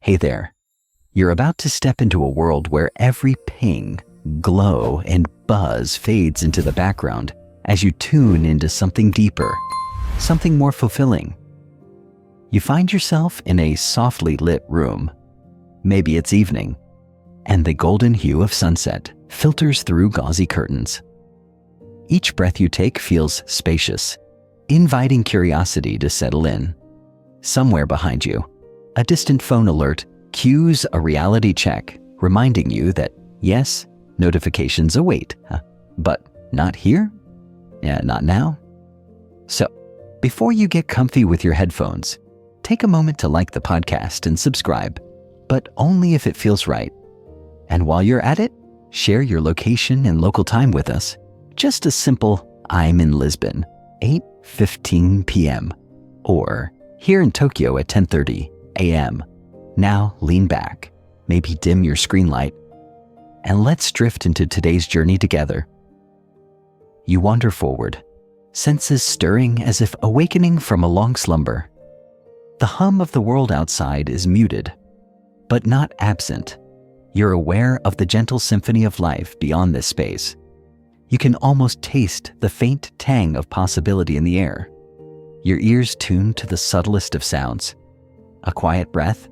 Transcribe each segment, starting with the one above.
Hey there. You're about to step into a world where every ping, glow, and buzz fades into the background as you tune into something deeper, something more fulfilling. You find yourself in a softly lit room. Maybe it's evening, and the golden hue of sunset filters through gauzy curtains. Each breath you take feels spacious, inviting curiosity to settle in. Somewhere behind you, a distant phone alert cues a reality check, reminding you that, yes, notifications await, but not here? Yeah, not now? So, before you get comfy with your headphones, take a moment to like the podcast and subscribe, but only if it feels right. And while you're at it, share your location and local time with us. Just a simple, I'm in Lisbon, 8:15 p.m. or here in Tokyo at 10:30 a.m. Now lean back, maybe dim your screen light, and let's drift into today's journey together. You wander forward, senses stirring as if awakening from a long slumber. The hum of the world outside is muted, but not absent. You're aware of the gentle symphony of life beyond this space. You can almost taste the faint tang of possibility in the air. Your ears tune to the subtlest of sounds. A quiet breath,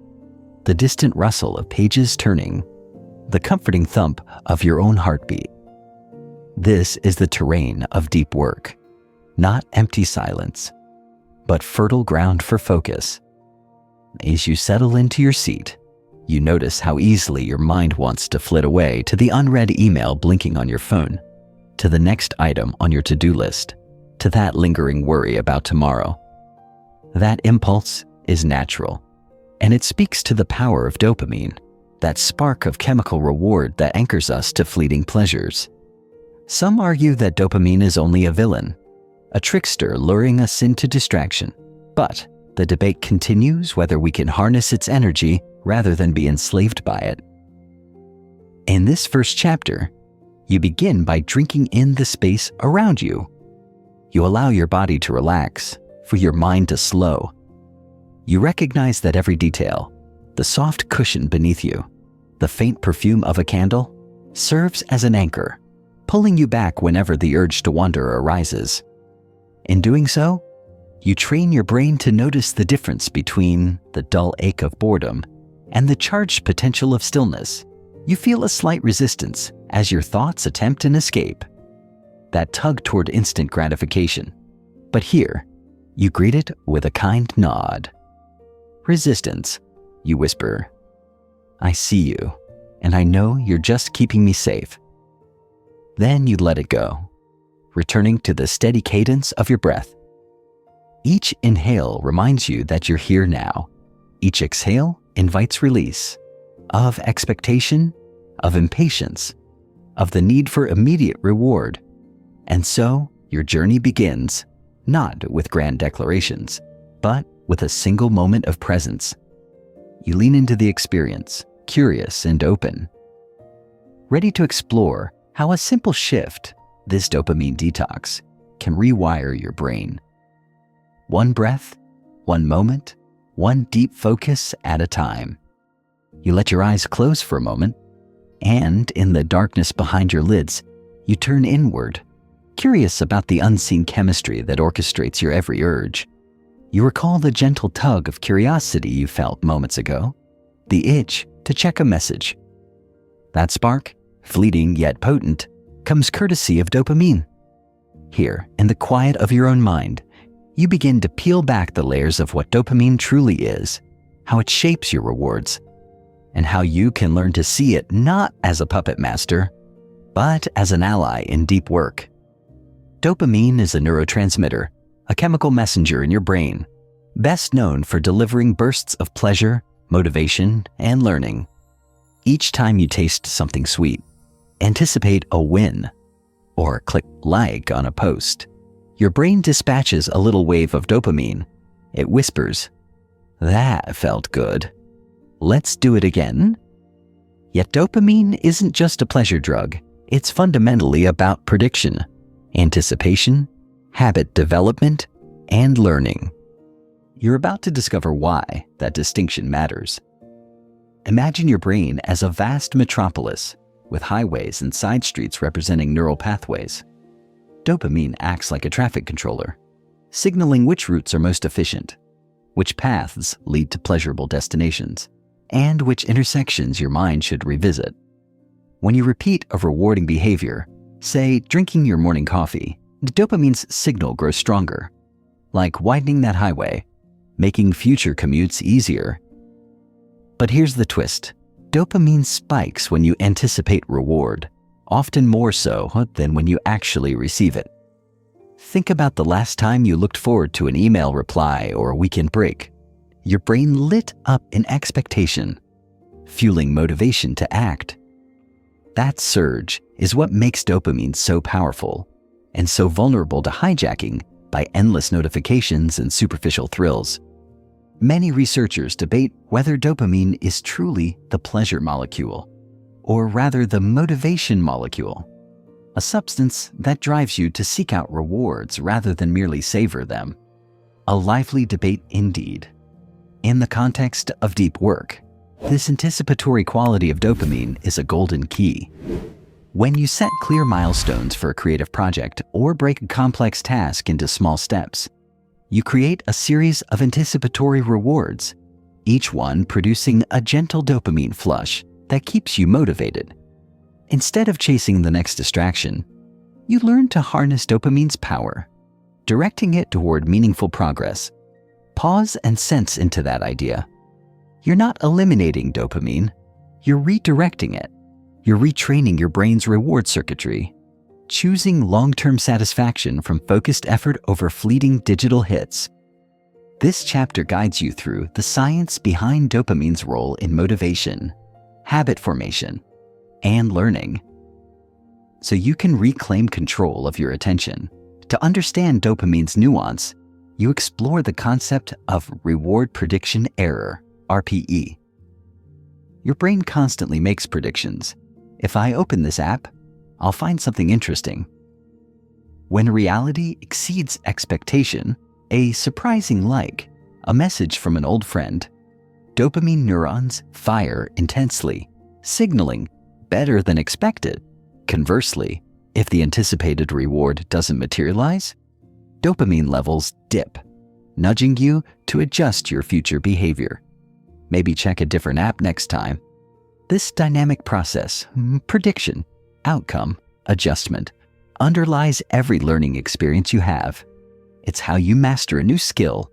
the distant rustle of pages turning, the comforting thump of your own heartbeat. This is the terrain of deep work, not empty silence, but fertile ground for focus. As you settle into your seat, you notice how easily your mind wants to flit away to the unread email blinking on your phone, to the next item on your to-do list, to that lingering worry about tomorrow. That impulse is natural, and it speaks to the power of dopamine, that spark of chemical reward that anchors us to fleeting pleasures. Some argue that dopamine is only a villain, a trickster luring us into distraction, but the debate continues whether we can harness its energy rather than be enslaved by it. In this first chapter, you begin by drinking in the space around you. You allow your body to relax, for your mind to slow. You recognize that every detail, the soft cushion beneath you, the faint perfume of a candle, serves as an anchor, pulling you back whenever the urge to wander arises. In doing so, you train your brain to notice the difference between the dull ache of boredom and the charged potential of stillness. You feel a slight resistance as your thoughts attempt an escape, that tug toward instant gratification. But here, you greet it with a kind nod. Resistance, you whisper. I see you, and I know you're just keeping me safe. Then you let it go, returning to the steady cadence of your breath. Each inhale reminds you that you're here now. Each exhale invites release of expectation, of impatience, of the need for immediate reward. And so your journey begins, not with grand declarations, but with a single moment of presence. You lean into the experience, curious and open, ready to explore how a simple shift, this dopamine detox, can rewire your brain. One breath, one moment, one deep focus at a time. You let your eyes close for a moment, and in the darkness behind your lids, you turn inward, curious about the unseen chemistry that orchestrates your every urge. You recall the gentle tug of curiosity you felt moments ago, the itch to check a message. That spark, fleeting yet potent, comes courtesy of dopamine. Here, in the quiet of your own mind, you begin to peel back the layers of what dopamine truly is, how it shapes your rewards, and how you can learn to see it not as a puppet master, but as an ally in deep work. Dopamine is a neurotransmitter, a chemical messenger in your brain, best known for delivering bursts of pleasure, motivation, and learning. Each time you taste something sweet, anticipate a win, or click like on a post, your brain dispatches a little wave of dopamine. It whispers, "That felt good. Let's do it again." Yet dopamine isn't just a pleasure drug. It's fundamentally about prediction, anticipation, habit development, and learning. You're about to discover why that distinction matters. Imagine your brain as a vast metropolis with highways and side streets representing neural pathways. Dopamine acts like a traffic controller, signaling which routes are most efficient, which paths lead to pleasurable destinations, and which intersections your mind should revisit. When you repeat a rewarding behavior, say drinking your morning coffee, the dopamine's signal grows stronger, like widening that highway, making future commutes easier. But here's the twist. Dopamine spikes when you anticipate reward, often more so than when you actually receive it. Think about the last time you looked forward to an email reply or a weekend break. Your brain lit up in expectation, fueling motivation to act. That surge is what makes dopamine so powerful and so vulnerable to hijacking by endless notifications and superficial thrills. Many researchers debate whether dopamine is truly the pleasure molecule, or rather the motivation molecule, a substance that drives you to seek out rewards rather than merely savor them. A lively debate indeed. In the context of deep work, this anticipatory quality of dopamine is a golden key. When you set clear milestones for a creative project or break a complex task into small steps, you create a series of anticipatory rewards, each one producing a gentle dopamine flush that keeps you motivated. Instead of chasing the next distraction, you learn to harness dopamine's power, directing it toward meaningful progress. Pause and sense into that idea. You're not eliminating dopamine, you're redirecting it. You're retraining your brain's reward circuitry, choosing long-term satisfaction from focused effort over fleeting digital hits. This chapter guides you through the science behind dopamine's role in motivation, habit formation, and learning, so you can reclaim control of your attention. To understand dopamine's nuance, you explore the concept of reward prediction error, RPE. Your brain constantly makes predictions. If I open this app, I'll find something interesting. When reality exceeds expectation, a surprising like, a message from an old friend, dopamine neurons fire intensely, signaling better than expected. Conversely, if the anticipated reward doesn't materialize, dopamine levels dip, nudging you to adjust your future behavior. Maybe check a different app next time. This dynamic process, prediction, outcome, adjustment, underlies every learning experience you have. It's how you master a new skill,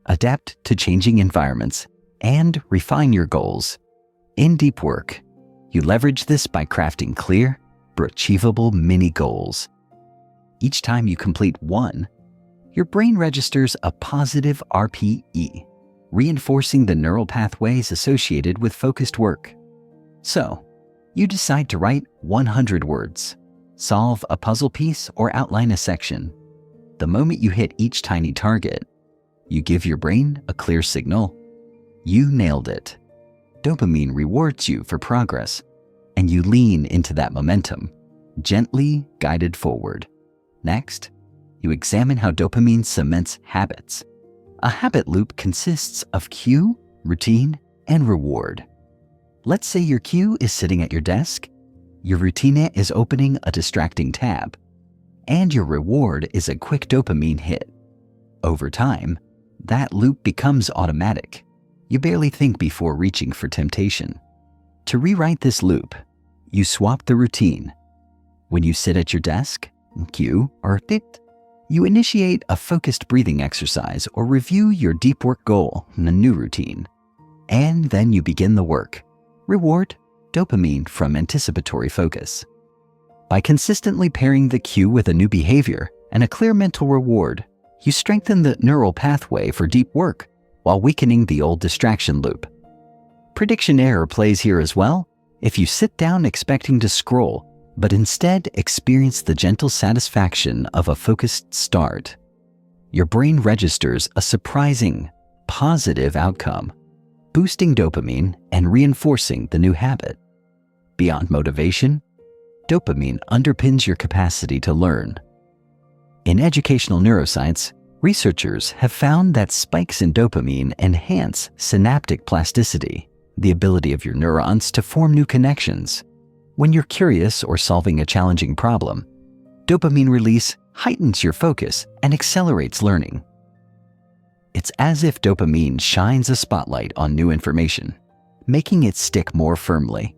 adapt to changing environments, and refine your goals. In deep work, you leverage this by crafting clear, but achievable mini goals. Each time you complete one, your brain registers a positive RPE, reinforcing the neural pathways associated with focused work. So, you decide to write 100 words, solve a puzzle piece, or outline a section. The moment you hit each tiny target, you give your brain a clear signal. You nailed it. Dopamine rewards you for progress, and you lean into that momentum, gently guided forward. Next, you examine how dopamine cements habits. A habit loop consists of cue, routine, and reward. Let's say your cue is sitting at your desk, your routine is opening a distracting tab, and your reward is a quick dopamine hit. Over time, that loop becomes automatic. You barely think before reaching for temptation. To rewrite this loop, you swap the routine. When you sit at your desk, cue or hit, you initiate a focused breathing exercise or review your deep work goal in a new routine. And then you begin the work. Reward, dopamine from anticipatory focus. By consistently pairing the cue with a new behavior and a clear mental reward, you strengthen the neural pathway for deep work while weakening the old distraction loop. Prediction error plays here as well. If you sit down expecting to scroll, but instead experience the gentle satisfaction of a focused start, your brain registers a surprising, positive outcome, boosting dopamine and reinforcing the new habit. Beyond motivation, dopamine underpins your capacity to learn. In educational neuroscience, researchers have found that spikes in dopamine enhance synaptic plasticity, the ability of your neurons to form new connections. When you're curious or solving a challenging problem, dopamine release heightens your focus and accelerates learning. It's as if dopamine shines a spotlight on new information, making it stick more firmly.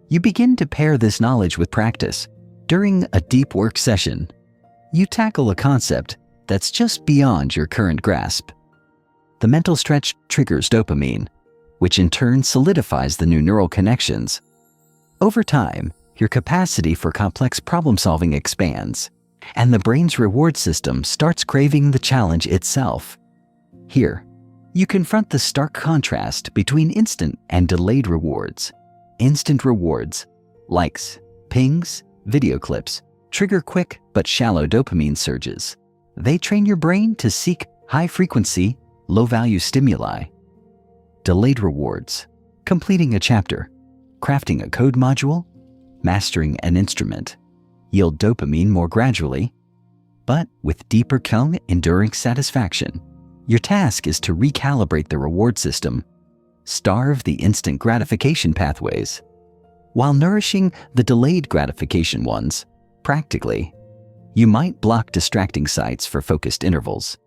You begin to pair this knowledge with practice. During a deep work session, you tackle a concept that's just beyond your current grasp. The mental stretch triggers dopamine, which in turn solidifies the new neural connections. Over time, your capacity for complex problem-solving expands, and the brain's reward system starts craving the challenge itself. Here, you confront the stark contrast between instant and delayed rewards. Instant rewards, likes, pings, video clips, trigger quick but shallow dopamine surges. They train your brain to seek high-frequency, low-value stimuli. Delayed rewards, completing a chapter, crafting a code module, mastering an instrument, yield dopamine more gradually, but with deeper, enduring satisfaction. Your task is to recalibrate the reward system, starve the instant gratification pathways, while nourishing the delayed gratification ones. Practically, you might block distracting sites for focused intervals,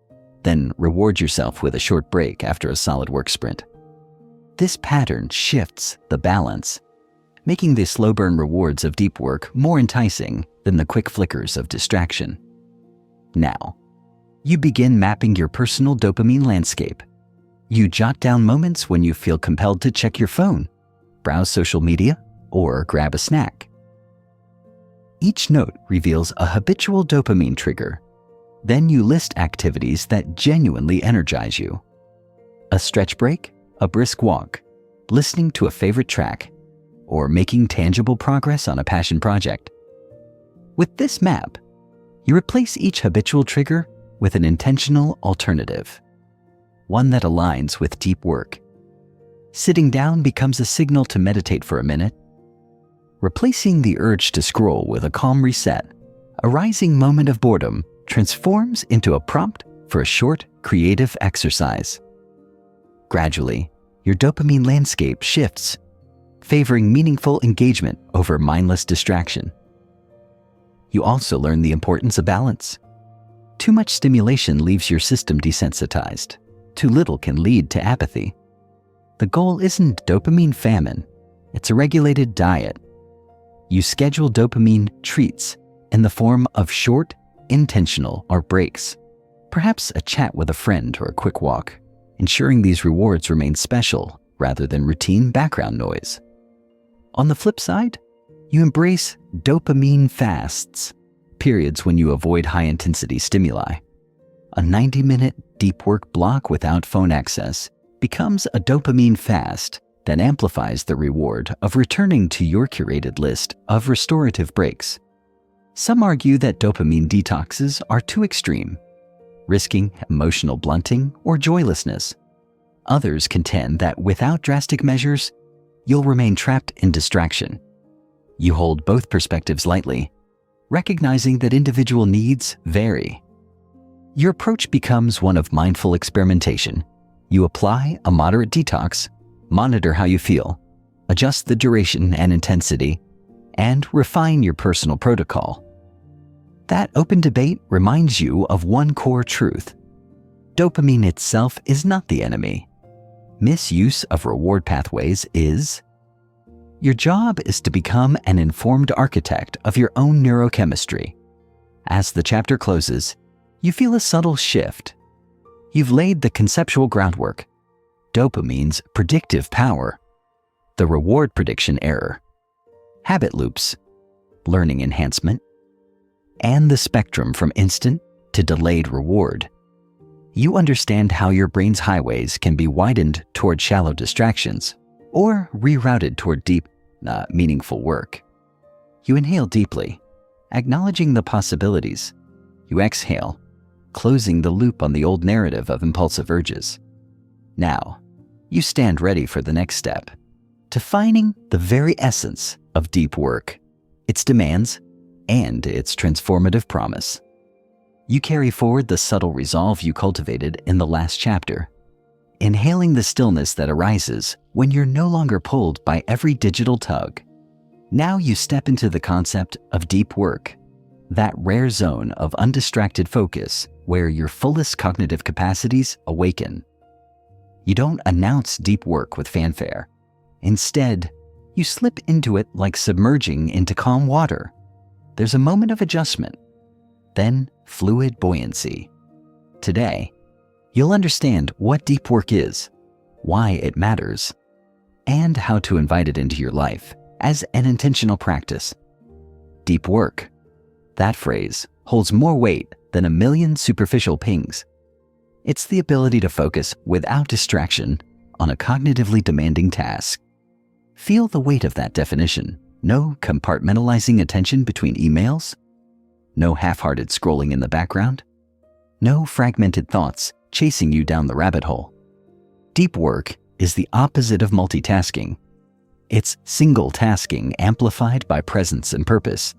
then reward yourself with a short break after a solid work sprint. This pattern shifts the balance, making the slow-burn rewards of deep work more enticing than the quick flickers of distraction. Now, you begin mapping your personal dopamine landscape. You jot down moments when you feel compelled to check your phone, browse social media, or grab a snack. Each note reveals a habitual dopamine trigger. Then you list activities that genuinely energize you. A stretch break, a brisk walk, listening to a favorite track, or making tangible progress on a passion project. With this map, you replace each habitual trigger with an intentional alternative, one that aligns with deep work. Sitting down becomes a signal to meditate for a minute. Replacing the urge to scroll with a calm reset, a rising moment of boredom transforms into a prompt for a short, creative exercise. Gradually, your dopamine landscape shifts, favoring meaningful engagement over mindless distraction. You also learn the importance of balance. Too much stimulation leaves your system desensitized. Too little can lead to apathy. The goal isn't dopamine famine, it's a regulated diet. You schedule dopamine treats in the form of short, intentional breaks, perhaps a chat with a friend or a quick walk, ensuring these rewards remain special rather than routine background noise. On the flip side, you embrace dopamine fasts, periods when you avoid high-intensity stimuli. A 90-minute deep work block without phone access becomes a dopamine fast that amplifies the reward of returning to your curated list of restorative breaks. Some argue that dopamine detoxes are too extreme, risking emotional blunting or joylessness. Others contend that without drastic measures, you'll remain trapped in distraction. You hold both perspectives lightly, recognizing that individual needs vary. Your approach becomes one of mindful experimentation. You apply a moderate detox, monitor how you feel, adjust the duration and intensity, and refine your personal protocol. That open debate reminds you of one core truth. Dopamine itself is not the enemy. Misuse of reward pathways is. Your job is to become an informed architect of your own neurochemistry. As the chapter closes, you feel a subtle shift. You've laid the conceptual groundwork, dopamine's predictive power, the reward prediction error, habit loops, learning enhancement, and the spectrum from instant to delayed reward. You understand how your brain's highways can be widened toward shallow distractions or rerouted toward deep, meaningful work. You inhale deeply, acknowledging the possibilities. You exhale, closing the loop on the old narrative of impulsive urges. Now, you stand ready for the next step, defining the very essence of deep work, its demands, and its transformative promise. You carry forward the subtle resolve you cultivated in the last chapter. inhaling the stillness that arises when you're no longer pulled by every digital tug. Now you step into the concept of deep work, that rare zone of undistracted focus where your fullest cognitive capacities awaken. You don't announce deep work with fanfare. Instead, you slip into it like submerging into calm water. There's a moment of adjustment, then fluid buoyancy. Today, you'll understand what deep work is, why it matters, and how to invite it into your life as an intentional practice. Deep work. That phrase holds more weight than a million superficial pings. It's the ability to focus without distraction on a cognitively demanding task. Feel the weight of that definition. No compartmentalizing attention between emails. No half-hearted scrolling in the background. No fragmented thoughts chasing you down the rabbit hole. Deep work is the opposite of multitasking. It's single tasking amplified by presence and purpose.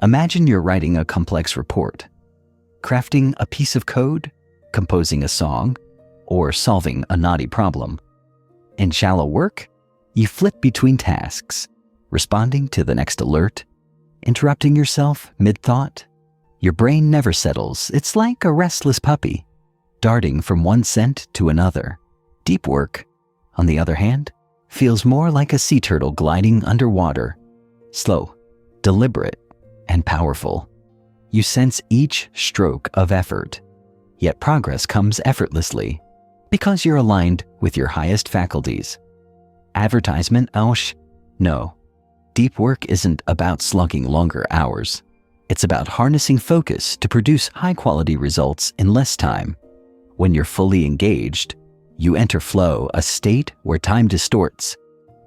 Imagine you're writing a complex report, crafting a piece of code, composing a song, or solving a knotty problem. In shallow work, you flip between tasks, responding to the next alert, interrupting yourself mid-thought. Your brain never settles. It's like a restless puppy, darting from one scent to another. Deep work, on the other hand, feels more like a sea turtle gliding underwater, slow, deliberate, and powerful. You sense each stroke of effort, yet progress comes effortlessly because you're aligned with your highest faculties. Advertisement, no. Deep work isn't about slugging longer hours. It's about harnessing focus to produce high-quality results in less time. When you're fully engaged, you enter flow, a state where time distorts,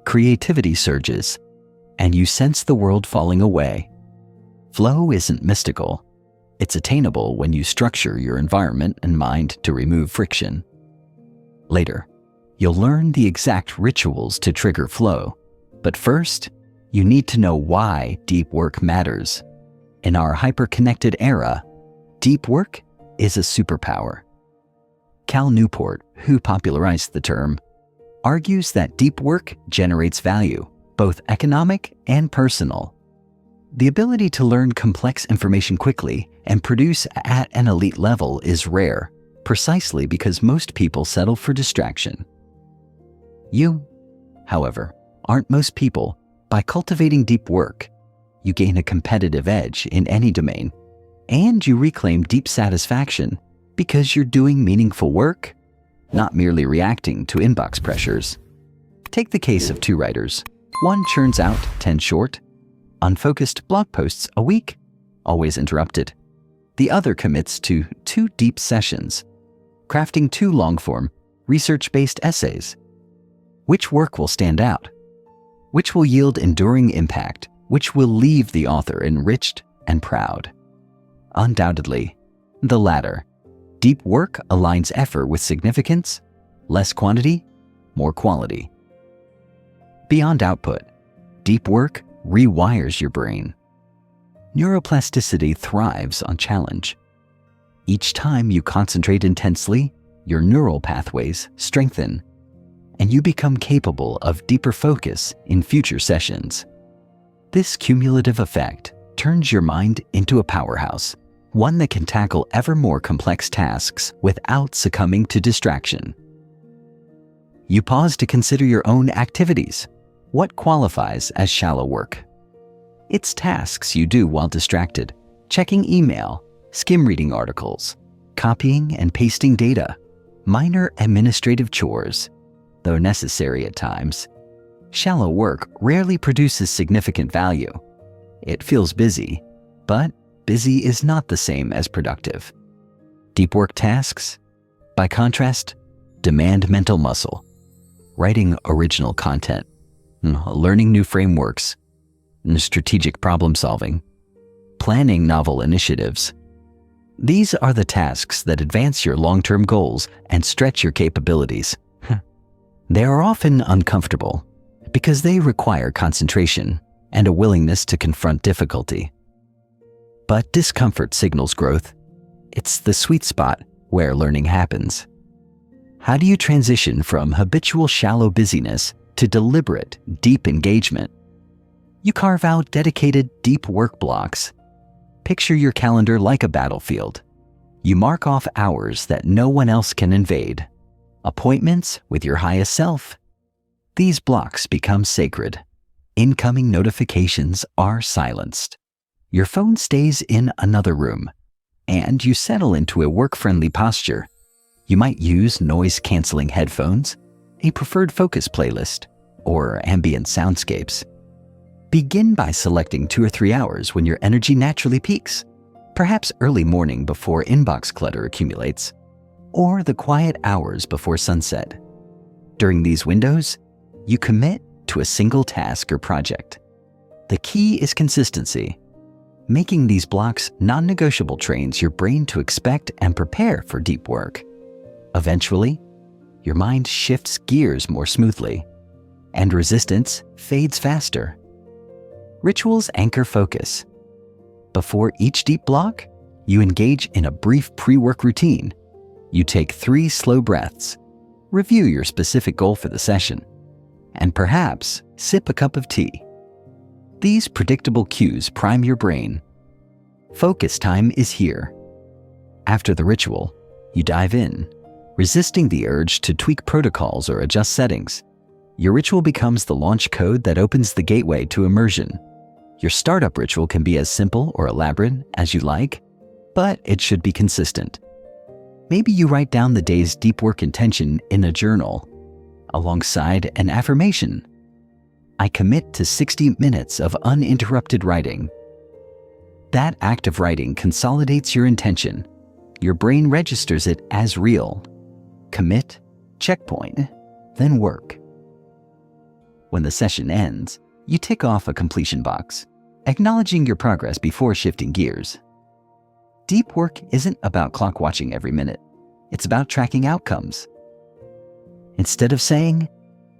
creativity surges, and you sense the world falling away. Flow isn't mystical. It's attainable when you structure your environment and mind to remove friction. Later, you'll learn the exact rituals to trigger flow. But first, you need to know why deep work matters. In our hyper-connected era, deep work is a superpower. Cal Newport, who popularized the term, argues that deep work generates value, both economic and personal. The ability to learn complex information quickly and produce at an elite level is rare, precisely because most people settle for distraction. You, however, aren't most people. By cultivating deep work, you gain a competitive edge in any domain, and you reclaim deep satisfaction because you're doing meaningful work, not merely reacting to inbox pressures. Take the case of two writers. One churns out 10 short, unfocused blog posts a week, always interrupted. The other commits to 2 deep sessions, crafting 2 long-form, research-based essays. Which work will stand out? Which will yield enduring impact? Which will leave the author enriched and proud? Undoubtedly, the latter. Deep work aligns effort with significance, less quantity, more quality. Beyond output, deep work rewires your brain. Neuroplasticity thrives on challenge. Each time you concentrate intensely, your neural pathways strengthen, and you become capable of deeper focus in future sessions. This cumulative effect turns your mind into a powerhouse, one that can tackle ever more complex tasks without succumbing to distraction. You pause to consider your own activities. What qualifies as shallow work? It's tasks you do while distracted, checking email, skim reading articles, copying and pasting data, minor administrative chores. Though necessary at times, shallow work rarely produces significant value. It feels busy, but busy is not the same as productive. Deep work tasks, by contrast, demand mental muscle. Writing original content, learning new frameworks, strategic problem solving, planning novel initiatives. These are the tasks that advance your long-term goals and stretch your capabilities. They are often uncomfortable because they require concentration and a willingness to confront difficulty. But discomfort signals growth. It's the sweet spot where learning happens. How do you transition from habitual shallow busyness to deliberate, deep engagement? You carve out dedicated, deep work blocks. Picture your calendar like a battlefield. You mark off hours that no one else can invade. Appointments with your highest self. These blocks become sacred. Incoming notifications are silenced. Your phone stays in another room, and you settle into a work-friendly posture. You might use noise-canceling headphones, a preferred focus playlist, or ambient soundscapes. Begin by selecting 2 or 3 hours when your energy naturally peaks, perhaps early morning before inbox clutter accumulates, or the quiet hours before sunset. During these windows, you commit to a single task or project. The key is consistency. Making these blocks non-negotiable trains your brain to expect and prepare for deep work. Eventually, your mind shifts gears more smoothly, and resistance fades faster. Rituals anchor focus. Before each deep block, you engage in a brief pre-work routine. You take 3 slow breaths, review your specific goal for the session, and perhaps sip a cup of tea. These predictable cues prime your brain. Focus time is here. After the ritual, you dive in, resisting the urge to tweak protocols or adjust settings. Your ritual becomes the launch code that opens the gateway to immersion. Your startup ritual can be as simple or elaborate as you like, but it should be consistent. Maybe you write down the day's deep work intention in a journal, alongside an affirmation. I commit to 60 minutes of uninterrupted writing. That act of writing consolidates your intention. Your brain registers it as real. Commit, checkpoint, then work. When the session ends, you tick off a completion box, acknowledging your progress before shifting gears. Deep work isn't about clock watching every minute. It's about tracking outcomes. Instead of saying,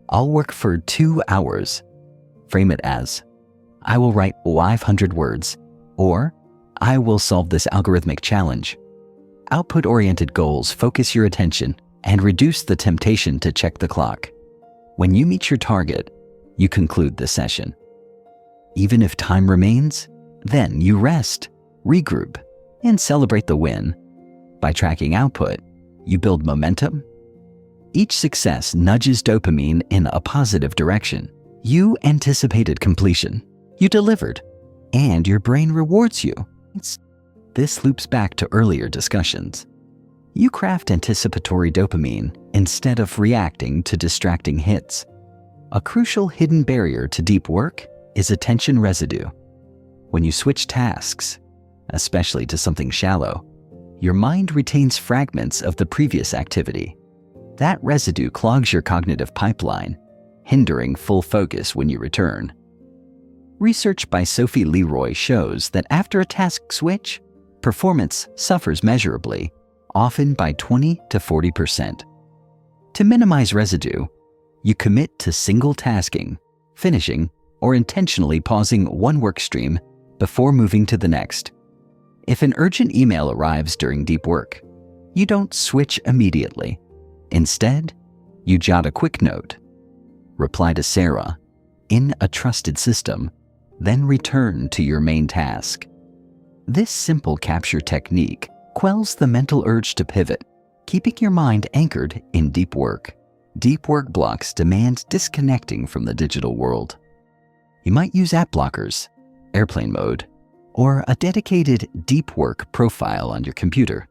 I'll work for 2 hours, frame it as, I will write 500 words, or I will solve this algorithmic challenge. Output-oriented goals focus your attention and reduce the temptation to check the clock. When you meet your target, you conclude the session. Even if time remains, then you rest, regroup, and celebrate the win. By tracking output, you build momentum. Each success nudges dopamine in a positive direction. You anticipated completion, you delivered, and your brain rewards you. This loops back to earlier discussions. You craft anticipatory dopamine instead of reacting to distracting hits. A crucial hidden barrier to deep work is attention residue. When you switch tasks, especially to something shallow, your mind retains fragments of the previous activity. That residue clogs your cognitive pipeline, hindering full focus when you return. Research by Sophie Leroy shows that after a task switch, performance suffers measurably, often by 20 to 40%. To minimize residue, you commit to single tasking, finishing, or intentionally pausing one work stream before moving to the next. If an urgent email arrives during deep work, you don't switch immediately. Instead, you jot a quick note, reply to Sarah in a trusted system, then return to your main task. This simple capture technique quells the mental urge to pivot, keeping your mind anchored in deep work. Deep work blocks demand disconnecting from the digital world. You might use app blockers, airplane mode, or a dedicated deep work profile on your computer.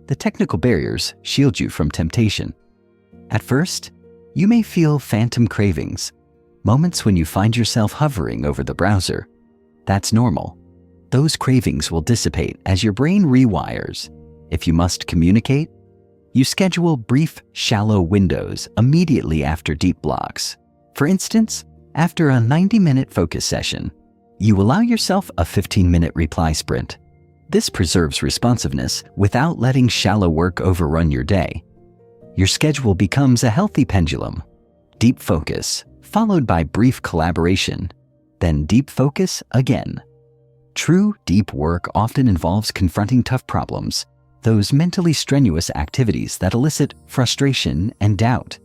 The technical barriers shield you from temptation. At first, you may feel phantom cravings, moments when you find yourself hovering over the browser. That's normal. Those cravings will dissipate as your brain rewires. If you must communicate, you schedule brief, shallow windows immediately after deep blocks. For instance, after a 90-minute focus session, you allow yourself a 15-minute reply sprint. This preserves responsiveness without letting shallow work overrun your day. Your schedule becomes a healthy pendulum. Deep focus, followed by brief collaboration, then deep focus again. True deep work often involves confronting tough problems, those mentally strenuous activities that elicit frustration and doubt.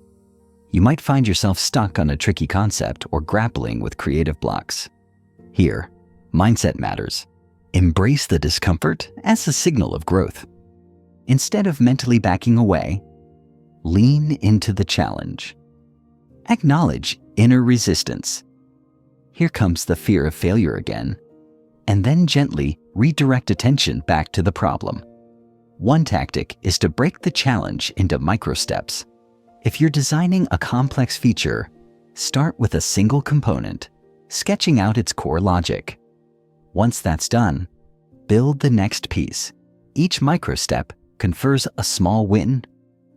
You might find yourself stuck on a tricky concept or grappling with creative blocks. Here, mindset matters. Embrace the discomfort as a signal of growth. Instead of mentally backing away, lean into the challenge. Acknowledge inner resistance. Here comes the fear of failure again, and then gently redirect attention back to the problem. One tactic is to break the challenge into micro steps. If you're designing a complex feature, start with a single component, sketching out its core logic. Once that's done, build the next piece. Each micro step confers a small win,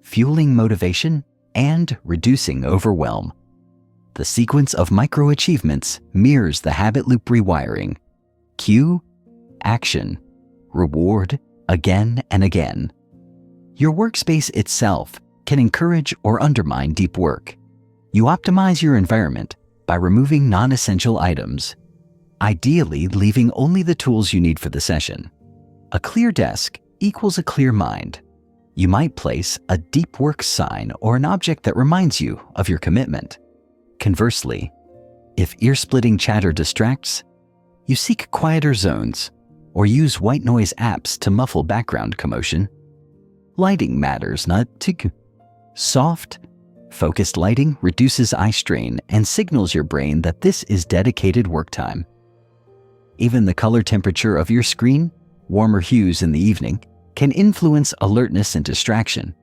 fueling motivation and reducing overwhelm. The sequence of micro achievements mirrors the habit loop rewiring. Cue, action, reward, again and again. Your workspace itself can encourage or undermine deep work. You optimize your environment by removing non-essential items, ideally leaving only the tools you need for the session. A clear desk equals a clear mind. You might place a deep work sign or an object that reminds you of your commitment. Conversely, if ear-splitting chatter distracts, you seek quieter zones or use white noise apps to muffle background commotion. Lighting matters not too. Soft, focused lighting reduces eye strain and signals your brain that this is dedicated work time. Even the color temperature of your screen, warmer hues in the evening, can influence alertness and distraction.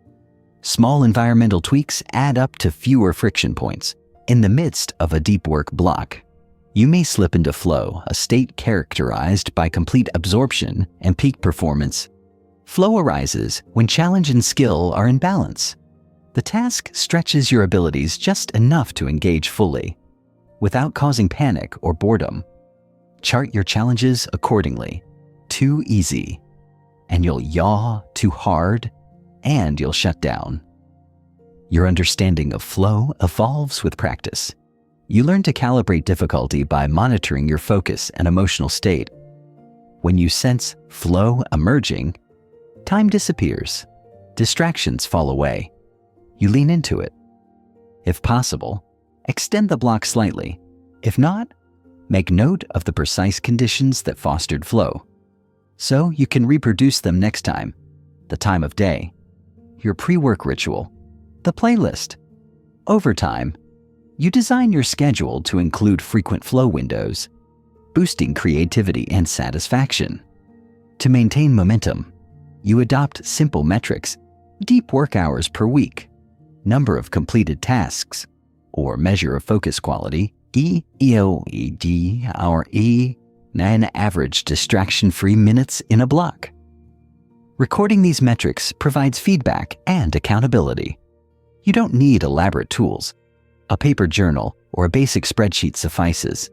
Small environmental tweaks add up to fewer friction points. In the midst of a deep work block, you may slip into flow, a state characterized by complete absorption and peak performance. Flow arises when challenge and skill are in balance. The task stretches your abilities just enough to engage fully, without causing panic or boredom. Chart your challenges accordingly. Too easy, and you'll yaw. Too hard, and you'll shut down. Your understanding of flow evolves with practice. You learn to calibrate difficulty by monitoring your focus and emotional state. When you sense flow emerging, time disappears. Distractions fall away. You lean into it. If possible, extend the block slightly. If not, make note of the precise conditions that fostered flow, so you can reproduce them next time. The time of day, your pre-work ritual, the playlist. Over time, you design your schedule to include frequent flow windows, boosting creativity and satisfaction. To maintain momentum, you adopt simple metrics: deep work hours per week, number of completed tasks, or measure of focus quality, EOED, and average distraction-free minutes in a block. Recording these metrics provides feedback and accountability. You don't need elaborate tools. A paper journal or a basic spreadsheet suffices.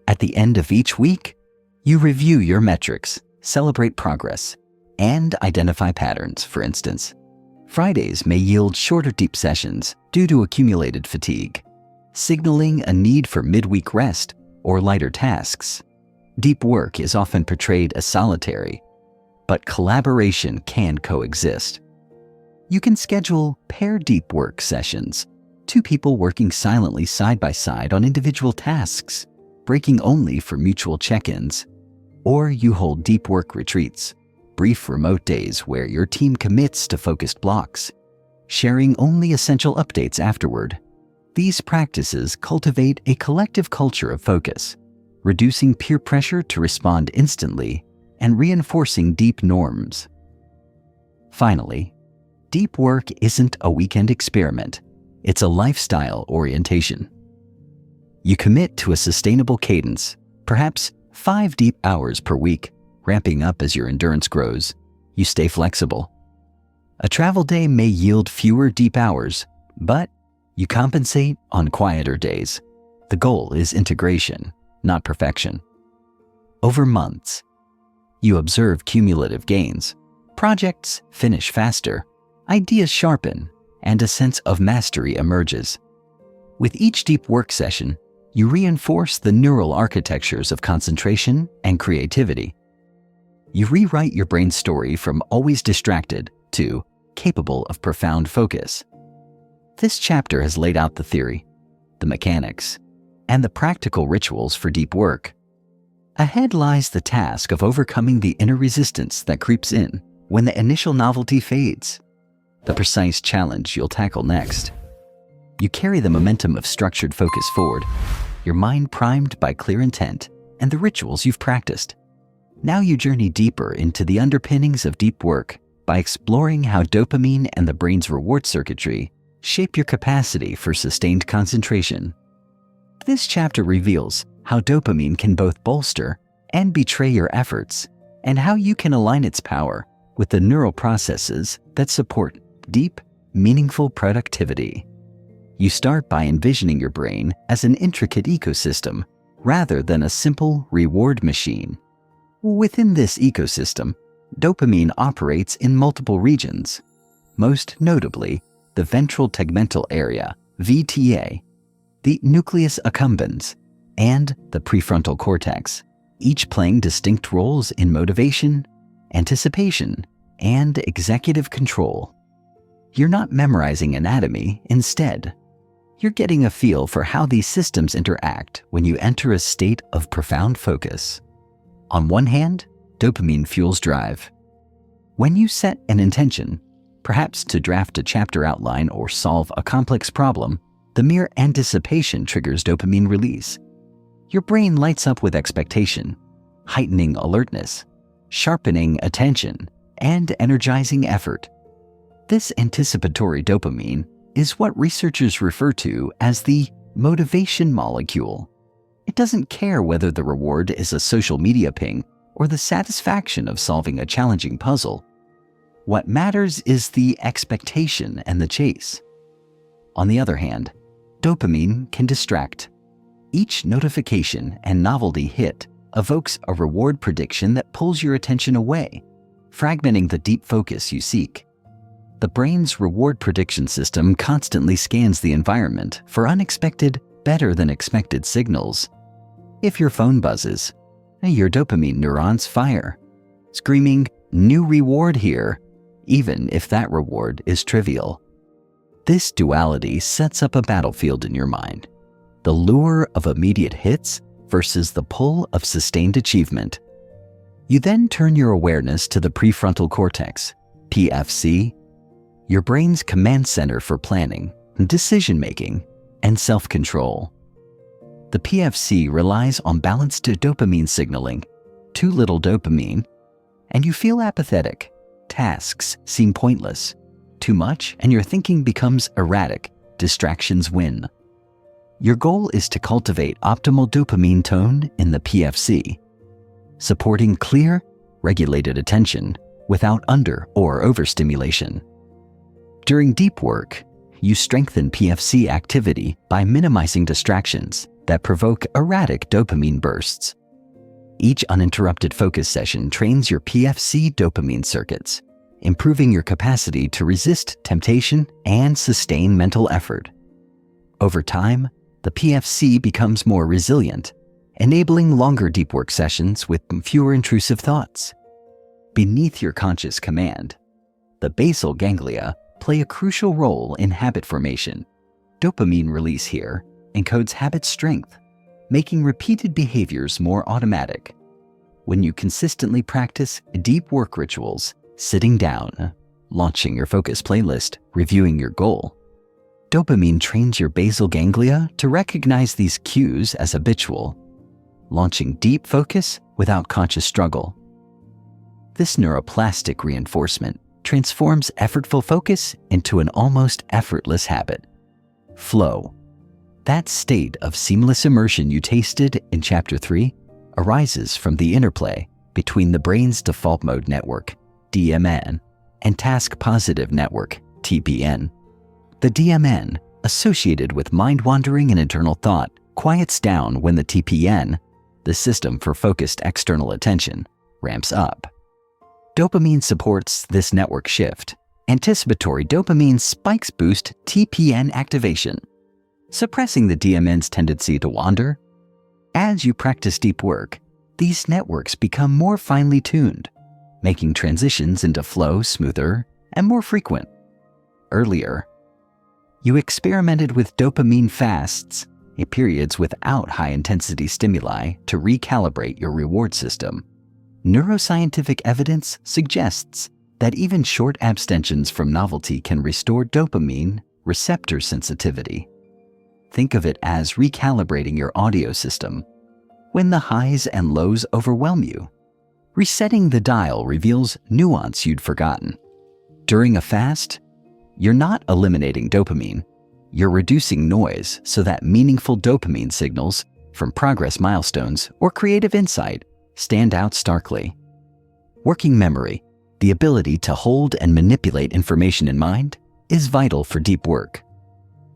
At the end of each week, you review your metrics, celebrate progress, and identify patterns. For instance, Fridays may yield shorter deep sessions due to accumulated fatigue, signaling a need for midweek rest or lighter tasks. Deep work is often portrayed as solitary, but collaboration can coexist. You can schedule paired deep work sessions, 2 people working silently side by side on individual tasks, breaking only for mutual check-ins. Or you hold deep work retreats, brief remote days where your team commits to focused blocks, sharing only essential updates afterward. These practices cultivate a collective culture of focus, reducing peer pressure to respond instantly and reinforcing deep norms. Finally, deep work isn't a weekend experiment. It's a lifestyle orientation. You commit to a sustainable cadence, perhaps 5 deep hours per week, ramping up as your endurance grows. You stay flexible. A travel day may yield fewer deep hours, but you compensate on quieter days. The goal is integration, not perfection. Over months, you observe cumulative gains. Projects finish faster, ideas sharpen, and a sense of mastery emerges. With each deep work session, you reinforce the neural architectures of concentration and creativity. You rewrite your brain's story from always distracted to capable of profound focus. This chapter has laid out the theory, the mechanics, and the practical rituals for deep work. Ahead lies the task of overcoming the inner resistance that creeps in when the initial novelty fades. The precise challenge you'll tackle next. You carry the momentum of structured focus forward, your mind primed by clear intent and the rituals you've practiced. Now you journey deeper into the underpinnings of deep work by exploring how dopamine and the brain's reward circuitry shape your capacity for sustained concentration. This chapter reveals how dopamine can both bolster and betray your efforts, and how you can align its power with the neural processes that support deep, meaningful productivity. You start by envisioning your brain as an intricate ecosystem rather than a simple reward machine. Within this ecosystem, dopamine operates in multiple regions, most notably the ventral tegmental area, VTA, the nucleus accumbens, and the prefrontal cortex, each playing distinct roles in motivation, anticipation, and executive control. You're not memorizing anatomy, instead, you're getting a feel for how these systems interact when you enter a state of profound focus. On one hand, dopamine fuels drive. When you set an intention, perhaps to draft a chapter outline or solve a complex problem, the mere anticipation triggers dopamine release. Your brain lights up with expectation, heightening alertness, sharpening attention, and energizing effort. This anticipatory dopamine is what researchers refer to as the motivation molecule. It doesn't care whether the reward is a social media ping or the satisfaction of solving a challenging puzzle. What matters is the expectation and the chase. On the other hand, dopamine can distract. Each notification and novelty hit evokes a reward prediction that pulls your attention away, fragmenting the deep focus you seek. The brain's reward prediction system constantly scans the environment for unexpected, better-than-expected signals. If your phone buzzes, your dopamine neurons fire, screaming, "New reward here," even if that reward is trivial. This duality sets up a battlefield in your mind, the lure of immediate hits versus the pull of sustained achievement. You then turn your awareness to the prefrontal cortex, PFC, your brain's command center for planning, decision-making, and self-control. The PFC relies on balanced dopamine signaling. Too little dopamine, and you feel apathetic. Tasks seem pointless. Too much, and your thinking becomes erratic. Distractions win. Your goal is to cultivate optimal dopamine tone in the PFC, supporting clear, regulated attention without under or overstimulation. During deep work, you strengthen PFC activity by minimizing distractions that provoke erratic dopamine bursts. Each uninterrupted focus session trains your PFC dopamine circuits, improving your capacity to resist temptation and sustain mental effort. Over time, the PFC becomes more resilient, enabling longer deep work sessions with fewer intrusive thoughts. Beneath your conscious command, the basal ganglia play a crucial role in habit formation. Dopamine release here encodes habit strength, making repeated behaviors more automatic. When you consistently practice deep work rituals, sitting down, launching your focus playlist, reviewing your goal, dopamine trains your basal ganglia to recognize these cues as habitual, launching deep focus without conscious struggle. This neuroplastic reinforcement transforms effortful focus into an almost effortless habit. Flow. That state of seamless immersion you tasted in Chapter 3 arises from the interplay between the brain's default mode network, DMN, and task positive network, TPN. The DMN, associated with mind-wandering and internal thought, quiets down when the TPN, the system for focused external attention, ramps up. Dopamine supports this network shift. Anticipatory dopamine spikes boost TPN activation, suppressing the DMN's tendency to wander. As you practice deep work, these networks become more finely tuned, making transitions into flow smoother and more frequent. Earlier, you experimented with dopamine fasts, periods without high-intensity stimuli, to recalibrate your reward system. Neuroscientific evidence suggests that even short abstentions from novelty can restore dopamine receptor sensitivity. Think of it as recalibrating your audio system. When the highs and lows overwhelm you, resetting the dial reveals nuance you'd forgotten. During a fast, you're not eliminating dopamine. You're reducing noise so that meaningful dopamine signals from progress milestones or creative insight stand out starkly. Working memory, the ability to hold and manipulate information in mind, is vital for deep work.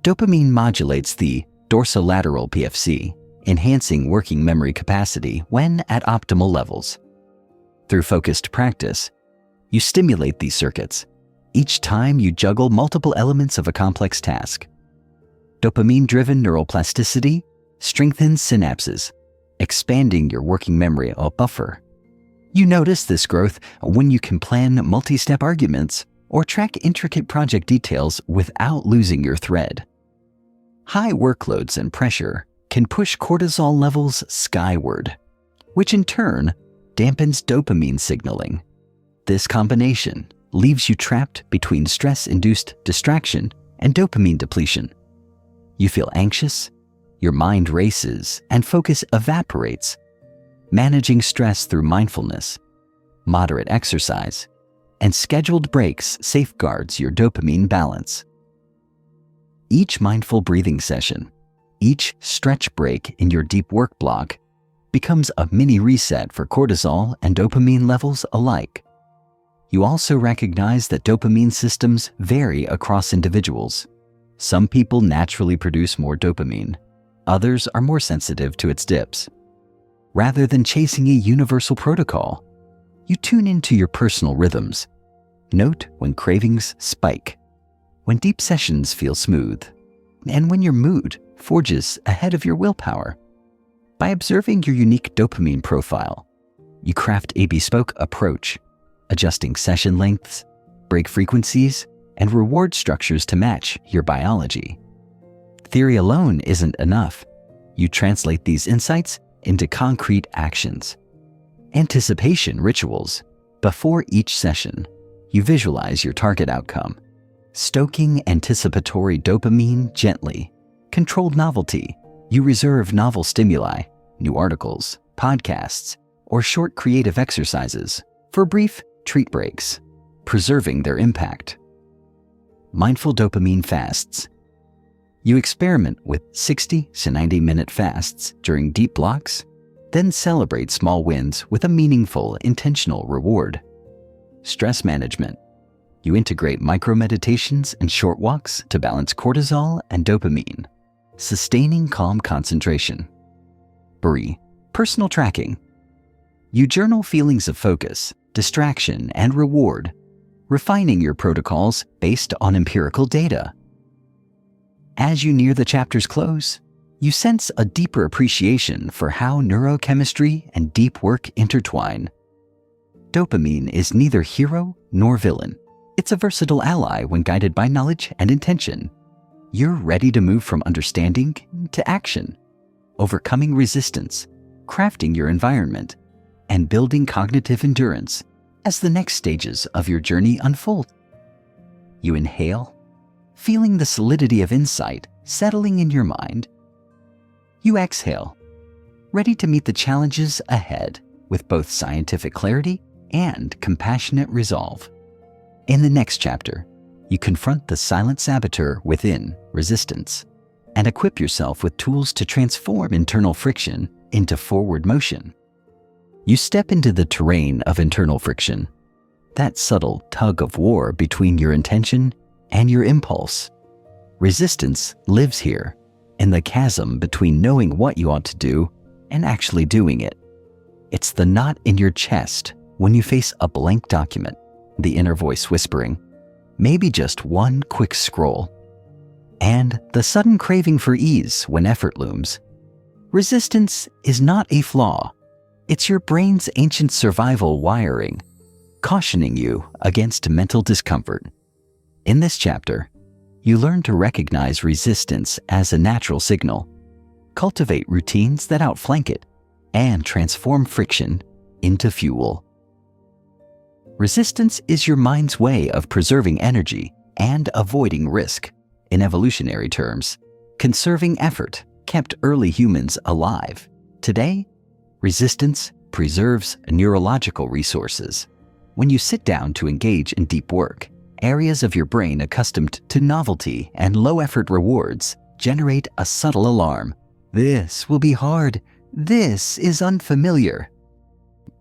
Dopamine modulates the dorsolateral PFC, enhancing working memory capacity when at optimal levels. Through focused practice, you stimulate these circuits each time you juggle multiple elements of a complex task. Dopamine-driven neuroplasticity strengthens synapses, expanding your working memory buffer. You notice this growth when you can plan multi-step arguments or track intricate project details without losing your thread. High workloads and pressure can push cortisol levels skyward, which in turn dampens dopamine signaling. This combination leaves you trapped between stress-induced distraction and dopamine depletion. You feel anxious, your mind races, and focus evaporates. Managing stress through mindfulness, moderate exercise, and scheduled breaks safeguards your dopamine balance. Each mindful breathing session, each stretch break in your deep work block becomes a mini reset for cortisol and dopamine levels alike. You also recognize that dopamine systems vary across individuals. Some people naturally produce more dopamine. Others are more sensitive to its dips. Rather than chasing a universal protocol, you tune into your personal rhythms. Note when cravings spike, when deep sessions feel smooth, and when your mood forges ahead of your willpower. By observing your unique dopamine profile, you craft a bespoke approach, adjusting session lengths, break frequencies, and reward structures to match your biology. Theory alone isn't enough. You translate these insights into concrete actions. Anticipation rituals. Before each session, you visualize your target outcome, stoking anticipatory dopamine gently. Controlled novelty. You reserve novel stimuli, new articles, podcasts, or short creative exercises for brief treat breaks, preserving their impact. Mindful dopamine fasts. You experiment with 60 to 90-minute fasts during deep blocks, then celebrate small wins with a meaningful, intentional reward. Stress management. You integrate micro-meditations and short walks to balance cortisol and dopamine, sustaining calm concentration. Personal tracking. You journal feelings of focus, distraction, and reward, refining your protocols based on empirical data. As you near the chapter's close, you sense a deeper appreciation for how neurochemistry and deep work intertwine. Dopamine is neither hero nor villain. It's a versatile ally when guided by knowledge and intention. You're ready to move from understanding to action, overcoming resistance, crafting your environment, and building cognitive endurance as the next stages of your journey unfold. You inhale, feeling the solidity of insight settling in your mind. You exhale, ready to meet the challenges ahead with both scientific clarity and compassionate resolve. In the next chapter, you confront the silent saboteur within, resistance, and equip yourself with tools to transform internal friction into forward motion. You step into the terrain of internal friction, that subtle tug of war between your intention and your impulse. Resistance lives here, in the chasm between knowing what you ought to do and actually doing it. It's the knot in your chest when you face a blank document, the inner voice whispering, maybe just one quick scroll, and the sudden craving for ease when effort looms. Resistance is not a flaw. It's your brain's ancient survival wiring. cautioning you against mental discomfort. In this chapter, you learn to recognize resistance as a natural signal, cultivate routines that outflank it, and transform friction into fuel. Resistance is your mind's way of preserving energy and avoiding risk. In evolutionary terms, conserving effort kept early humans alive. Today, resistance preserves neurological resources. When you sit down to engage in deep work, areas of your brain accustomed to novelty and low-effort rewards generate a subtle alarm. This will be hard. This is unfamiliar.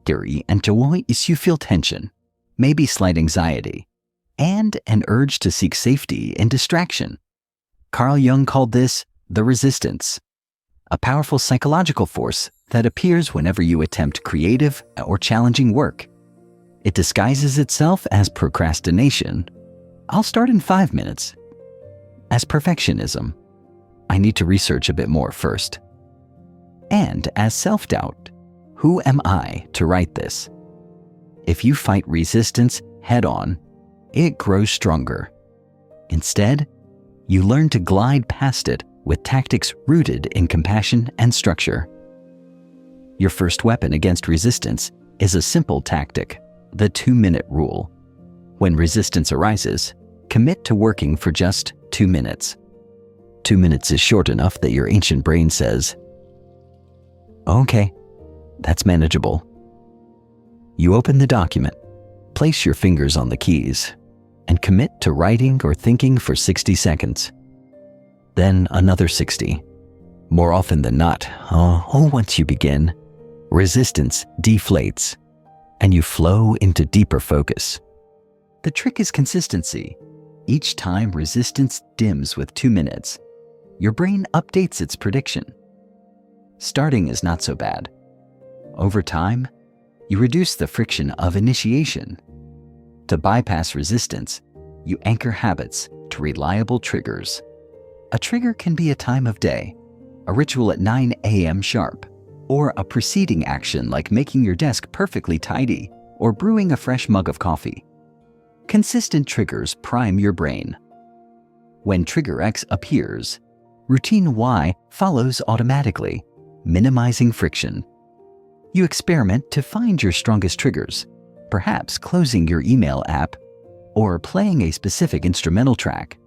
You feel tension, maybe slight anxiety, and an urge to seek safety in distraction. Carl Jung called this the resistance, a powerful psychological force that appears whenever you attempt creative or challenging work. It disguises itself as procrastination. I'll start in 5 minutes. As perfectionism. I need to research a bit more first. And as self-doubt. Who am I to write this? If you fight resistance head-on, it grows stronger. Instead, you learn to glide past it with tactics rooted in compassion and structure. Your first weapon against resistance is a simple tactic, the 2-minute rule. When resistance arises, commit to working for just 2 minutes. 2 minutes is short enough that your ancient brain says, "Okay, that's manageable." You open the document, place your fingers on the keys, and commit to writing or thinking for 60 seconds. Then another 60. More often than not, once you begin, resistance deflates, and you flow into deeper focus. The trick is consistency. Each time resistance dims with 2 minutes, your brain updates its prediction. Starting is not so bad. Over time, you reduce the friction of initiation. To bypass resistance, you anchor habits to reliable triggers. A trigger can be a time of day, a ritual at 9 a.m. sharp, or a preceding action like making your desk perfectly tidy or brewing a fresh mug of coffee. Consistent triggers prime your brain. When trigger X appears, routine Y follows automatically, minimizing friction. You experiment to find your strongest triggers, perhaps closing your email app or playing a specific instrumental track.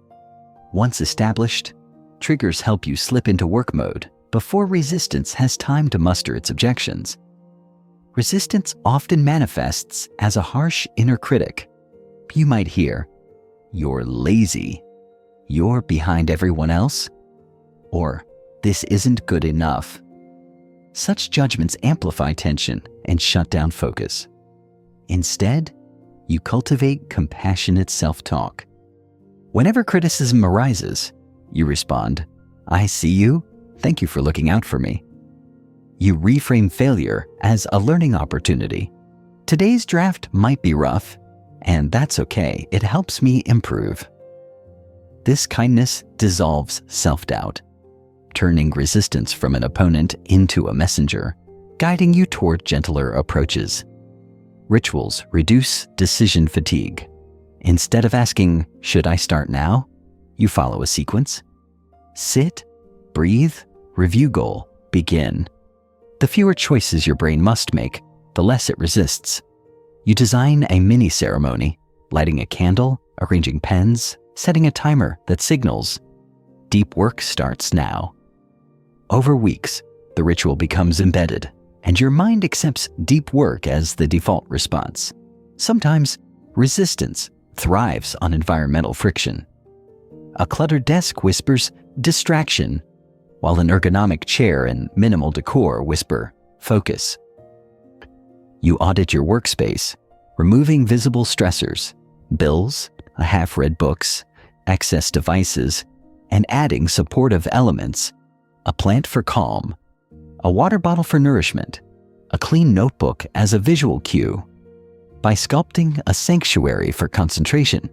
Once established, triggers help you slip into work mode before resistance has time to muster its objections. Resistance often manifests as a harsh inner critic. You might hear, "You're lazy," "You're behind everyone else," or "This isn't good enough." Such judgments amplify tension and shut down focus. Instead, you cultivate compassionate self-talk. Whenever criticism arises, you respond, "I see you. Thank you for looking out for me." You reframe failure as a learning opportunity. Today's draft might be rough, and that's okay. It helps me improve. This kindness dissolves self-doubt, turning resistance from an opponent into a messenger, guiding you toward gentler approaches. Rituals reduce decision fatigue. Instead of asking, "Should I start now?" you follow a sequence. Sit, breathe, review goal, begin. The fewer choices your brain must make, the less it resists. You design a mini ceremony, lighting a candle, arranging pens, setting a timer that signals, "Deep work starts now." Over weeks, the ritual becomes embedded, and your mind accepts deep work as the default response. Sometimes, resistance thrives on environmental friction. A cluttered desk whispers distraction, while an ergonomic chair and minimal decor whisper focus. You audit your workspace, removing visible stressors, bills, a half-read books, excess devices, and adding supportive elements, a plant for calm, a water bottle for nourishment, a clean notebook as a visual cue. By sculpting a sanctuary for concentration,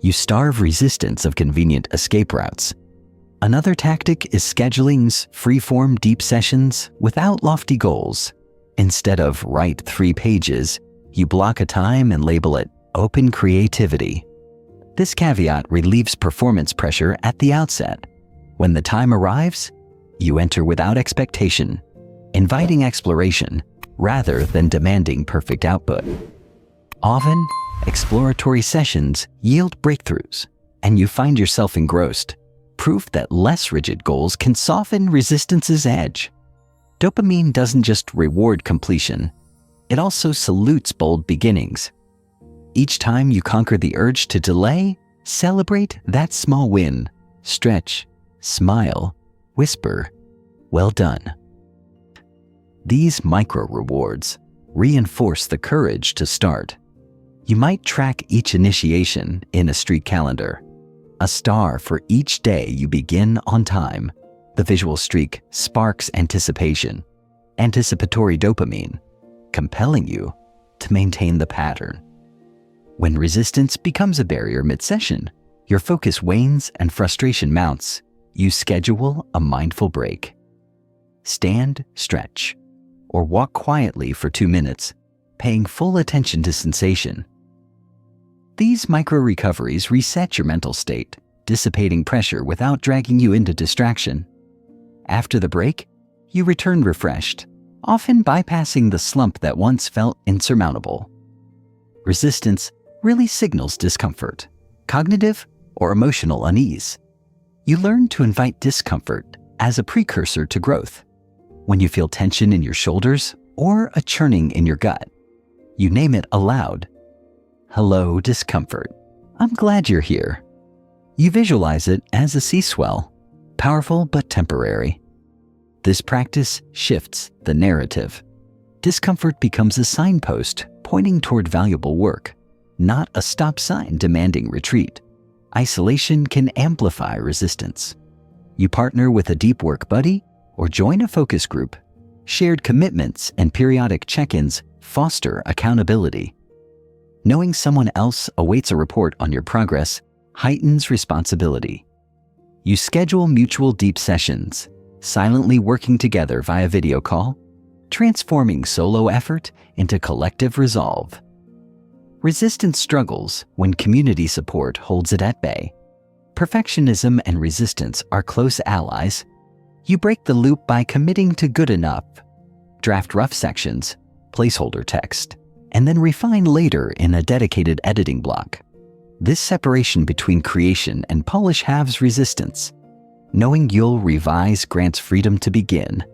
you starve resistance of convenient escape routes. Another tactic is scheduling's free-form deep sessions without lofty goals. Instead of write 3 pages, You block a time and label it Open Creativity. This caveat relieves performance pressure at the outset. When the time arrives, you enter without expectation, inviting exploration rather than demanding perfect output. Often, exploratory sessions yield breakthroughs, and you find yourself engrossed, proof that less rigid goals can soften resistance's edge. Dopamine doesn't just reward completion, it also salutes bold beginnings. Each time you conquer the urge to delay, celebrate that small win. Stretch, smile, whisper, "Well done." These micro rewards reinforce the courage to start. You might track each initiation in a streak calendar, a star for each day you begin on time. The visual streak sparks anticipation, anticipatory dopamine, compelling you to maintain the pattern. When resistance becomes a barrier mid-session, your focus wanes and frustration mounts, you schedule a mindful break. Stand, stretch, or walk quietly for 2 minutes, paying full attention to sensation. These micro-recoveries reset your mental state, dissipating pressure without dragging you into distraction. After the break, you return refreshed, often bypassing the slump that once felt insurmountable. Resistance really signals discomfort, cognitive or emotional unease. You learn to invite discomfort as a precursor to growth. When you feel tension in your shoulders or a churning in your gut, you name it aloud. "Hello, discomfort. I'm glad you're here." You visualize it as a sea swell, powerful but temporary. This practice shifts the narrative. Discomfort becomes a signpost pointing toward valuable work, not a stop sign demanding retreat. Isolation can amplify resistance. You partner with a deep work buddy or join a focus group. Shared commitments and periodic check-ins foster accountability. Knowing someone else awaits a report on your progress heightens responsibility. You schedule mutual deep sessions, silently working together via video call, transforming solo effort into collective resolve. Resistance struggles when community support holds it at bay. Perfectionism and resistance are close allies. You break the loop by committing to good enough. Draft rough sections, placeholder text, and then refine later in a dedicated editing block. This separation between creation and polish halves resistance. Knowing you'll revise grants freedom to begin.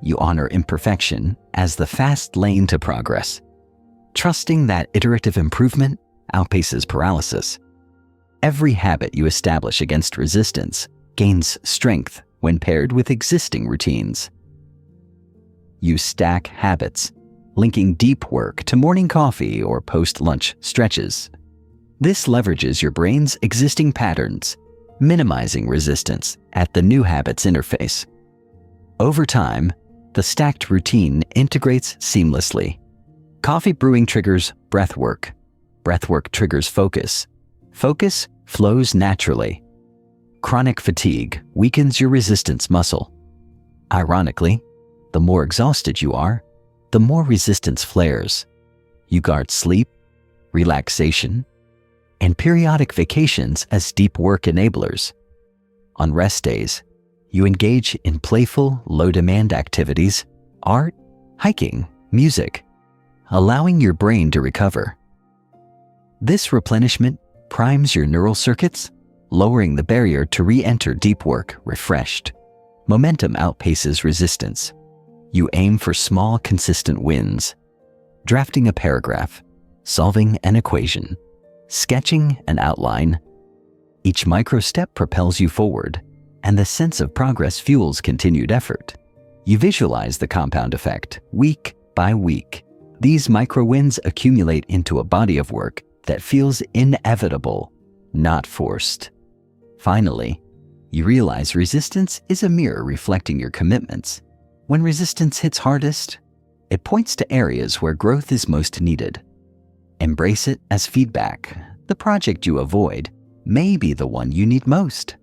You honor imperfection as the fast lane to progress, trusting that iterative improvement outpaces paralysis. Every habit you establish against resistance gains strength when paired with existing routines. You stack habits, linking deep work to morning coffee or post-lunch stretches. This leverages your brain's existing patterns, minimizing resistance at the new habit's interface. Over time, the stacked routine integrates seamlessly. Coffee brewing triggers breathwork. Breathwork triggers focus. Focus flows naturally. Chronic fatigue weakens your resistance muscle. Ironically, the more exhausted you are, the more resistance flares. You guard sleep, relaxation, and periodic vacations as deep work enablers. On rest days, you engage in playful, low-demand activities, art, hiking, music, allowing your brain to recover. This replenishment primes your neural circuits, lowering the barrier to re-enter deep work refreshed. Momentum outpaces resistance. You aim for small, consistent wins. Drafting a paragraph, solving an equation, sketching an outline. Each micro step propels you forward, and the sense of progress fuels continued effort. You visualize the compound effect, week by week. These micro wins accumulate into a body of work that feels inevitable, not forced. Finally, you realize resistance is a mirror reflecting your commitments. When resistance hits hardest, it points to areas where growth is most needed. Embrace it as feedback. The project you avoid may be the one you need most.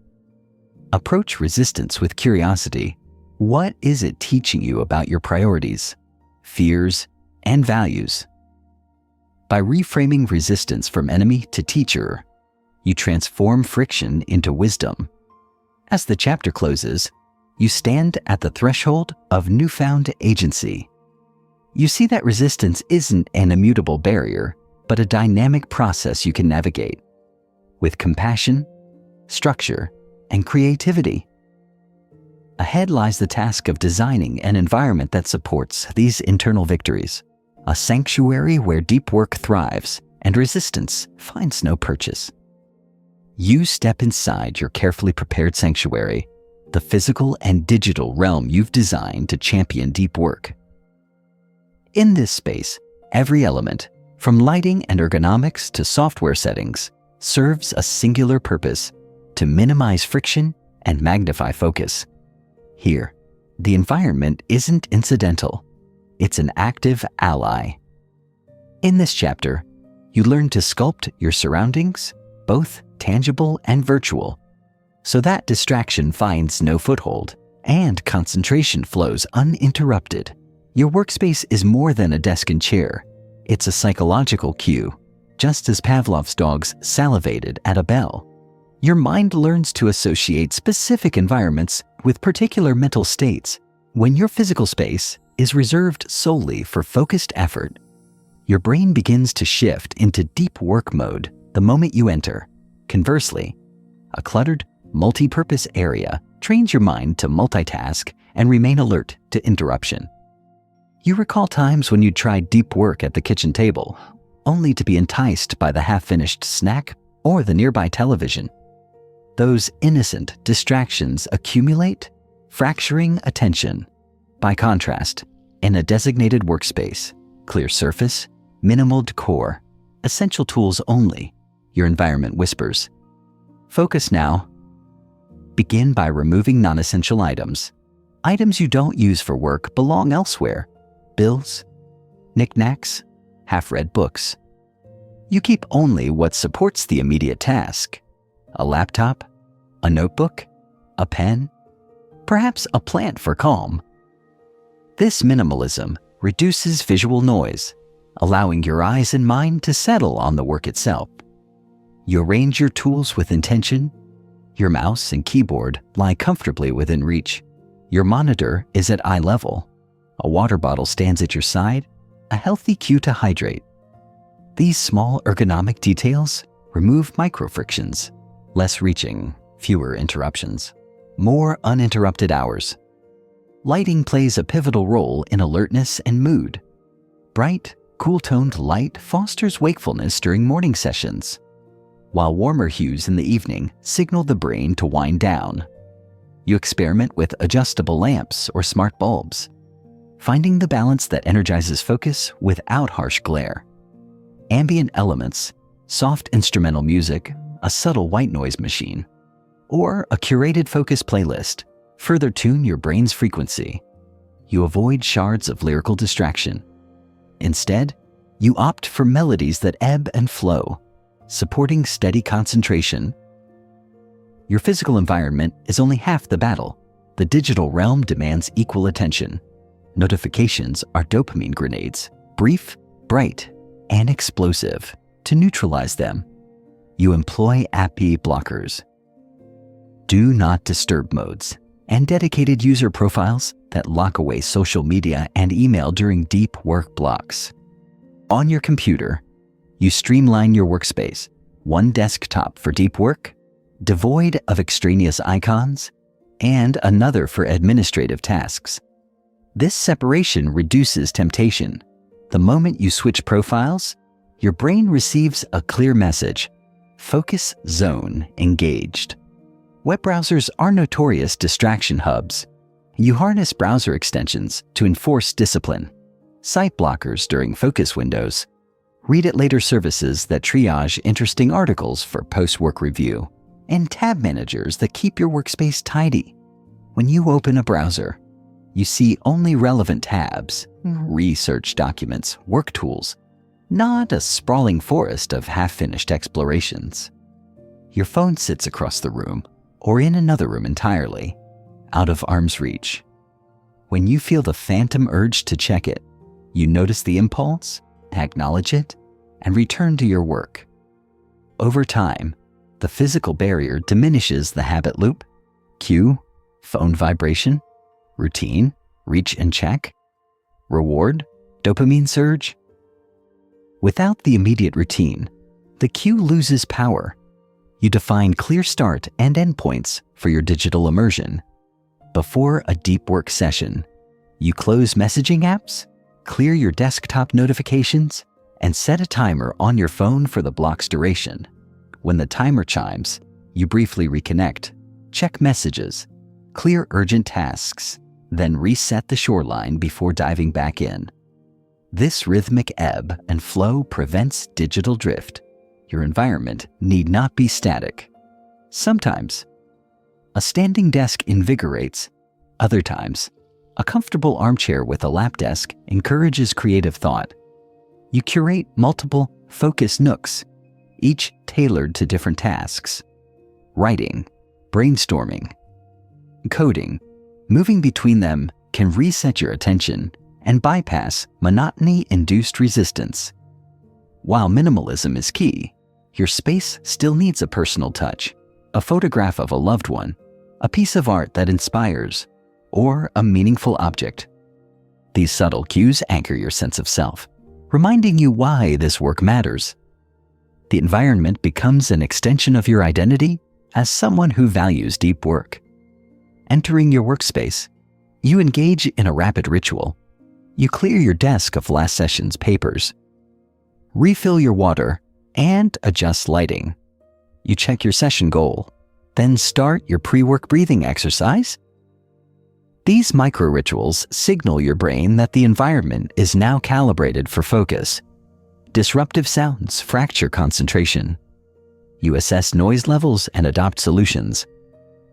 Approach resistance with curiosity. What is it teaching you about your priorities, fears, and values? By reframing resistance from enemy to teacher, you transform friction into wisdom. As the chapter closes, you stand at the threshold of newfound agency. You see that resistance isn't an immutable barrier, but a dynamic process you can navigate with compassion, structure, and creativity. Ahead lies the task of designing an environment that supports these internal victories, a sanctuary where deep work thrives and resistance finds no purchase. You step inside your carefully prepared sanctuary, the physical and digital realm you've designed to champion deep work. In this space, every element, from lighting and ergonomics to software settings, serves a singular purpose: to minimize friction and magnify focus. Here, the environment isn't incidental, it's an active ally. In this chapter, you learn to sculpt your surroundings, both tangible and virtual, so that distraction finds no foothold and concentration flows uninterrupted. Your workspace is more than a desk and chair. It's a psychological cue, just as Pavlov's dogs salivated at a bell. Your mind learns to associate specific environments with particular mental states. When your physical space is reserved solely for focused effort, your brain begins to shift into deep work mode the moment you enter. Conversely, a cluttered, multi-purpose area trains your mind to multitask and remain alert to interruption. You recall times when you tried deep work at the kitchen table, only to be enticed by the half-finished snack or the nearby television. Those innocent distractions accumulate, fracturing attention. By contrast, in a designated workspace, clear surface, minimal decor, essential tools only, your environment whispers, "Focus now." Begin by removing non-essential items. Items you don't use for work belong elsewhere. Bills, knickknacks, half-read books. You keep only what supports the immediate task: a laptop, a notebook, a pen, perhaps a plant for calm. This minimalism reduces visual noise, allowing your eyes and mind to settle on the work itself. You arrange your tools with intention. Your mouse and keyboard lie comfortably within reach. Your monitor is at eye level. A water bottle stands at your side, a healthy cue to hydrate. These small ergonomic details remove micro-frictions, less reaching, fewer interruptions, more uninterrupted hours. Lighting plays a pivotal role in alertness and mood. Bright, cool-toned light fosters wakefulness during morning sessions, while warmer hues in the evening signal the brain to wind down. You experiment with adjustable lamps or smart bulbs, finding the balance that energizes focus without harsh glare. Ambient elements, soft instrumental music, a subtle white noise machine, or a curated focus playlist further tune your brain's frequency. You avoid shards of lyrical distraction. Instead, you opt for melodies that ebb and flow, supporting steady concentration. Your physical environment is only half the battle. The digital realm demands equal attention. Notifications are dopamine grenades, brief, bright, and explosive. To neutralize them, you employ API blockers, do not disturb modes, and dedicated user profiles that lock away social media and email during deep work blocks. On your computer, you streamline your workspace, one desktop for deep work, devoid of extraneous icons, and another for administrative tasks. This separation reduces temptation. The moment you switch profiles, your brain receives a clear message: focus zone engaged. Web browsers are notorious distraction hubs. You harness browser extensions to enforce discipline, site blockers during focus windows, read it later services that triage interesting articles for post-work review, and tab managers that keep your workspace tidy. When you open a browser, you see only relevant tabs, research documents, work tools, not a sprawling forest of half-finished explorations. Your phone sits across the room, or in another room entirely, out of arm's reach. When you feel the phantom urge to check it, you notice the impulse, acknowledge it, and return to your work. Over time, the physical barrier diminishes the habit loop, cue, phone vibration, routine, reach and check, reward, dopamine surge. Without the immediate routine, the cue loses power. You define clear start and end points for your digital immersion. Before a deep work session, you close messaging apps, clear your desktop notifications, and set a timer on your phone for the block's duration. When the timer chimes, you briefly reconnect, check messages, clear urgent tasks, then reset the shoreline before diving back in. This rhythmic ebb and flow prevents digital drift. Your environment need not be static. Sometimes, a standing desk invigorates. Other times, a comfortable armchair with a lap desk encourages creative thought. You curate multiple focus nooks, each tailored to different tasks. Writing, brainstorming, coding. Moving between them can reset your attention and bypass monotony-induced resistance. While minimalism is key, your space still needs a personal touch, a photograph of a loved one, a piece of art that inspires, or a meaningful object. These subtle cues anchor your sense of self, reminding you why this work matters. The environment becomes an extension of your identity as someone who values deep work. Entering your workspace, you engage in a rapid ritual. You clear your desk of last session's papers, refill your water, and adjust lighting. You check your session goal, then start your pre-work breathing exercise. These micro-rituals signal your brain that the environment is now calibrated for focus. Disruptive sounds fracture concentration. You assess noise levels and adopt solutions.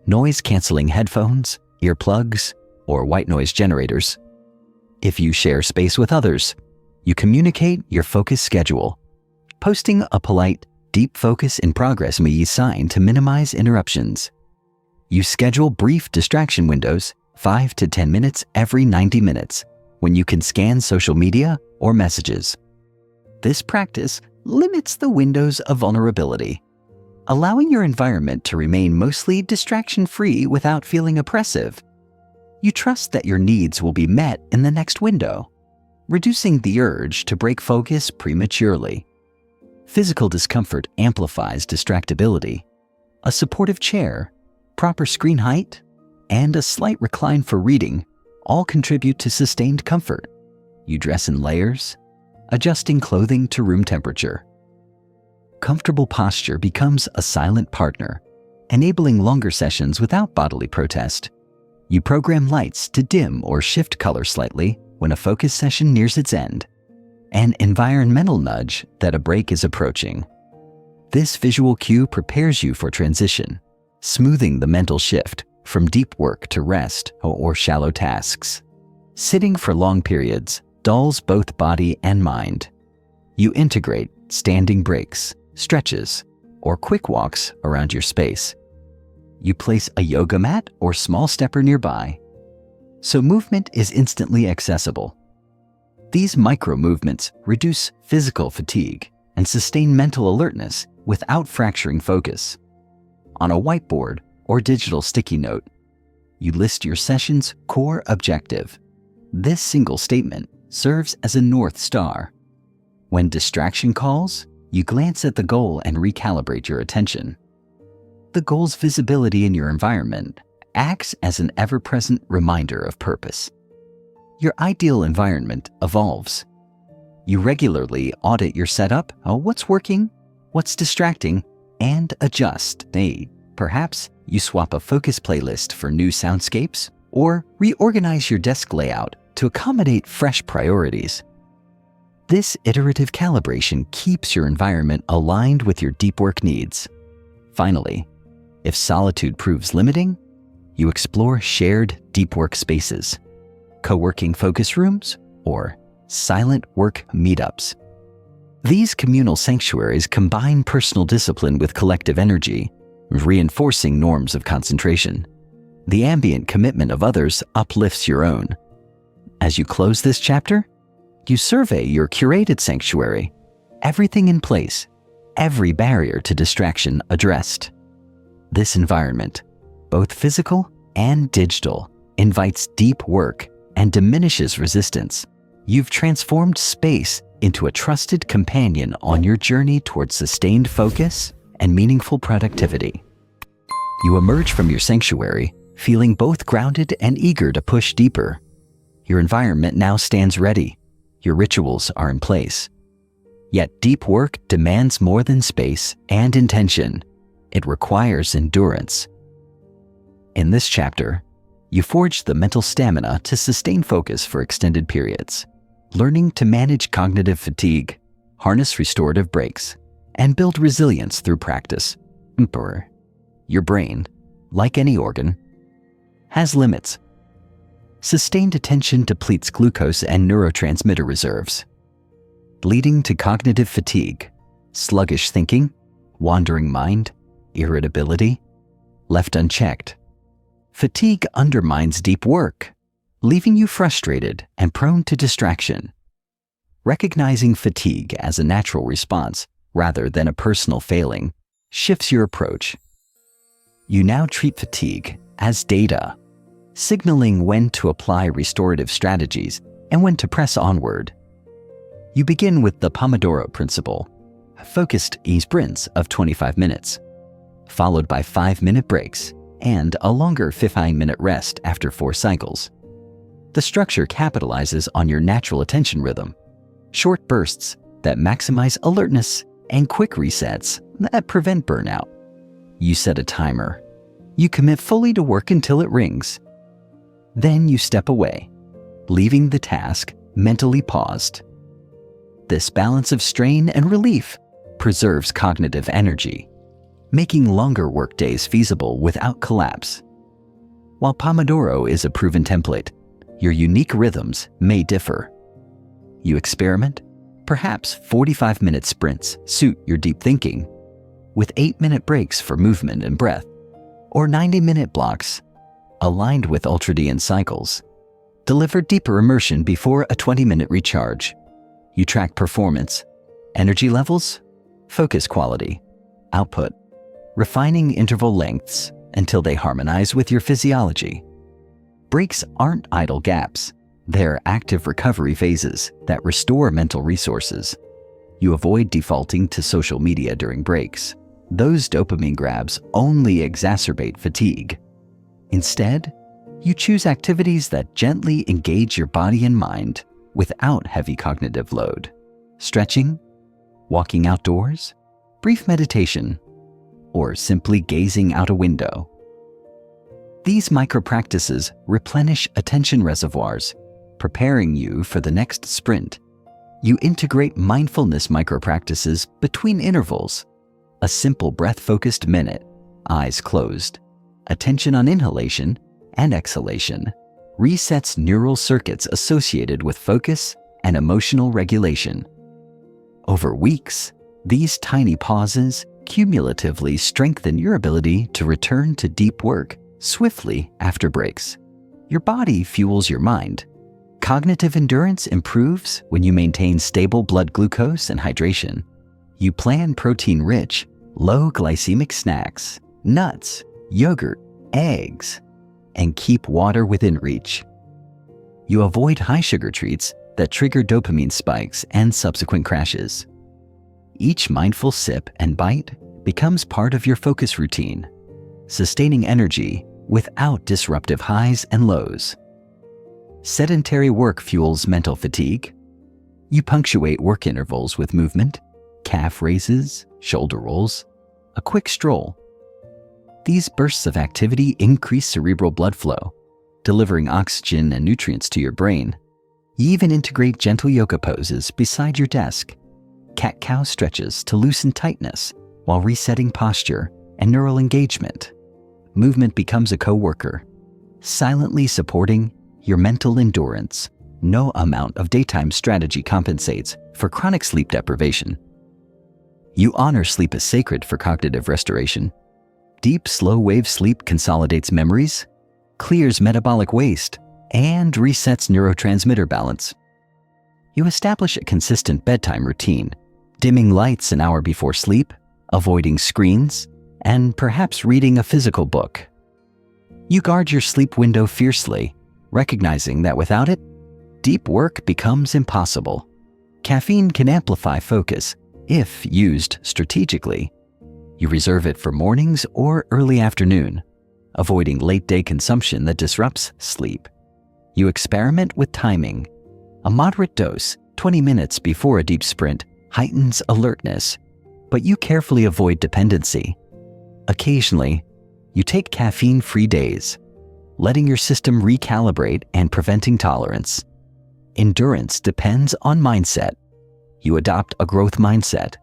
Noise-canceling headphones, earplugs, or white noise generators. If you share space with others, you communicate your focus schedule. Posting a polite, deep focus in progress may be a sign to minimize interruptions. You schedule brief distraction windows, 5 to 10 minutes every 90 minutes, when you can scan social media or messages. This practice limits the windows of vulnerability, allowing your environment to remain mostly distraction-free without feeling oppressive. You trust that your needs will be met in the next window, reducing the urge to break focus prematurely. Physical discomfort amplifies distractibility. A supportive chair, proper screen height, and a slight recline for reading all contribute to sustained comfort. You dress in layers, adjusting clothing to room temperature. Comfortable posture becomes a silent partner, enabling longer sessions without bodily protest. You program lights to dim or shift color slightly when a focus session nears its end, an environmental nudge that a break is approaching. This visual cue prepares you for transition, smoothing the mental shift from deep work to rest or shallow tasks. Sitting for long periods dulls both body and mind. You integrate standing breaks, stretches, or quick walks around your space. You place a yoga mat or small stepper nearby, so movement is instantly accessible. These micro-movements reduce physical fatigue and sustain mental alertness without fracturing focus. On a whiteboard or digital sticky note, you list your session's core objective. This single statement serves as a North Star. When distraction calls, you glance at the goal and recalibrate your attention. The goal's visibility in your environment acts as an ever-present reminder of purpose. Your ideal environment evolves. You regularly audit your setup, what's working, what's distracting, and adjust. Perhaps you swap a focus playlist for new soundscapes, or reorganize your desk layout to accommodate fresh priorities. This iterative calibration keeps your environment aligned with your deep work needs. Finally, if solitude proves limiting, you explore shared deep work spaces, co-working focus rooms, or silent work meetups. These communal sanctuaries combine personal discipline with collective energy, reinforcing norms of concentration. The ambient commitment of others uplifts your own. As you close this chapter, you survey your curated sanctuary. Everything in place, every barrier to distraction addressed. This environment, both physical and digital, invites deep work and diminishes resistance. You've transformed space into a trusted companion on your journey towards sustained focus and meaningful productivity. You emerge from your sanctuary feeling both grounded and eager to push deeper. Your environment now stands ready. Your rituals are in place. Yet deep work demands more than space and intention. It requires endurance. In this chapter, you forge the mental stamina to sustain focus for extended periods, learning to manage cognitive fatigue, harness restorative breaks, and build resilience through practice. Your brain, like any organ, has limits. Sustained attention depletes glucose and neurotransmitter reserves, leading to cognitive fatigue, sluggish thinking, wandering mind, irritability. Left unchecked, fatigue undermines deep work, leaving you frustrated and prone to distraction. Recognizing fatigue as a natural response rather than a personal failing shifts your approach. You now treat fatigue as data, signaling when to apply restorative strategies and when to press onward. You begin with the Pomodoro principle, focused sprints of 25 minutes, followed by 5-minute breaks and a longer 15-minute rest after 4 cycles. The structure capitalizes on your natural attention rhythm, short bursts that maximize alertness and quick resets that prevent burnout. You set a timer. You commit fully to work until it rings. Then you step away, leaving the task mentally paused. This balance of strain and relief preserves cognitive energy, making longer workdays feasible without collapse. While Pomodoro is a proven template, your unique rhythms may differ. You experiment. Perhaps 45-minute sprints suit your deep thinking, with 8-minute breaks for movement and breath, or 90-minute blocks aligned with ultradian cycles deliver deeper immersion before a 20-minute recharge. You track performance, energy levels, focus quality, output, refining interval lengths until they harmonize with your physiology. Breaks aren't idle gaps. They're active recovery phases that restore mental resources. You avoid defaulting to social media during breaks. Those dopamine grabs only exacerbate fatigue. Instead, you choose activities that gently engage your body and mind without heavy cognitive load. Stretching, walking outdoors, brief meditation, or simply gazing out a window. These micro-practices replenish attention reservoirs, preparing you for the next sprint. You integrate mindfulness micro-practices between intervals. A simple breath-focused minute, eyes closed, attention on inhalation and exhalation, resets neural circuits associated with focus and emotional regulation. Over weeks, these tiny pauses cumulatively strengthen your ability to return to deep work swiftly after breaks. Your body fuels your mind. Cognitive endurance improves when you maintain stable blood glucose and hydration. You plan protein-rich, low glycemic snacks, nuts, yogurt, eggs, and keep water within reach. You avoid high-sugar treats that trigger dopamine spikes and subsequent crashes. Each mindful sip and bite becomes part of your focus routine, sustaining energy without disruptive highs and lows. Sedentary work fuels mental fatigue. You punctuate work intervals with movement, calf raises, shoulder rolls, a quick stroll. These bursts of activity increase cerebral blood flow, delivering oxygen and nutrients to your brain. You even integrate gentle yoga poses beside your desk, cat-cow stretches to loosen tightness while resetting posture and neural engagement. Movement becomes a co-worker, silently supporting your mental endurance. No amount of daytime strategy compensates for chronic sleep deprivation. You honor sleep as sacred for cognitive restoration. Deep, slow-wave sleep consolidates memories, clears metabolic waste, and resets neurotransmitter balance. You establish a consistent bedtime routine, dimming lights an hour before sleep, avoiding screens, and perhaps reading a physical book. You guard your sleep window fiercely, recognizing that without it, deep work becomes impossible. Caffeine can amplify focus if used strategically. You reserve it for mornings or early afternoon, avoiding late-day consumption that disrupts sleep. You experiment with timing. A moderate dose, 20 minutes before a deep sprint, heightens alertness, but you carefully avoid dependency. Occasionally, you take caffeine-free days, letting your system recalibrate and preventing tolerance. Endurance depends on mindset. You adopt a growth mindset,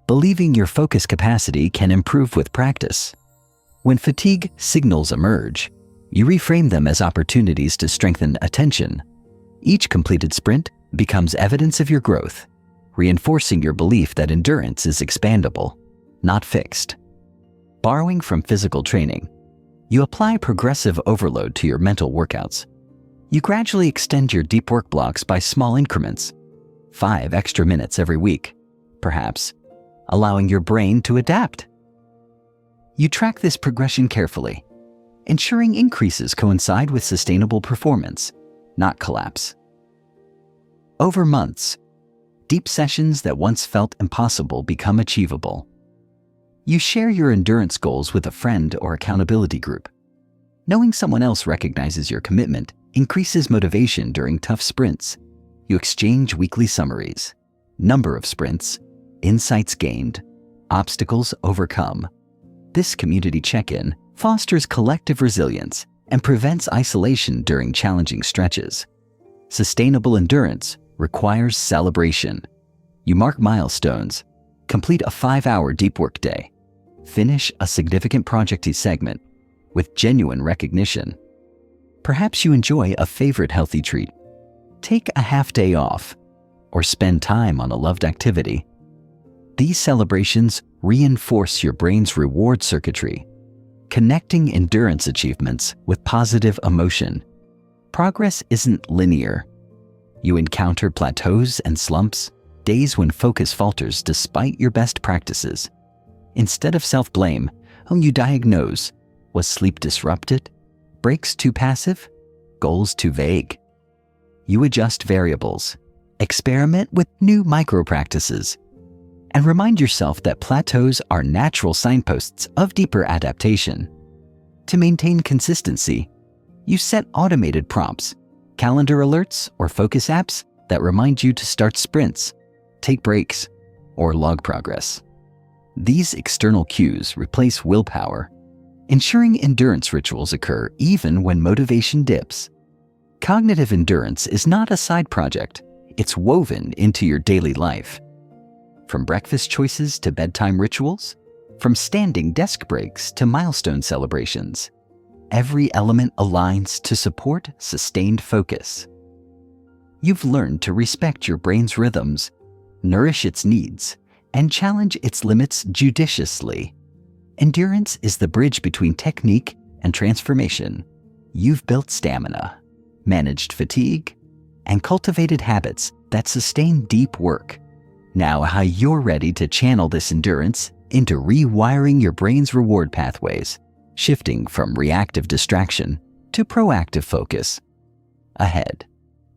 believing your focus capacity can improve with practice. When fatigue signals emerge, you reframe them as opportunities to strengthen attention. Each completed sprint becomes evidence of your growth, reinforcing your belief that endurance is expandable, not fixed. Borrowing from physical training, you apply progressive overload to your mental workouts. You gradually extend your deep work blocks by small increments, 5 extra minutes every week, perhaps, allowing your brain to adapt. You track this progression carefully, ensuring increases coincide with sustainable performance, not collapse. Over months, deep sessions that once felt impossible become achievable. You share your endurance goals with a friend or accountability group. Knowing someone else recognizes your commitment increases motivation during tough sprints. You exchange weekly summaries, number of sprints, insights gained, obstacles overcome. This community check-in fosters collective resilience and prevents isolation during challenging stretches. Sustainable endurance requires celebration. You mark milestones, complete a 5-hour deep work day, finish a significant project segment with genuine recognition. Perhaps you enjoy a favorite healthy treat, take a half day off, or spend time on a loved activity. These celebrations reinforce your brain's reward circuitry, connecting endurance achievements with positive emotion. Progress isn't linear. You encounter plateaus and slumps, days when focus falters despite your best practices. Instead of self-blame, you diagnose: was sleep disrupted? Breaks too passive? Goals too vague? You adjust variables, experiment with new micro-practices, and remind yourself that plateaus are natural signposts of deeper adaptation. To maintain consistency, you set automated prompts, calendar alerts, or focus apps that remind you to start sprints, take breaks, or log progress. These external cues replace willpower, ensuring endurance rituals occur even when motivation dips. Cognitive endurance is not a side project, it's woven into your daily life. From breakfast choices to bedtime rituals, from standing desk breaks to milestone celebrations, every element aligns to support sustained focus. You've learned to respect your brain's rhythms, nourish its needs, and challenge its limits judiciously. Endurance is the bridge between technique and transformation. You've built stamina, managed fatigue, and cultivated habits that sustain deep work. Now you're ready to channel this endurance into rewiring your brain's reward pathways, shifting from reactive distraction to proactive focus. Ahead,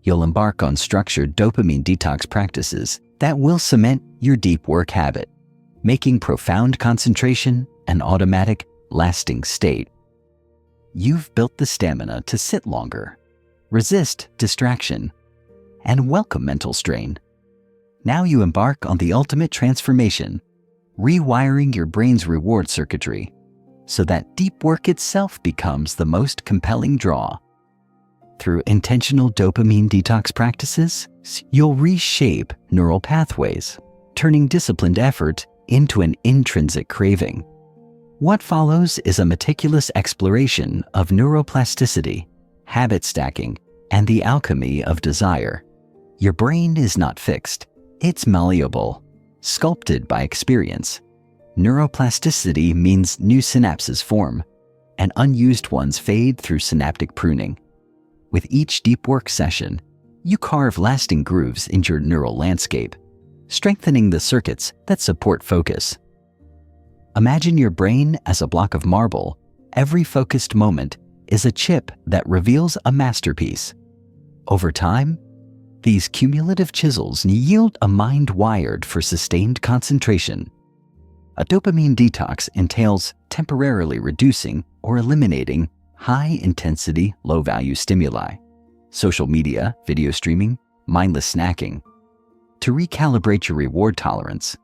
you'll embark on structured dopamine detox practices that will cement your deep work habit, making profound concentration an automatic, lasting state. You've built the stamina to sit longer, resist distraction, and welcome mental strain. Now you embark on the ultimate transformation, rewiring your brain's reward circuitry so that deep work itself becomes the most compelling draw. Through intentional dopamine detox practices, you'll reshape neural pathways, turning disciplined effort into an intrinsic craving. What follows is a meticulous exploration of neuroplasticity, habit stacking, and the alchemy of desire. Your brain is not fixed. It's malleable, sculpted by experience. Neuroplasticity means new synapses form, and unused ones fade through synaptic pruning. With each deep work session, you carve lasting grooves into your neural landscape, strengthening the circuits that support focus. Imagine your brain as a block of marble. Every focused moment is a chip that reveals a masterpiece. Over time, these cumulative chisels yield a mind wired for sustained concentration. A dopamine detox entails temporarily reducing or eliminating high-intensity, low-value stimuli, social media, video streaming, mindless snacking, to recalibrate your reward tolerance.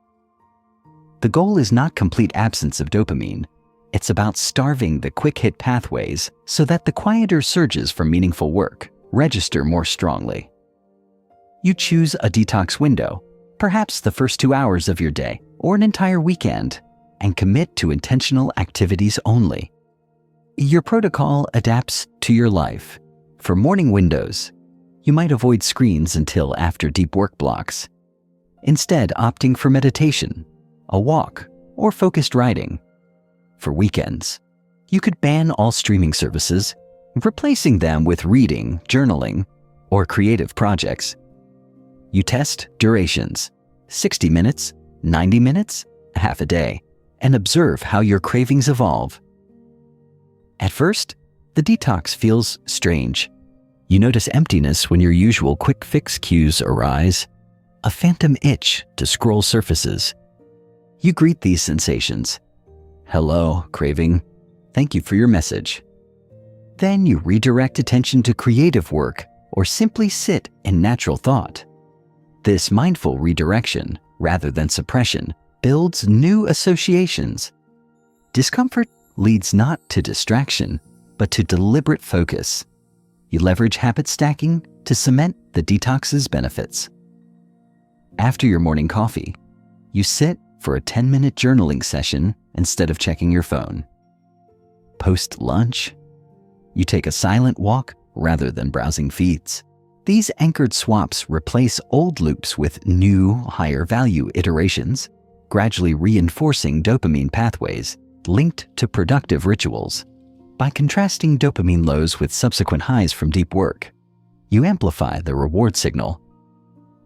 The goal is not complete absence of dopamine. It's about starving the quick-hit pathways so that the quieter surges from meaningful work register more strongly. You choose a detox window, perhaps the first 2 hours of your day or an entire weekend, and commit to intentional activities only. Your protocol adapts to your life. For morning windows, you might avoid screens until after deep work blocks, instead opting for meditation, a walk, or focused writing. For weekends, you could ban all streaming services, replacing them with reading, journaling, or creative projects. You test durations, 60 minutes, 90 minutes, half a day, and observe how your cravings evolve. At first, the detox feels strange. You notice emptiness when your usual quick fix cues arise, a phantom itch to scroll surfaces. You greet these sensations. Hello, craving. Thank you for your message. Then you redirect attention to creative work or simply sit in natural thought. This mindful redirection, rather than suppression, builds new associations. Discomfort leads not to distraction, but to deliberate focus. You leverage habit stacking to cement the detox's benefits. After your morning coffee, you sit for a 10-minute journaling session instead of checking your phone. Post-lunch, you take a silent walk rather than browsing feeds. These anchored swaps replace old loops with new, higher-value iterations, gradually reinforcing dopamine pathways linked to productive rituals. By contrasting dopamine lows with subsequent highs from deep work, you amplify the reward signal.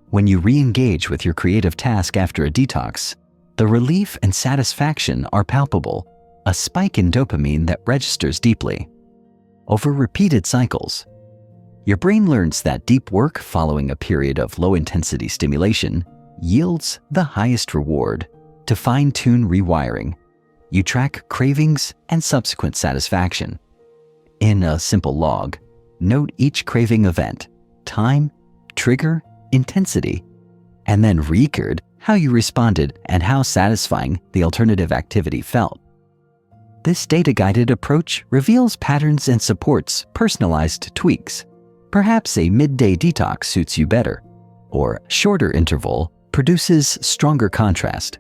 When you re-engage with your creative task after a detox, the relief and satisfaction are palpable, a spike in dopamine that registers deeply. Over repeated cycles, your brain learns that deep work following a period of low-intensity stimulation yields the highest reward. To fine-tune rewiring, you track cravings and subsequent satisfaction. In a simple log, note each craving event, time, trigger, intensity, and then record how you responded and how satisfying the alternative activity felt. This data-guided approach reveals patterns and supports personalized tweaks. Perhaps a midday detox suits you better, or shorter interval produces stronger contrast.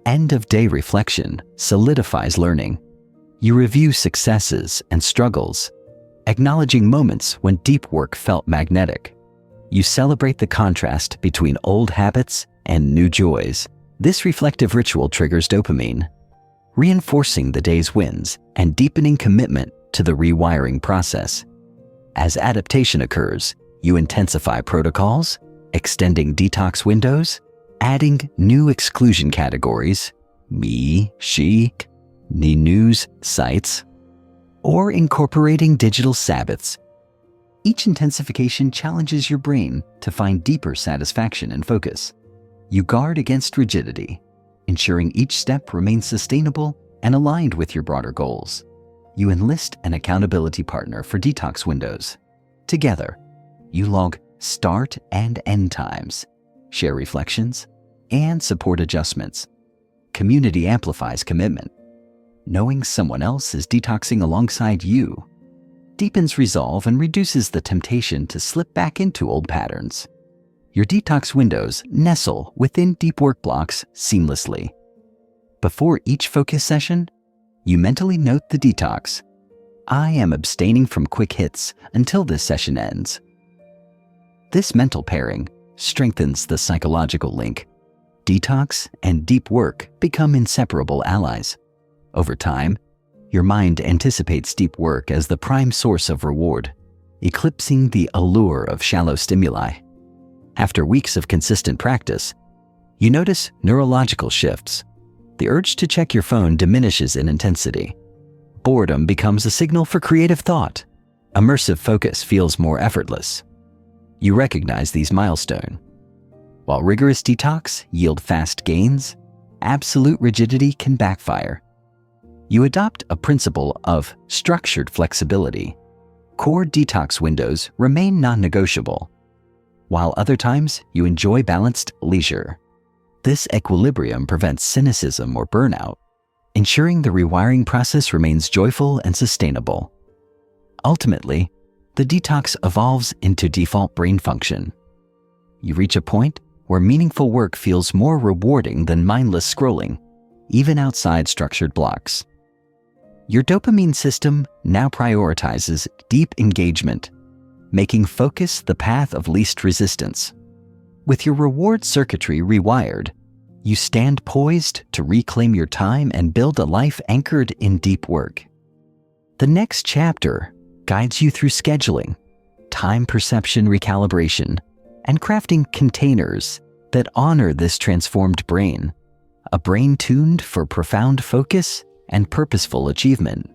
End-of-day reflection solidifies learning. You review successes and struggles, acknowledging moments when deep work felt magnetic. You celebrate the contrast between old habits and new joys. This reflective ritual triggers dopamine, reinforcing the day's wins and deepening commitment to the rewiring process. As adaptation occurs, you intensify protocols, extending detox windows, adding new exclusion categories, me, she, the news sites, or incorporating digital Sabbaths. Each intensification challenges your brain to find deeper satisfaction and focus. You guard against rigidity, ensuring each step remains sustainable and aligned with your broader goals. You enlist an accountability partner for detox windows. Together, you log start and end times, share reflections, and support adjustments. Community amplifies commitment. Knowing someone else is detoxing alongside you deepens resolve and reduces the temptation to slip back into old patterns. Your detox windows nestle within deep work blocks seamlessly. Before each focus session, you mentally note the detox. I am abstaining from quick hits until this session ends. This mental pairing strengthens the psychological link. Detox and deep work become inseparable allies. Over time, your mind anticipates deep work as the prime source of reward, eclipsing the allure of shallow stimuli. After weeks of consistent practice, You notice neurological shifts. The urge to check your phone diminishes in intensity. Boredom becomes a signal for creative thought. Immersive focus feels more effortless. You recognize these milestones. While rigorous detox yield fast gains, absolute rigidity can backfire. You adopt a principle of structured flexibility. Core detox windows remain non-negotiable, while other times you enjoy balanced leisure. This equilibrium prevents cynicism or burnout, ensuring the rewiring process remains joyful and sustainable. Ultimately, the detox evolves into default brain function. You reach a point where meaningful work feels more rewarding than mindless scrolling, even outside structured blocks. Your dopamine system now prioritizes deep engagement, making focus the path of least resistance. With your reward circuitry rewired, you stand poised to reclaim your time and build a life anchored in deep work. The next chapter guides you through scheduling, time perception recalibration, and crafting containers that honor this transformed brain, a brain tuned for profound focus and purposeful achievement.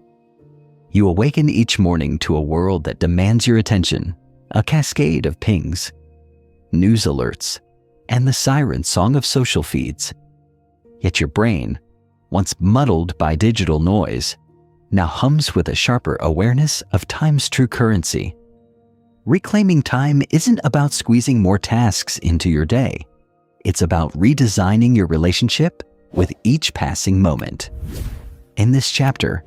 You awaken each morning to a world that demands your attention, a cascade of pings, news alerts, and the siren song of social feeds. Yet your brain, once muddled by digital noise, now hums with a sharper awareness of time's true currency. Reclaiming time isn't about squeezing more tasks into your day. It's about redesigning your relationship with each passing moment. In this chapter,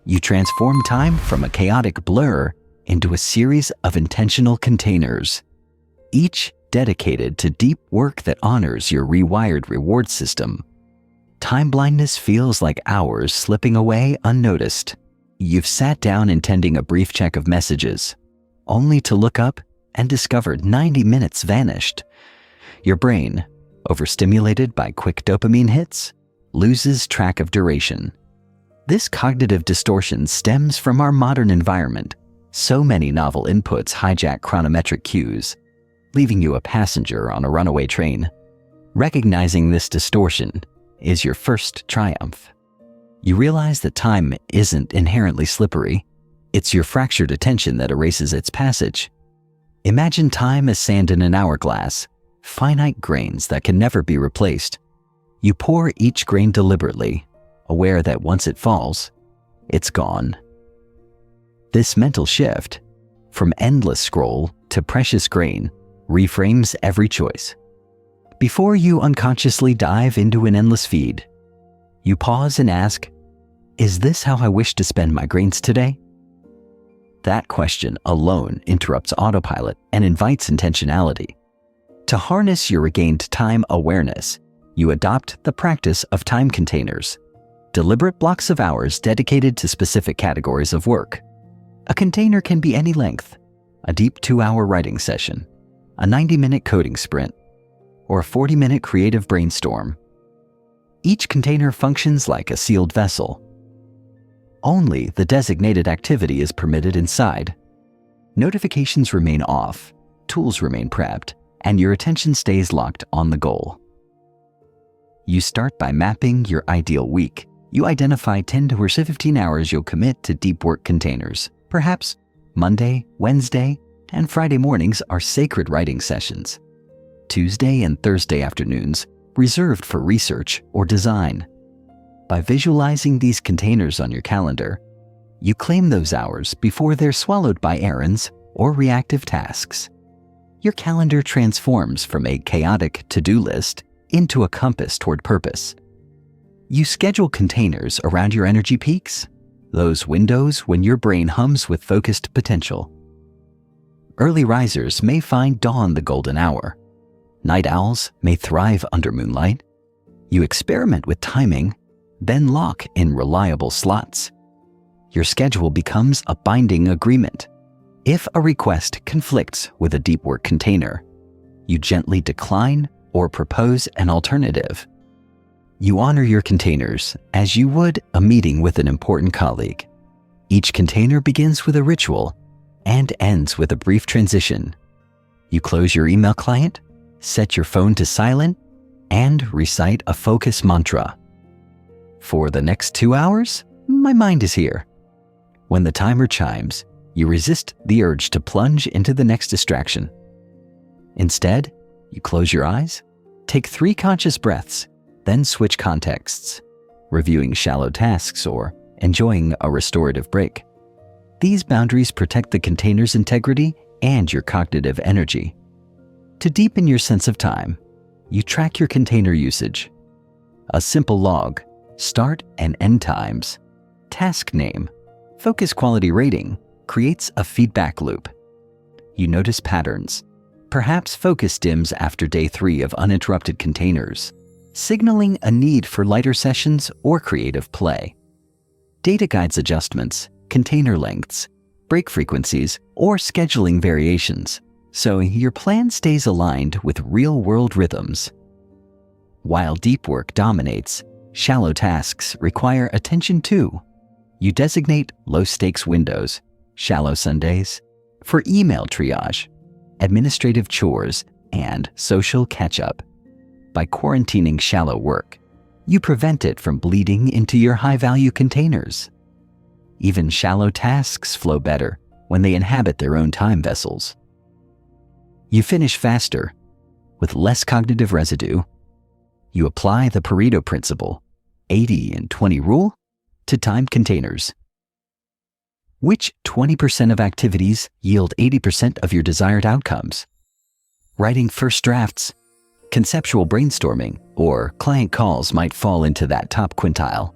you transform time from a chaotic blur into a series of intentional containers, each dedicated to deep work that honors your rewired reward system. Time blindness feels like hours slipping away unnoticed. You've sat down intending a brief check of messages, only to look up and discover 90 minutes vanished. Your brain, overstimulated by quick dopamine hits, loses track of duration. This cognitive distortion stems from our modern environment. So many novel inputs hijack chronometric cues, leaving you a passenger on a runaway train. Recognizing this distortion is your first triumph. You realize that time isn't inherently slippery. It's your fractured attention that erases its passage. Imagine time as sand in an hourglass, finite grains that can never be replaced. You pour each grain deliberately, aware that once it falls, it's gone. This mental shift, from endless scroll to precious grain, reframes every choice. Before you unconsciously dive into an endless feed, you pause and ask, is this how I wish to spend my grains today? That question alone interrupts autopilot and invites intentionality. To harness your regained time awareness, you adopt the practice of time containers, deliberate blocks of hours dedicated to specific categories of work. A container can be any length: a deep 2-hour writing session, a 90-minute coding sprint, or a 40-minute creative brainstorm. Each container functions like a sealed vessel. Only the designated activity is permitted inside. Notifications remain off, tools remain prepped, and your attention stays locked on the goal. You start by mapping your ideal week. You identify 10 to 15 hours you'll commit to deep work containers. Perhaps Monday, Wednesday, and Friday mornings are sacred writing sessions. Tuesday and Thursday afternoons reserved for research or design. By visualizing these containers on your calendar, you claim those hours before they're swallowed by errands or reactive tasks. Your calendar transforms from a chaotic to-do list into a compass toward purpose. You schedule containers around your energy peaks, those windows when your brain hums with focused potential. Early risers may find dawn the golden hour. Night owls may thrive under moonlight. You experiment with timing, then lock in reliable slots. Your schedule becomes a binding agreement. If a request conflicts with a deep work container, you gently decline or propose an alternative. You honor your containers as you would a meeting with an important colleague. Each container begins with a ritual and ends with a brief transition. You close your email client, set your phone to silent, and recite a focus mantra. For the next 2 hours, my mind is here. When the timer chimes, you resist the urge to plunge into the next distraction. Instead, you close your eyes, take 3 conscious breaths, then switch contexts, reviewing shallow tasks or enjoying a restorative break. These boundaries protect the container's integrity and your cognitive energy. To deepen your sense of time, you track your container usage. A simple log, start and end times, task name, focus quality rating creates a feedback loop. You notice patterns. Perhaps focus dims after day 3 of uninterrupted containers, signaling a need for lighter sessions or creative play. Data guides adjustments, container lengths, break frequencies, or scheduling variations, so your plan stays aligned with real-world rhythms. While deep work dominates, shallow tasks require attention too. You designate low-stakes windows, shallow Sundays, for email triage, administrative chores, and social catch-up. By quarantining shallow work, you prevent it from bleeding into your high-value containers. Even shallow tasks flow better when they inhabit their own time vessels. You finish faster, with less cognitive residue. You apply the Pareto principle, 80 and 20 rule, to time containers. Which 20% of activities yield 80% of your desired outcomes? Writing first drafts, conceptual brainstorming, or client calls might fall into that top quintile.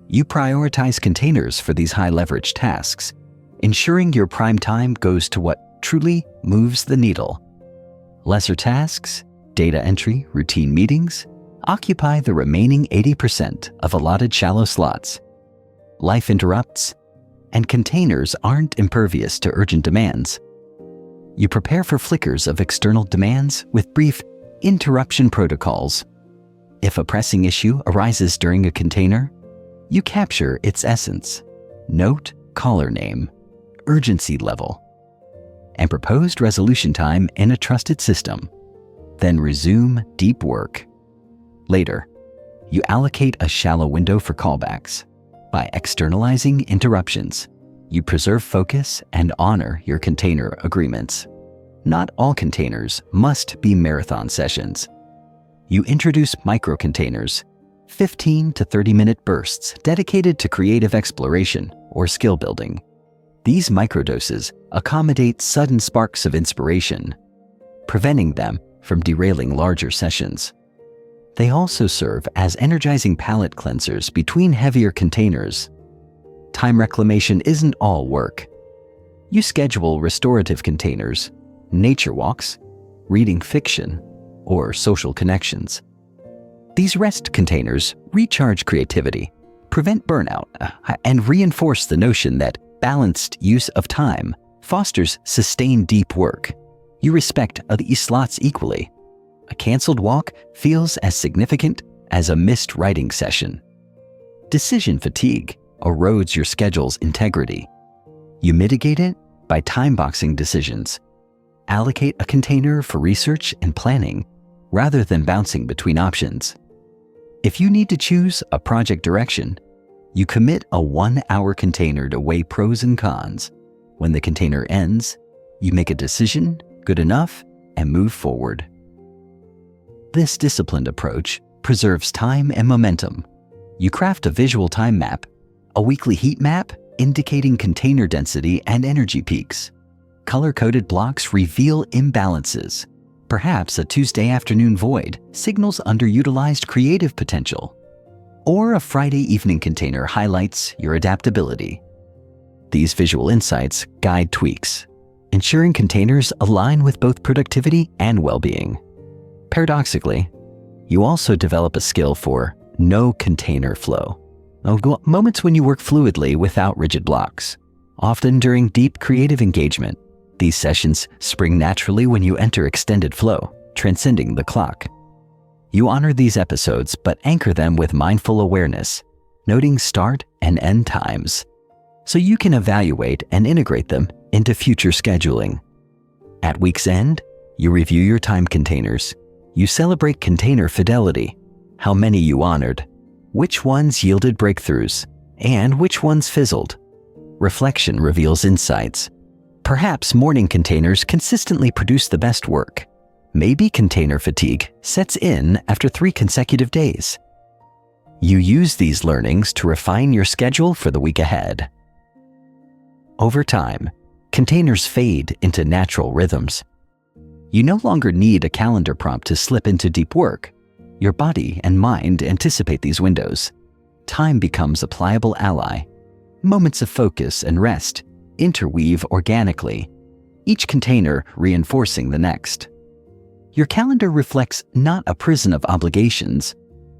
You prioritize containers for these high-leverage tasks, ensuring your prime time goes to what truly moves the needle. Lesser tasks, data entry, routine meetings, occupy the remaining 80% of allotted shallow slots. Life interrupts, and containers aren't impervious to urgent demands. You prepare for flickers of external demands with brief interruption protocols. If a pressing issue arises during a container, you capture its essence, note, caller name, urgency level, and proposed resolution time in a trusted system. Then resume deep work. Later, you allocate a shallow window for callbacks. By externalizing interruptions, you preserve focus and honor your container agreements. Not all containers must be marathon sessions. You introduce micro-containers, 15 to 30-minute bursts dedicated to creative exploration or skill building. These microdoses accommodate sudden sparks of inspiration, preventing them from derailing larger sessions. They also serve as energizing palate cleansers between heavier containers. Time reclamation isn't all work. You schedule restorative containers, nature walks, reading fiction, or social connections. These rest containers recharge creativity, prevent burnout, and reinforce the notion that balanced use of time fosters sustained deep work. You respect these slots equally. A canceled walk feels as significant as a missed writing session. Decision fatigue erodes your schedule's integrity. You mitigate it by time-boxing decisions. Allocate a container for research and planning rather than bouncing between options. If you need to choose a project direction, you commit a 1-hour container to weigh pros and cons. When the container ends, you make a decision, good enough, and move forward. This disciplined approach preserves time and momentum. You craft a visual time map, a weekly heat map indicating container density and energy peaks. Color-coded blocks reveal imbalances. Perhaps a Tuesday afternoon void signals underutilized creative potential. Or a Friday evening container highlights your adaptability. These visual insights guide tweaks, ensuring containers align with both productivity and well-being. Paradoxically, you also develop a skill for no container flow. Moments when you work fluidly without rigid blocks. Often during deep creative engagement, these sessions spring naturally when you enter extended flow, transcending the clock. You honor these episodes but anchor them with mindful awareness, noting start and end times, so you can evaluate and integrate them into future scheduling. At week's end, you review your time containers. You celebrate container fidelity, how many you honored, which ones yielded breakthroughs, and which ones fizzled. Reflection reveals insights. Perhaps morning containers consistently produce the best work. Maybe container fatigue sets in after 3 consecutive days. You use these learnings to refine your schedule for the week ahead. Over time, containers fade into natural rhythms. You no longer need a calendar prompt to slip into deep work. Your body and mind anticipate these windows. Time becomes a pliable ally. Moments of focus and rest interweave organically, each container reinforcing the next. Your calendar reflects not a prison of obligations,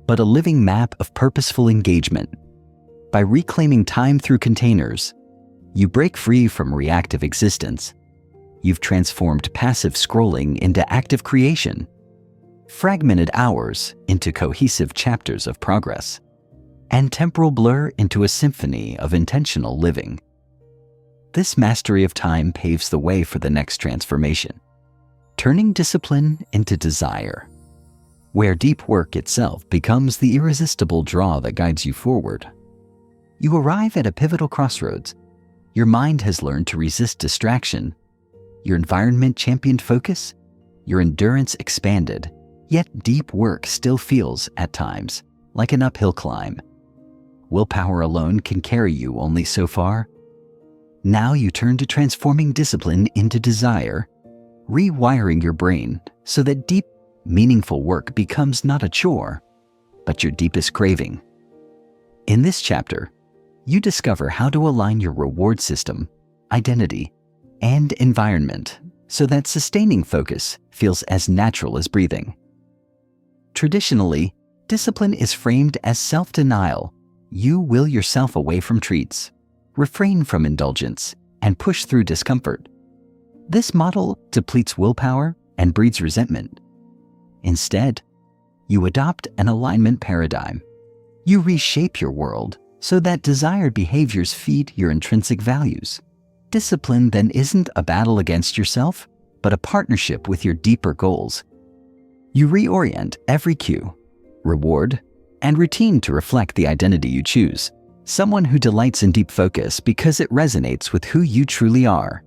but a living map of purposeful engagement. By reclaiming time through containers, you break free from reactive existence. You've transformed passive scrolling into active creation, fragmented hours into cohesive chapters of progress, and temporal blur into a symphony of intentional living. This mastery of time paves the way for the next transformation, turning discipline into desire, where deep work itself becomes the irresistible draw that guides you forward. You arrive at a pivotal crossroads. Your mind has learned to resist distraction. Your environment championed focus. Your endurance expanded. Yet deep work still feels, at times, like an uphill climb. Willpower alone can carry you only so far. Now you turn to transforming discipline into desire, rewiring your brain so that deep, meaningful work becomes not a chore, but your deepest craving. In this chapter, you discover how to align your reward system, identity, and environment so that sustaining focus feels as natural as breathing. Traditionally, discipline is framed as self-denial. You will yourself away from treats, refrain from indulgence, and push through discomfort. This model depletes willpower and breeds resentment. Instead, you adopt an alignment paradigm. You reshape your world so that desired behaviors feed your intrinsic values. Discipline then isn't a battle against yourself, but a partnership with your deeper goals. You reorient every cue, reward, and routine to reflect the identity you choose. Someone who delights in deep focus because it resonates with who you truly are.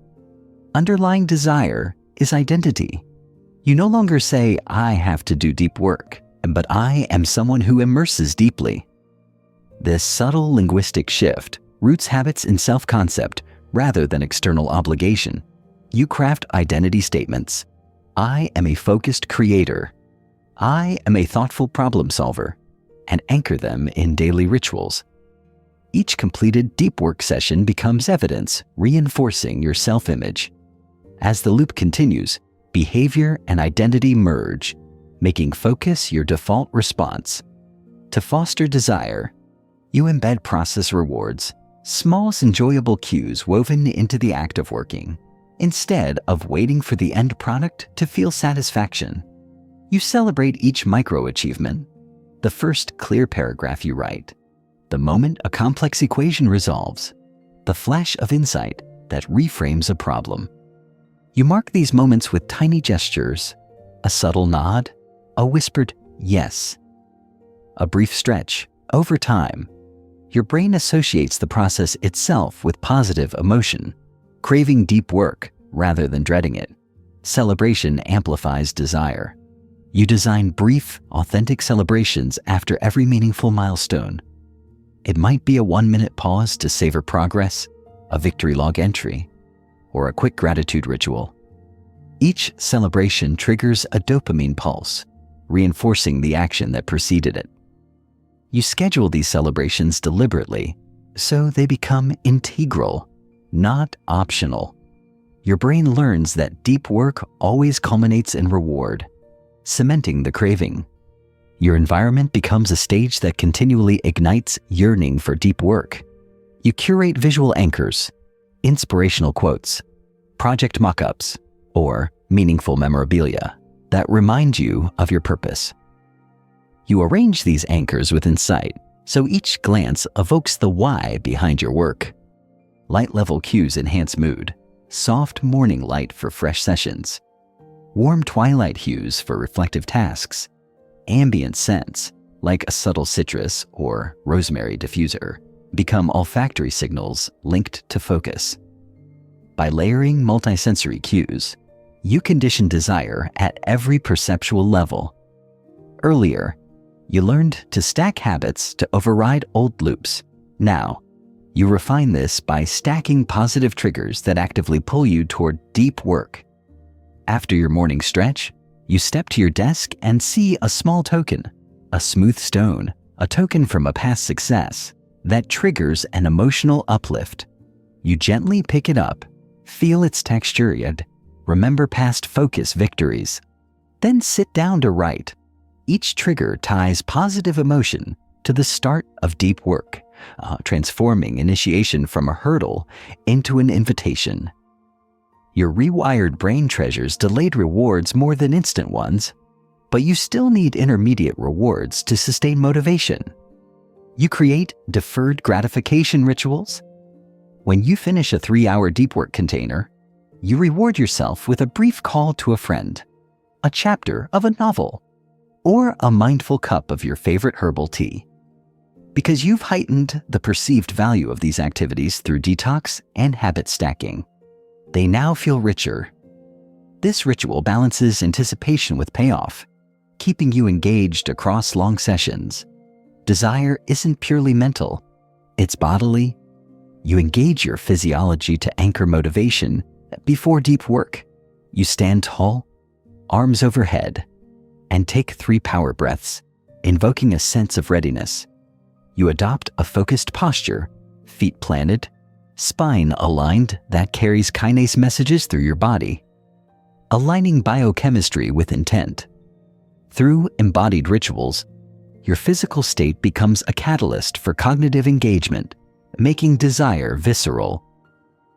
Underlying desire is identity. You no longer say, "I have to do deep work," but "I am someone who immerses deeply." This subtle linguistic shift roots habits in self-concept rather than external obligation. You craft identity statements. I am a focused creator. I am a thoughtful problem solver, and anchor them in daily rituals. Each completed deep work session becomes evidence, reinforcing your self-image. As the loop continues, behavior and identity merge, making focus your default response. To foster desire, you embed process rewards, small enjoyable cues woven into the act of working. Instead of waiting for the end product to feel satisfaction, you celebrate each micro-achievement, the first clear paragraph you write, the moment a complex equation resolves, the flash of insight that reframes a problem. You mark these moments with tiny gestures, a subtle nod, a whispered yes, a brief stretch. Over time, your brain associates the process itself with positive emotion, craving deep work rather than dreading it. Celebration amplifies desire. You design brief, authentic celebrations after every meaningful milestone. It might be a 1-minute pause to savor progress, a victory log entry, or a quick gratitude ritual. Each celebration triggers a dopamine pulse, reinforcing the action that preceded it. You schedule these celebrations deliberately, so they become integral, not optional. Your brain learns that deep work always culminates in reward, cementing the craving. Your environment becomes a stage that continually ignites yearning for deep work. You curate visual anchors, inspirational quotes, project mock-ups, or meaningful memorabilia that remind you of your purpose. You arrange these anchors with insight, so each glance evokes the why behind your work. Light level cues enhance mood, soft morning light for fresh sessions. warm twilight hues for reflective tasks, ambient scents like a subtle citrus or rosemary diffuser become olfactory signals linked to focus. By layering multisensory cues, you condition desire at every perceptual level. Earlier, you learned to stack habits to override old loops. Now, you refine this by stacking positive triggers that actively pull you toward deep work. After your morning stretch, you step to your desk and see a small token, a smooth stone, a token from a past success that triggers an emotional uplift. You gently pick it up, feel its texture, and remember past focus victories. Then sit down to write. Each trigger ties positive emotion to the start of deep work, transforming initiation from a hurdle into an invitation. Your rewired brain treasures delayed rewards more than instant ones, but you still need intermediate rewards to sustain motivation. You create deferred gratification rituals. When you finish a 3-hour deep work container, you reward yourself with a brief call to a friend, a chapter of a novel, or a mindful cup of your favorite herbal tea. Because you've heightened the perceived value of these activities through detox and habit stacking, they now feel richer. This ritual balances anticipation with payoff, keeping you engaged across long sessions. Desire isn't purely mental, it's bodily. You engage your physiology to anchor motivation before deep work. You stand tall, arms overhead, and take 3 power breaths, invoking a sense of readiness. You adopt a focused posture, feet planted, spine aligned that carries kinase messages through your body, aligning biochemistry with intent. Through embodied rituals, your physical state becomes a catalyst for cognitive engagement, making desire visceral.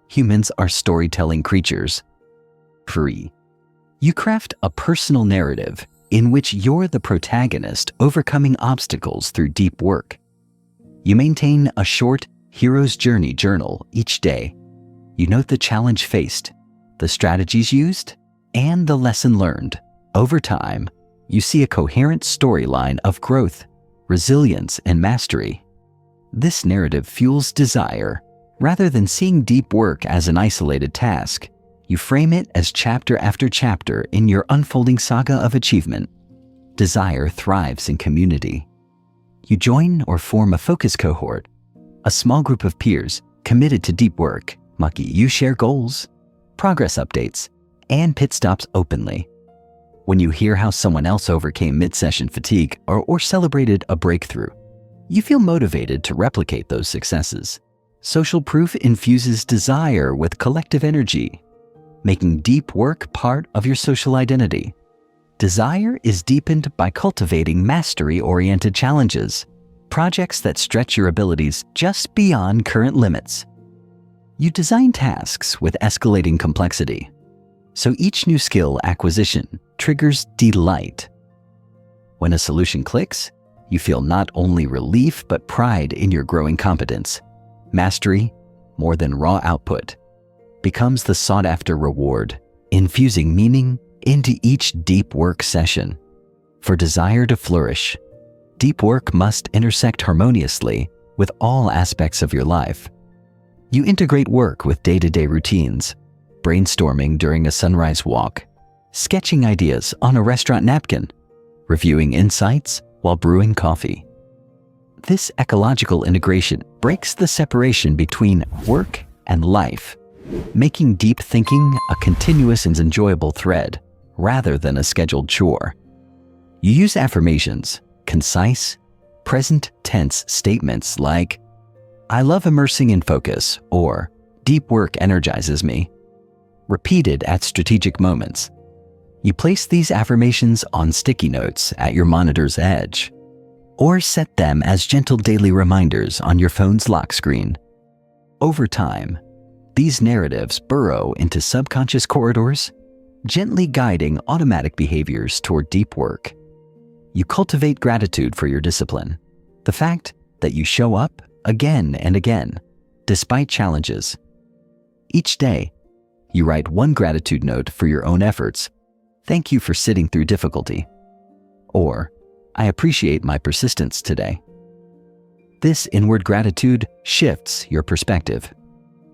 Humans are storytelling creatures. You craft a personal narrative in which you're the protagonist overcoming obstacles through deep work. You maintain a short hero's journey journal each day. You note the challenge faced, the strategies used, and the lesson learned. Over time, you see a coherent storyline of growth, resilience, and mastery. This narrative fuels desire. Rather than seeing deep work as an isolated task, you frame it as chapter after chapter in your unfolding saga of achievement. Desire thrives in community. You join or form a focus cohort, a small group of peers committed to deep work. You share goals, progress updates, and pit stops openly. When you hear how someone else overcame mid-session fatigue or celebrated a breakthrough, you feel motivated to replicate those successes. Social proof infuses desire with collective energy, making deep work part of your social identity. Desire is deepened by cultivating mastery-oriented challenges, projects that stretch your abilities just beyond current limits. You design tasks with escalating complexity, so each new skill acquisition triggers delight. When a solution clicks, you feel not only relief but pride in your growing competence. Mastery, more than raw output, becomes the sought-after reward, infusing meaning into each deep work session. For desire to flourish, deep work must intersect harmoniously with all aspects of your life. You integrate work with day-to-day routines, brainstorming during a sunrise walk, sketching ideas on a restaurant napkin, reviewing insights while brewing coffee. This ecological integration breaks the separation between work and life, making deep thinking a continuous and enjoyable thread rather than a scheduled chore. You use affirmations, concise, present tense statements like, "I love immersing in focus," or "Deep work energizes me," repeated at strategic moments. You place these affirmations on sticky notes at your monitor's edge, or set them as gentle daily reminders on your phone's lock screen. Over time, these narratives burrow into subconscious corridors, gently guiding automatic behaviors toward deep work. You cultivate gratitude for your discipline, the fact that you show up again and again, despite challenges. Each day, you write one gratitude note for your own efforts, "Thank you for sitting through difficulty," or "I appreciate my persistence today." This inward gratitude shifts your perspective.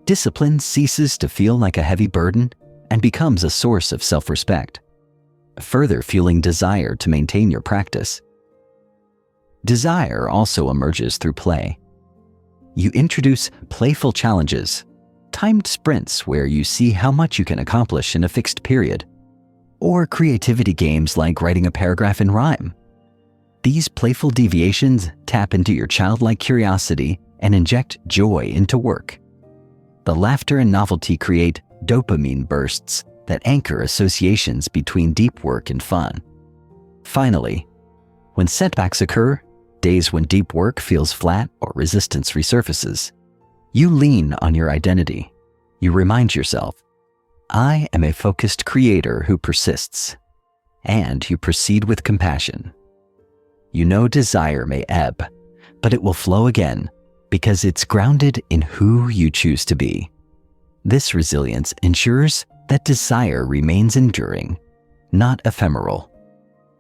Discipline ceases to feel like a heavy burden and becomes a source of self-respect, further fueling desire to maintain your practice. Desire also emerges through play. You introduce playful challenges, timed sprints where you see how much you can accomplish in a fixed period, or creativity games like writing a paragraph in rhyme. These playful deviations tap into your childlike curiosity and inject joy into work. The laughter and novelty create dopamine bursts that anchor associations between deep work and fun. Finally, when setbacks occur, days when deep work feels flat or resistance resurfaces, you lean on your identity. You remind yourself, "I am a focused creator who persists," and you proceed with compassion. You know desire may ebb, but it will flow again because it's grounded in who you choose to be. This resilience ensures that desire remains enduring, not ephemeral.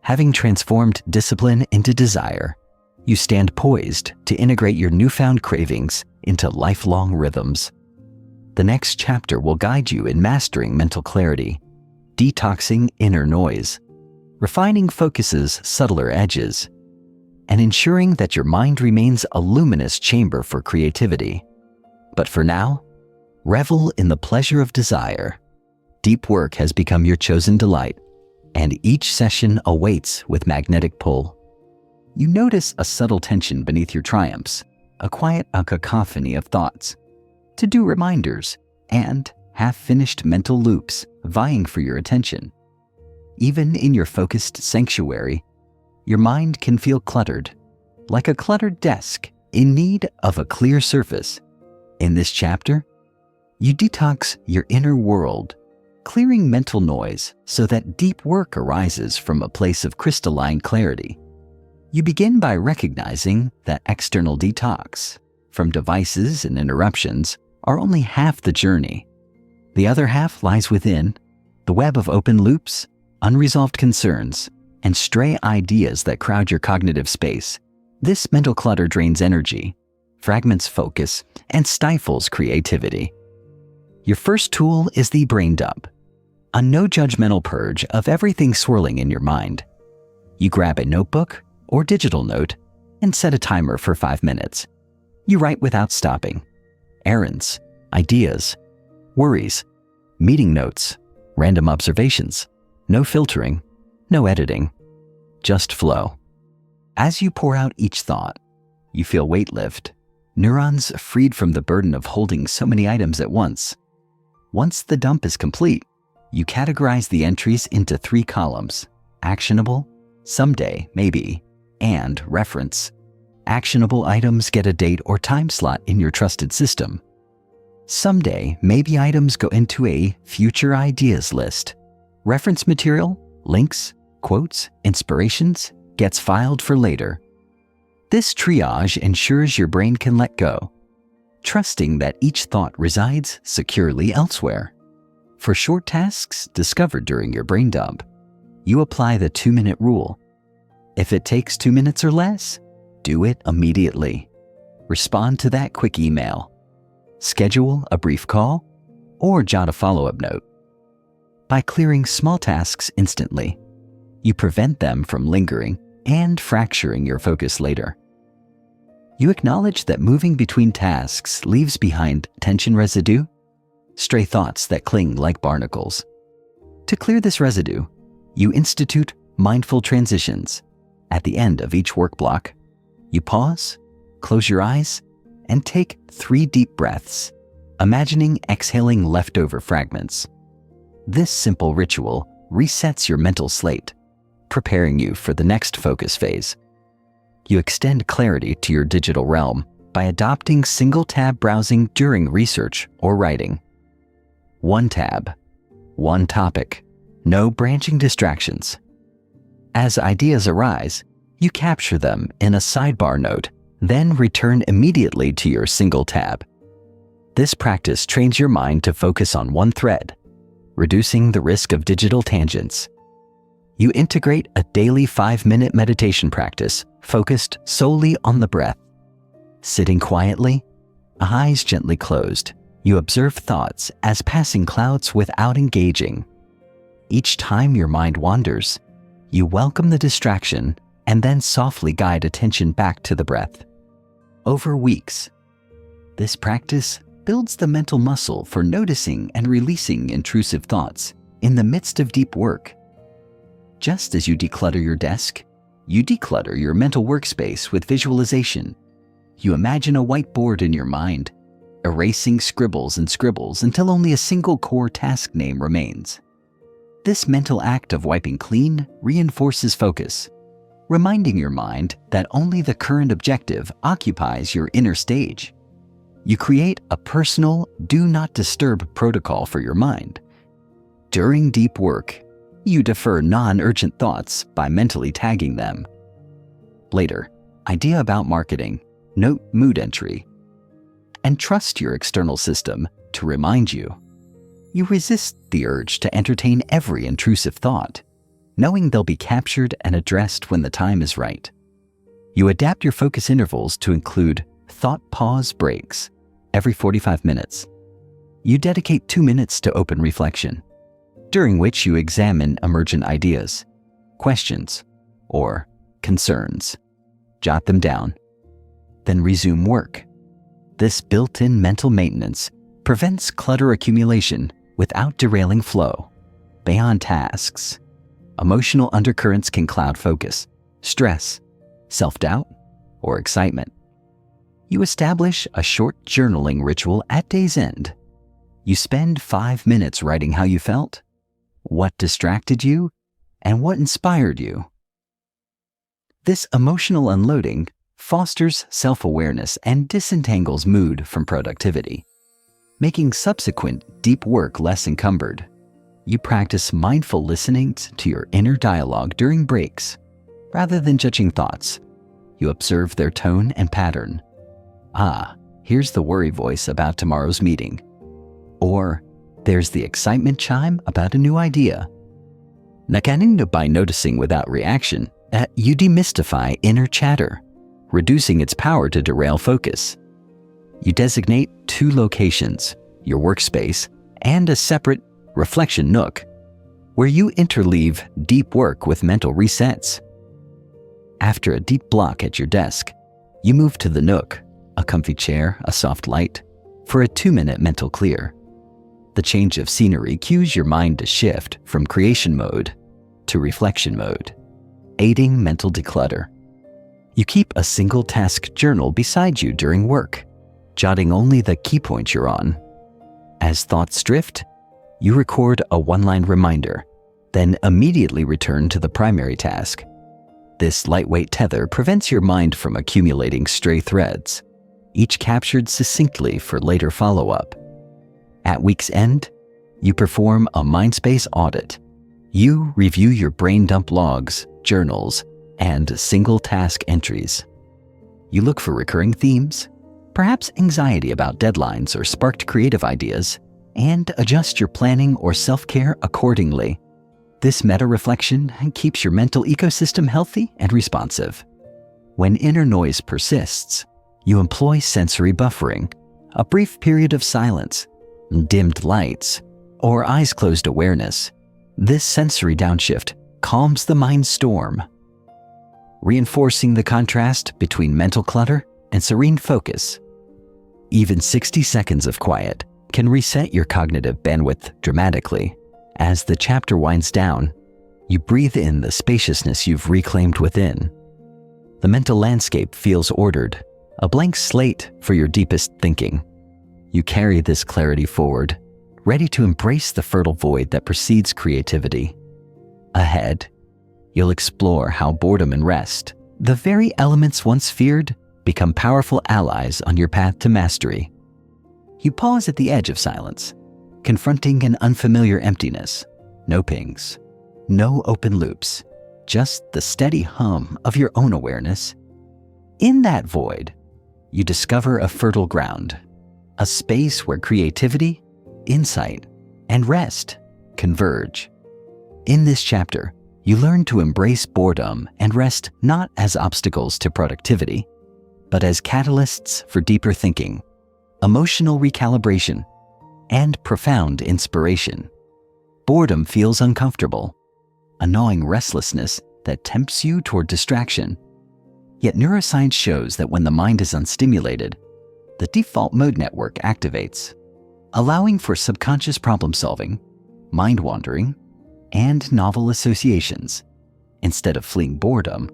Having transformed discipline into desire, you stand poised to integrate your newfound cravings into lifelong rhythms. The next chapter will guide you in mastering mental clarity, detoxing inner noise, refining focus's subtler edges, and ensuring that your mind remains a luminous chamber for creativity. But for now, revel in the pleasure of desire. Deep work has become your chosen delight, and each session awaits with magnetic pull. You notice a subtle tension beneath your triumphs, a cacophony of thoughts, to-do reminders, and half-finished mental loops vying for your attention. Even in your focused sanctuary, your mind can feel cluttered, like a cluttered desk in need of a clear surface. In this chapter, you detox your inner world, clearing mental noise so that deep work arises from a place of crystalline clarity. You begin by recognizing that external detox from devices and interruptions are only half the journey. The other half lies within, the web of open loops, unresolved concerns, and stray ideas that crowd your cognitive space. This mental clutter drains energy, fragments focus, and stifles creativity. Your first tool is the brain dump, a no-judgmental purge of everything swirling in your mind. You grab a notebook or digital note and set a timer for 5 minutes. You write without stopping. Errands, ideas, worries, meeting notes, random observations. No filtering, no editing, just flow. As you pour out each thought, you feel weight lift, neurons freed from the burden of holding so many items at once. Once the dump is complete, you categorize the entries into 3 columns: actionable, someday, maybe, and reference. Actionable items get a date or time slot in your trusted system. Someday, maybe items go into a future ideas list. Reference material, links, quotes, inspirations gets filed for later. This triage ensures your brain can let go, trusting that each thought resides securely elsewhere. For short tasks discovered during your brain dump, you apply the 2-minute rule. If it takes 2 minutes or less, do it immediately. Respond to that quick email. Schedule a brief call or jot a follow-up note. By clearing small tasks instantly, you prevent them from lingering and fracturing your focus later. You acknowledge that moving between tasks leaves behind tension residue, stray thoughts that cling like barnacles. To clear this residue, you institute mindful transitions. At the end of each work block, you pause, close your eyes, and take 3 deep breaths, imagining exhaling leftover fragments. This simple ritual resets your mental slate, preparing you for the next focus phase. You extend clarity to your digital realm by adopting single-tab browsing during research or writing. 1 tab, 1 topic, no branching distractions. As ideas arise, you capture them in a sidebar note, then return immediately to your single tab. This practice trains your mind to focus on one thread, reducing the risk of digital tangents. You integrate a daily 5-minute meditation practice focused solely on the breath. Sitting quietly, eyes gently closed, you observe thoughts as passing clouds without engaging. Each time your mind wanders, you welcome the distraction and then softly guide attention back to the breath. Over weeks, this practice builds the mental muscle for noticing and releasing intrusive thoughts in the midst of deep work. Just as you declutter your desk, you declutter your mental workspace with visualization. You imagine a whiteboard in your mind, erasing scribbles until only a single core task name remains. This mental act of wiping clean reinforces focus, reminding your mind that only the current objective occupies your inner stage. You create a personal do not disturb protocol for your mind. During deep work, you defer non-urgent thoughts by mentally tagging them. Later, idea about marketing, note mood entry, and trust your external system to remind you. You resist the urge to entertain every intrusive thought, knowing they'll be captured and addressed when the time is right. You adapt your focus intervals to include thought pause breaks every 45 minutes. You dedicate 2 minutes to open reflection, during which you examine emergent ideas, questions, or concerns. Jot them down, then resume work. This built-in mental maintenance prevents clutter accumulation without derailing flow. Beyond tasks, emotional undercurrents can cloud focus, stress, self-doubt, or excitement. You establish a short journaling ritual at day's end. You spend 5 minutes writing how you felt, what distracted you, and what inspired you. This emotional unloading fosters self-awareness and disentangles mood from productivity, making subsequent deep work less encumbered. You practice mindful listening to your inner dialogue during breaks. Rather than judging thoughts, you observe their tone and pattern. Ah, here's the worry voice about tomorrow's meeting. Or, there's the excitement chime about a new idea. By noticing without reaction, you demystify inner chatter, reducing its power to derail focus. You designate 2 locations, your workspace and a separate reflection nook, where you interleave deep work with mental resets. After a deep block at your desk, you move to the nook, a comfy chair, a soft light, for a 2-minute mental clear. The change of scenery cues your mind to shift from creation mode to reflection mode, aiding mental declutter. You keep a single task journal beside you during work, jotting only the key points you're on. As thoughts drift, you record a 1-line reminder, then immediately return to the primary task. This lightweight tether prevents your mind from accumulating stray threads, each captured succinctly for later follow-up. At week's end, you perform a mindspace audit. You review your brain dump logs, journals, and single task entries. You look for recurring themes, perhaps anxiety about deadlines or sparked creative ideas, and adjust your planning or self-care accordingly. This meta-reflection keeps your mental ecosystem healthy and responsive. When inner noise persists, you employ sensory buffering, a brief period of silence, dimmed lights, or eyes-closed awareness. This sensory downshift calms the mind's storm, reinforcing the contrast between mental clutter and serene focus. Even 60 seconds of quiet can reset your cognitive bandwidth dramatically. As the chapter winds down, you breathe in the spaciousness you've reclaimed within. The mental landscape feels ordered, a blank slate for your deepest thinking. You carry this clarity forward, ready to embrace the fertile void that precedes creativity. Ahead, you'll explore how boredom and rest, the very elements once feared, become powerful allies on your path to mastery. You pause at the edge of silence, confronting an unfamiliar emptiness. No pings, no open loops, just the steady hum of your own awareness. In that void, you discover a fertile ground, a space where creativity, insight, and rest converge. In this chapter, You learn to embrace boredom and rest not as obstacles to productivity, but as catalysts for deeper thinking, emotional recalibration, and profound inspiration. Boredom feels uncomfortable, a gnawing restlessness that tempts you toward distraction. Yet neuroscience shows that when the mind is unstimulated, the default mode network activates, allowing for subconscious problem solving, mind wandering, and novel associations. Instead of fleeing boredom,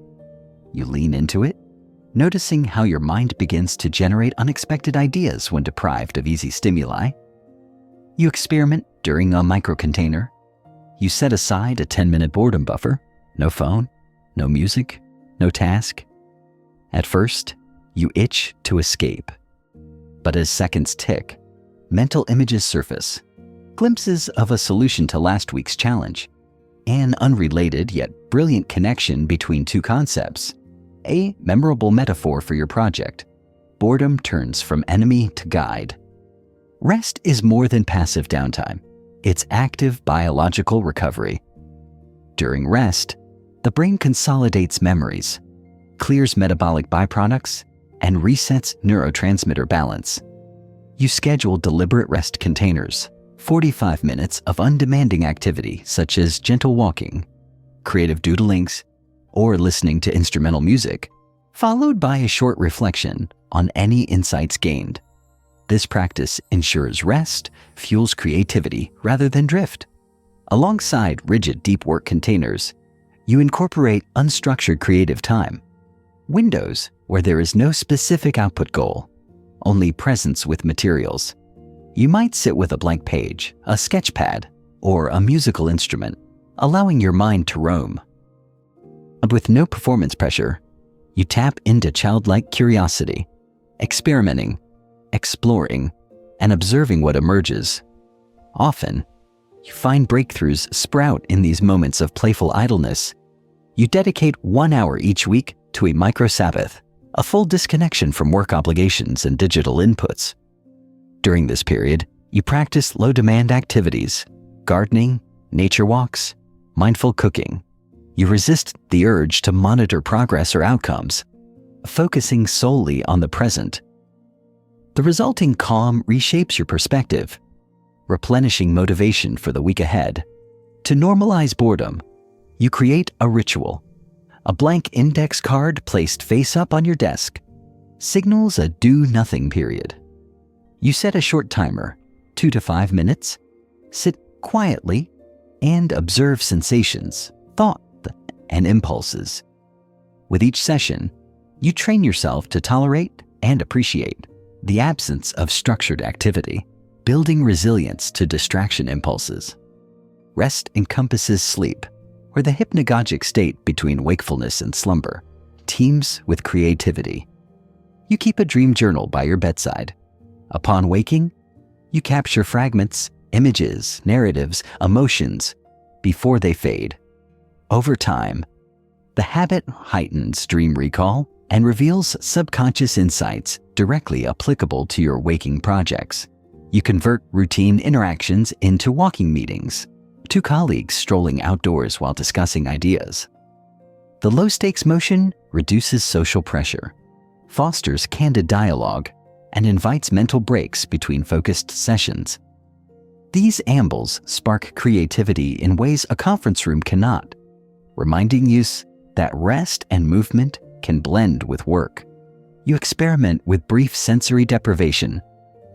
you lean into it, noticing how your mind begins to generate unexpected ideas when deprived of easy stimuli. You experiment during a microcontainer. You set aside a 10-minute boredom buffer. No phone, no music, no task. At first, you itch to escape. But as seconds tick, mental images surface, glimpses of a solution to last week's challenge, an unrelated yet brilliant connection between two concepts, a memorable metaphor for your project. Boredom turns from enemy to guide. Rest is more than passive downtime. It's active biological recovery. During rest, the brain consolidates memories, clears metabolic byproducts, and resets neurotransmitter balance. You schedule deliberate rest containers, 45 minutes of undemanding activity such as gentle walking, creative doodlings, or listening to instrumental music, followed by a short reflection on any insights gained. This practice ensures rest fuels creativity rather than drift. Alongside rigid deep work containers, you incorporate unstructured creative time, windows where there is no specific output goal, only presence with materials. You might sit with a blank page, a sketch pad, or a musical instrument, allowing your mind to roam. With no performance pressure, you tap into childlike curiosity, experimenting, exploring, and observing what emerges. Often, you find breakthroughs sprout in these moments of playful idleness. You dedicate 1 hour each week to a micro-Sabbath, a full disconnection from work obligations and digital inputs. During this period, you practice low-demand activities, gardening, nature walks, mindful cooking. You resist the urge to monitor progress or outcomes, focusing solely on the present. The resulting calm reshapes your perspective, replenishing motivation for the week ahead. To normalize boredom, you create a ritual. A blank index card placed face up on your desk signals a do-nothing period. You set a short timer, 2 to 5 minutes, sit quietly, and observe sensations, thought, and impulses. With each session, you train yourself to tolerate and appreciate the absence of structured activity, building resilience to distraction impulses. Rest encompasses sleep, where the hypnagogic state between wakefulness and slumber teems with creativity. You keep a dream journal by your bedside. Upon waking, you capture fragments, images, narratives, emotions before they fade. Over time, the habit heightens dream recall and reveals subconscious insights directly applicable to your waking projects. You convert routine interactions into walking meetings, 2 colleagues strolling outdoors while discussing ideas. The low-stakes motion reduces social pressure, fosters candid dialogue, and invites mental breaks between focused sessions. These ambles spark creativity in ways a conference room cannot, reminding you that rest and movement can blend with work. You experiment with brief sensory deprivation,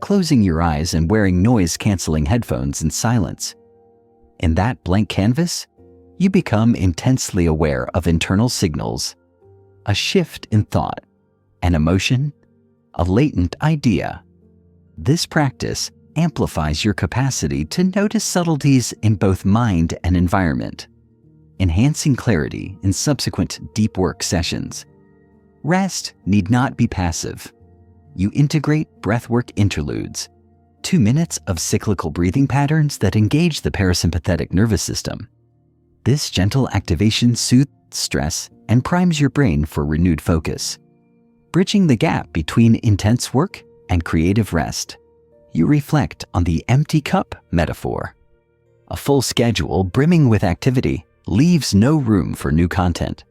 closing your eyes and wearing noise-canceling headphones in silence. In that blank canvas, you become intensely aware of internal signals, a shift in thought, an emotion, a latent idea. This practice amplifies your capacity to notice subtleties in both mind and environment, enhancing clarity in subsequent deep work sessions. Rest need not be passive. You integrate breathwork interludes, 2 minutes of cyclical breathing patterns that engage the parasympathetic nervous system. This gentle activation soothes stress and primes your brain for renewed focus. Bridging the gap between intense work and creative rest, you reflect on the empty cup metaphor. A full schedule brimming with activity leaves no room for new content.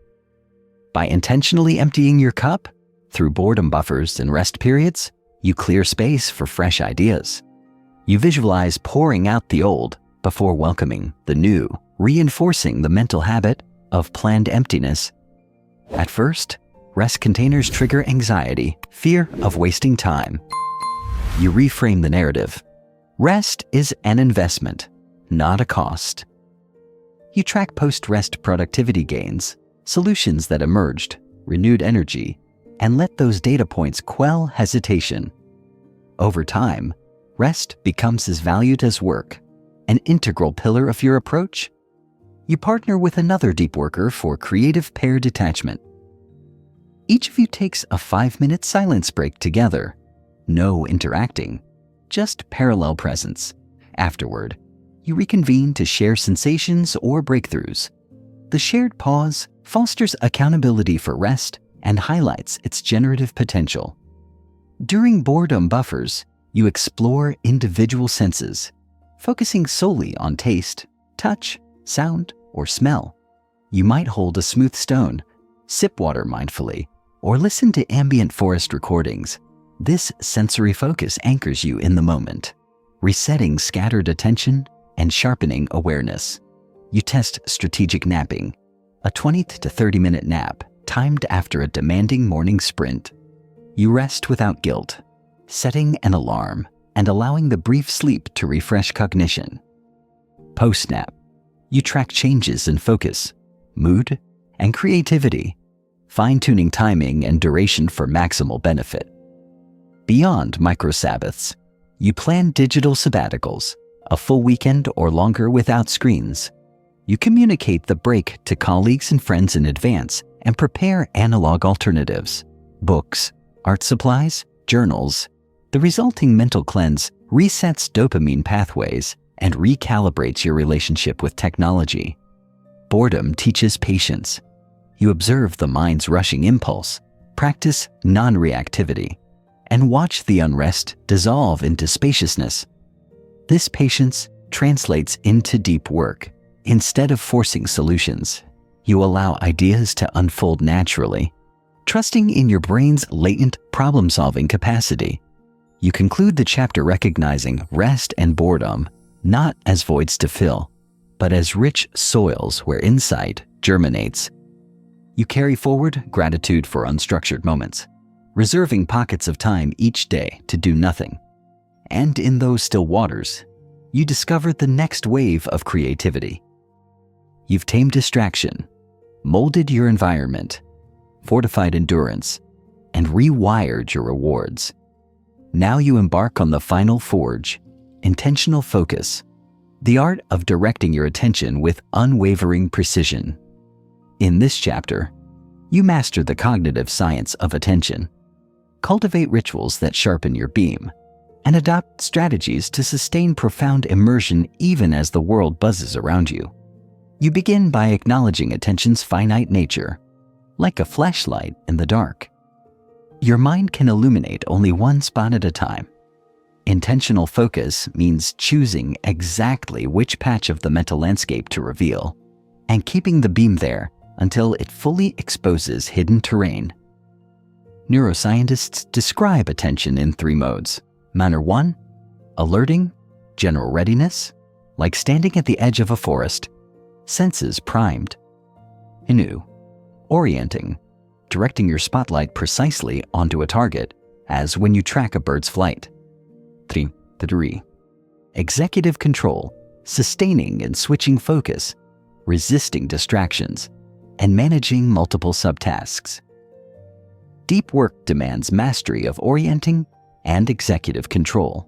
By intentionally emptying your cup, through boredom buffers and rest periods, you clear space for fresh ideas. You visualize pouring out the old before welcoming the new, reinforcing the mental habit of planned emptiness. At first, rest containers trigger anxiety, fear of wasting time. You reframe the narrative. Rest is an investment, not a cost. You track post-rest productivity gains, solutions that emerged, renewed energy, and let those data points quell hesitation. Over time, rest becomes as valued as work, an integral pillar of your approach. You partner with another deep worker for creative pair detachment. Each of you takes a 5-minute silence break together. No interacting, just parallel presence. Afterward, you reconvene to share sensations or breakthroughs. The shared pause fosters accountability for rest and highlights its generative potential. During boredom buffers, you explore individual senses, focusing solely on taste, touch, sound, or smell. You might hold a smooth stone, sip water mindfully, or listen to ambient forest recordings. This sensory focus anchors you in the moment, resetting scattered attention and sharpening awareness. You test strategic napping, a 20 to 30-minute nap timed after a demanding morning sprint. You rest without guilt, setting an alarm and allowing the brief sleep to refresh cognition. Post-nap, you track changes in focus, mood, and creativity, fine-tuning timing and duration for maximal benefit. Beyond micro-Sabbaths, you plan digital sabbaticals, a full weekend or longer without screens. You communicate the break to colleagues and friends in advance and prepare analog alternatives, books, art supplies, journals. The resulting mental cleanse resets dopamine pathways and recalibrates your relationship with technology. Boredom teaches patience. You observe the mind's rushing impulse, practice non-reactivity, and watch the unrest dissolve into spaciousness. This patience translates into deep work. Instead of forcing solutions, you allow ideas to unfold naturally, trusting in your brain's latent problem-solving capacity. You conclude the chapter recognizing rest and boredom not as voids to fill, but as rich soils where insight germinates. You carry forward gratitude for unstructured moments, reserving pockets of time each day to do nothing. And in those still waters, you discover the next wave of creativity. You've tamed distraction, molded your environment, fortified endurance, and rewired your rewards. Now you embark on the final forge, intentional focus, the art of directing your attention with unwavering precision. In this chapter, you master the cognitive science of attention, cultivate rituals that sharpen your beam, and adopt strategies to sustain profound immersion even as the world buzzes around you. You begin by acknowledging attention's finite nature, like a flashlight in the dark. Your mind can illuminate only one spot at a time. Intentional focus means choosing exactly which patch of the mental landscape to reveal, and keeping the beam there until it fully exposes hidden terrain. Neuroscientists describe attention in 3 modes. Manner 1, alerting, general readiness, like standing at the edge of a forest, senses primed. Inu, orienting, directing your spotlight precisely onto a target, as when you track a bird's flight. 3, executive control, sustaining and switching focus, resisting distractions, and managing multiple subtasks. Deep work demands mastery of orienting and executive control.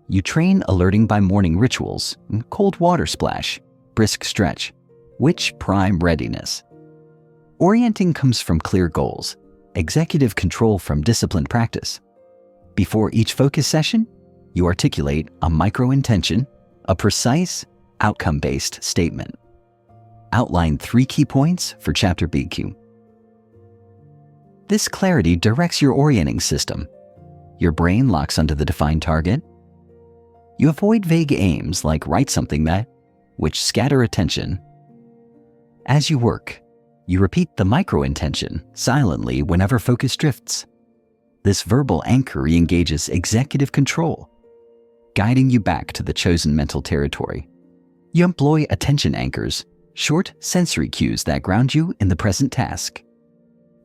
You train alerting by morning rituals, cold water splash, brisk stretch, which prime readiness. Orienting comes from clear goals, executive control from disciplined practice. Before each focus session, you articulate a micro-intention, a precise, outcome-based statement. Outline 3 key points for Chapter BQ. This clarity directs your orienting system. Your brain locks onto the defined target. You avoid vague aims like write something that, which scatter attention. As you work, you repeat the micro-intention silently whenever focus drifts. This verbal anchor re-engages executive control, guiding you back to the chosen mental territory. You employ attention anchors, short sensory cues that ground you in the present task.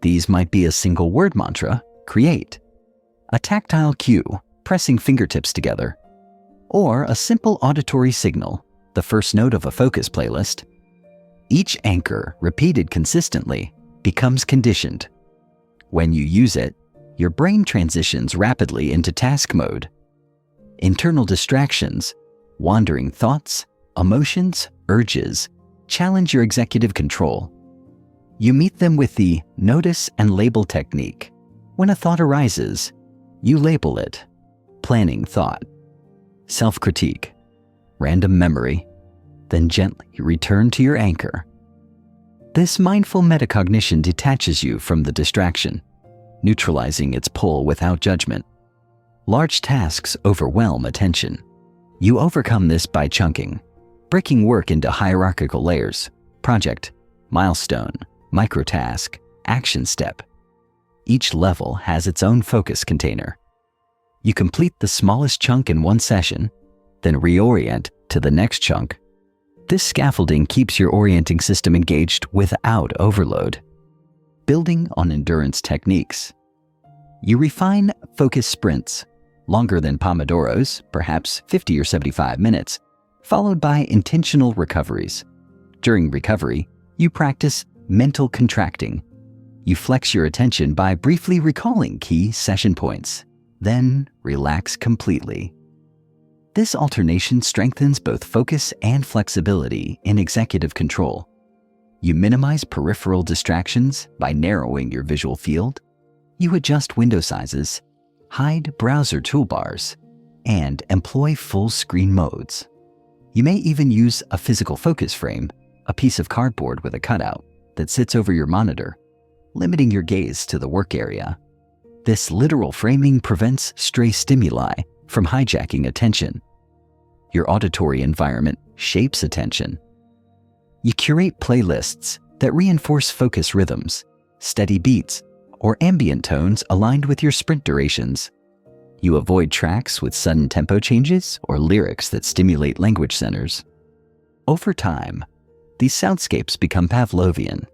These might be a single word mantra, create, a tactile cue, pressing fingertips together, or a simple auditory signal, the first note of a focus playlist. Each anchor, repeated consistently, becomes conditioned. When you use it, your brain transitions rapidly into task mode. Internal distractions, wandering thoughts, emotions, urges, challenge your executive control. You meet them with the notice and label technique. When a thought arises, you label it. Planning thought, self-critique, random memory, then gently return to your anchor. This mindful metacognition detaches you from the distraction, neutralizing its pull without judgment. Large tasks overwhelm attention. You overcome this by chunking, breaking work into hierarchical layers: project, milestone, microtask, action step. Each level has its own focus container. You complete the smallest chunk in one session, then reorient to the next chunk. This scaffolding keeps your orienting system engaged without overload. Building on endurance techniques, you refine focus sprints, longer than Pomodoros, perhaps 50 or 75 minutes, followed by intentional recoveries. During recovery, you practice mental contracting. You flex your attention by briefly recalling key session points, then relax completely. This alternation strengthens both focus and flexibility in executive control. You minimize peripheral distractions by narrowing your visual field. You adjust window sizes, hide browser toolbars, and employ full screen modes. You may even use a physical focus frame, a piece of cardboard with a cutout, that sits over your monitor, limiting your gaze to the work area. This literal framing prevents stray stimuli from hijacking attention. Your auditory environment shapes attention. You curate playlists that reinforce focus rhythms, steady beats, or ambient tones aligned with your sprint durations. You avoid tracks with sudden tempo changes or lyrics that stimulate language centers. Over time, these soundscapes become Pavlovian.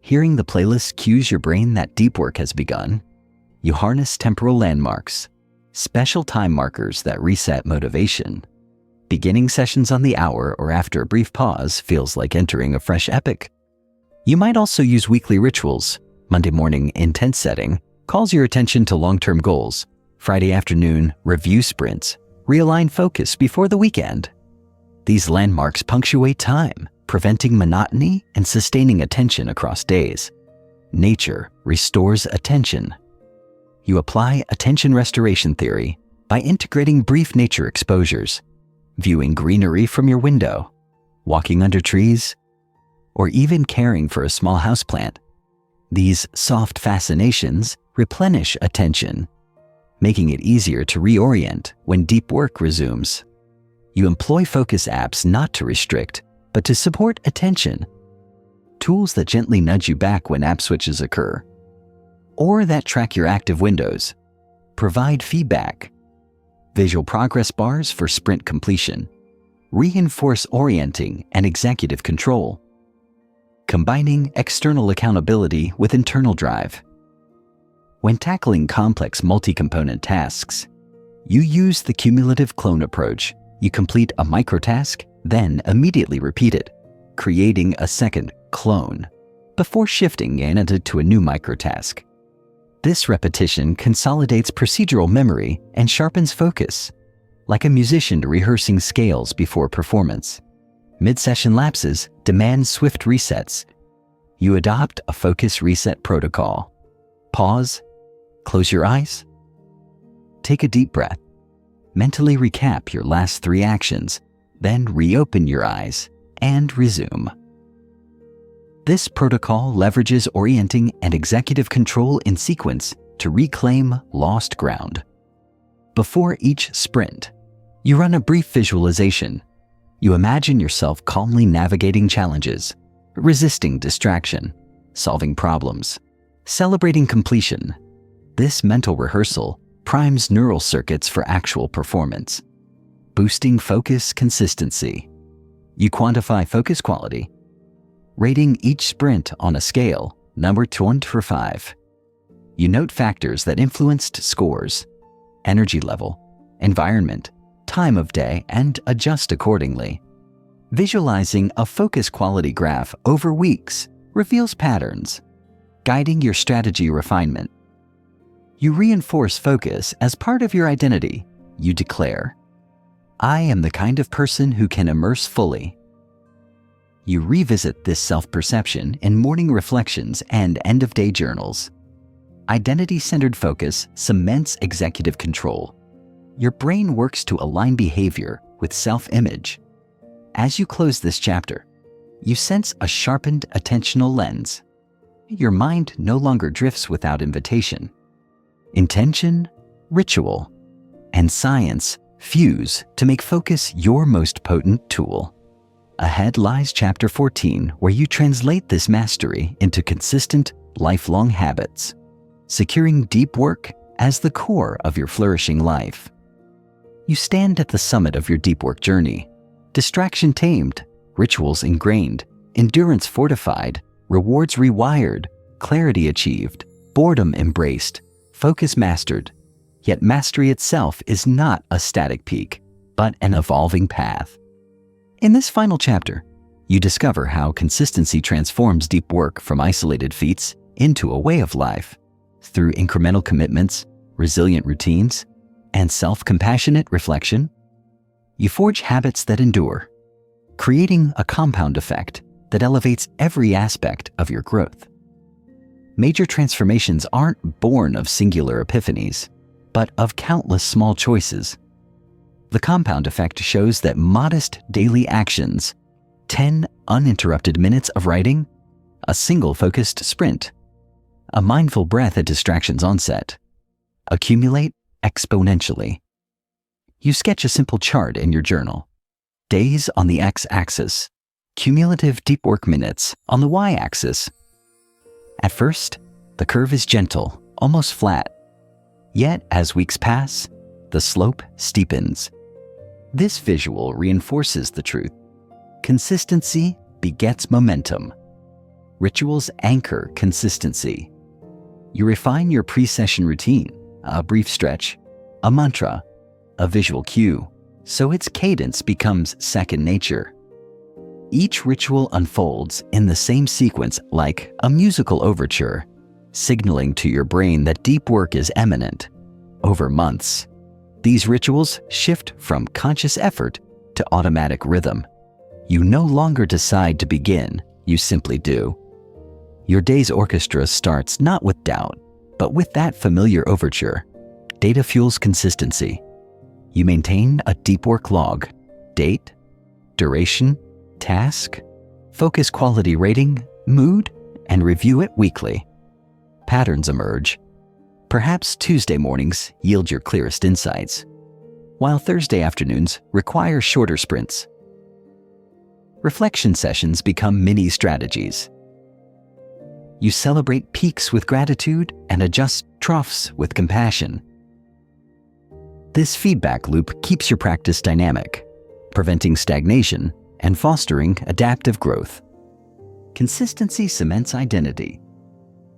Hearing the playlist cues your brain that deep work has begun. You harness temporal landmarks, special time markers that reset motivation. Beginning sessions on the hour or after a brief pause feels like entering a fresh epic. You might also use weekly rituals. Monday morning intense setting calls your attention to long-term goals. Friday afternoon review sprints realign focus before the weekend. These landmarks punctuate time, preventing monotony and sustaining attention across days. Nature restores attention. You apply attention restoration theory by integrating brief nature exposures, viewing greenery from your window, walking under trees, or even caring for a small houseplant. These soft fascinations replenish attention, making it easier to reorient when deep work resumes. You employ focus apps not to restrict, but to support attention. Tools that gently nudge you back when app switches occur, or that track your active windows, provide feedback. Visual progress bars for sprint completion, reinforce orienting and executive control, combining external accountability with internal drive. When tackling complex multi-component tasks, you use the cumulative clone approach. You complete a microtask, then immediately repeat it, creating a second clone before shifting to a new microtask. This repetition consolidates procedural memory and sharpens focus, like a musician rehearsing scales before performance. Mid-session lapses demand swift resets. You adopt a focus reset protocol. Pause, close your eyes, take a deep breath, mentally recap your last 3 actions, then reopen your eyes and resume. This protocol leverages orienting and executive control in sequence to reclaim lost ground. Before each sprint, you run a brief visualization. You imagine yourself calmly navigating challenges, resisting distraction, solving problems, celebrating completion. This mental rehearsal primes neural circuits for actual performance, boosting focus consistency. You quantify focus quality, rating each sprint on a scale numbered 1 to 5. You note factors that influenced scores, energy level, environment, time of day, and adjust accordingly. Visualizing a focus quality graph over weeks reveals patterns, guiding your strategy refinement. You reinforce focus as part of your identity. You declare, "I am the kind of person who can immerse fully." You revisit this self-perception in morning reflections and end-of-day journals. Identity-centered focus cements executive control. Your brain works to align behavior with self-image. As you close this chapter, you sense a sharpened attentional lens. Your mind no longer drifts without invitation. Intention, ritual, and science fuse to make focus your most potent tool. Ahead lies Chapter 14, where you translate this mastery into consistent, lifelong habits, securing deep work as the core of your flourishing life. You stand at the summit of your deep work journey, distraction tamed, rituals ingrained, endurance fortified, rewards rewired, clarity achieved, boredom embraced, focus mastered. Yet mastery itself is not a static peak, but an evolving path. In this final chapter, you discover how consistency transforms deep work from isolated feats into a way of life. Through incremental commitments, resilient routines, and self-compassionate reflection, you forge habits that endure, creating a compound effect that elevates every aspect of your growth. Major transformations aren't born of singular epiphanies, but of countless small choices. The compound effect shows that modest daily actions, 10 uninterrupted minutes of writing, a single focused sprint, a mindful breath at distraction's onset, accumulate exponentially. You sketch a simple chart in your journal. Days on the x-axis, cumulative deep work minutes on the y-axis. At first, the curve is gentle, almost flat. Yet, as weeks pass, the slope steepens. This visual reinforces the truth. Consistency begets momentum. Rituals anchor consistency. You refine your pre-session routine, a brief stretch, a mantra, a visual cue, so its cadence becomes second nature. Each ritual unfolds in the same sequence like a musical overture, signaling to your brain that deep work is imminent. Over months, these rituals shift from conscious effort to automatic rhythm. You no longer decide to begin, you simply do. Your day's orchestra starts not with doubt, but with that familiar overture. Data fuels consistency. You maintain a deep work log, date, duration, task, focus quality rating, mood, and review it weekly. Patterns emerge. Perhaps Tuesday mornings yield your clearest insights, while Thursday afternoons require shorter sprints. Reflection sessions become mini strategies. You celebrate peaks with gratitude and adjust troughs with compassion. This feedback loop keeps your practice dynamic, preventing stagnation and fostering adaptive growth. Consistency cements identity.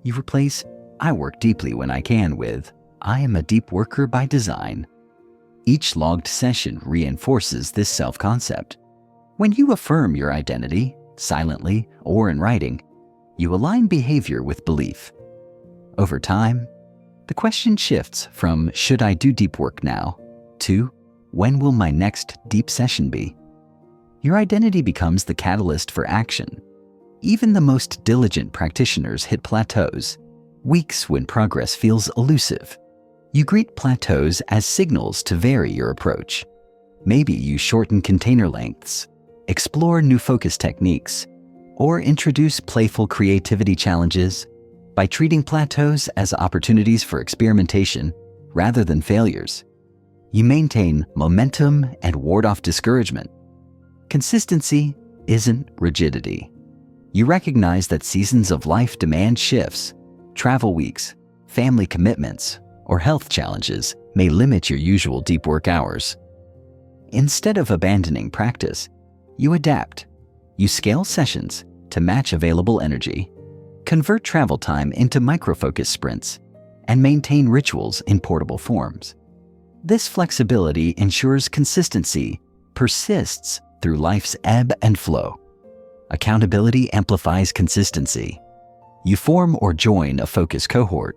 You replace "I work deeply when I can" with "I am a deep worker by design." Each logged session reinforces this self-concept. When you affirm your identity, silently or in writing, you align behavior with belief. Over time, the question shifts from "should I do deep work now?" to "when will my next deep session be?" Your identity becomes the catalyst for action. Even the most diligent practitioners hit plateaus, weeks when progress feels elusive. You greet plateaus as signals to vary your approach. Maybe you shorten container lengths, explore new focus techniques, or introduce playful creativity challenges. By treating plateaus as opportunities for experimentation rather than failures, you maintain momentum and ward off discouragement. Consistency isn't rigidity. You recognize that seasons of life demand shifts, travel weeks, family commitments, or health challenges may limit your usual deep work hours. Instead of abandoning practice, you adapt. You scale sessions to match available energy, convert travel time into micro-focus sprints, and maintain rituals in portable forms. This flexibility ensures consistency persists through life's ebb and flow. Accountability amplifies consistency. You form or join a focus cohort,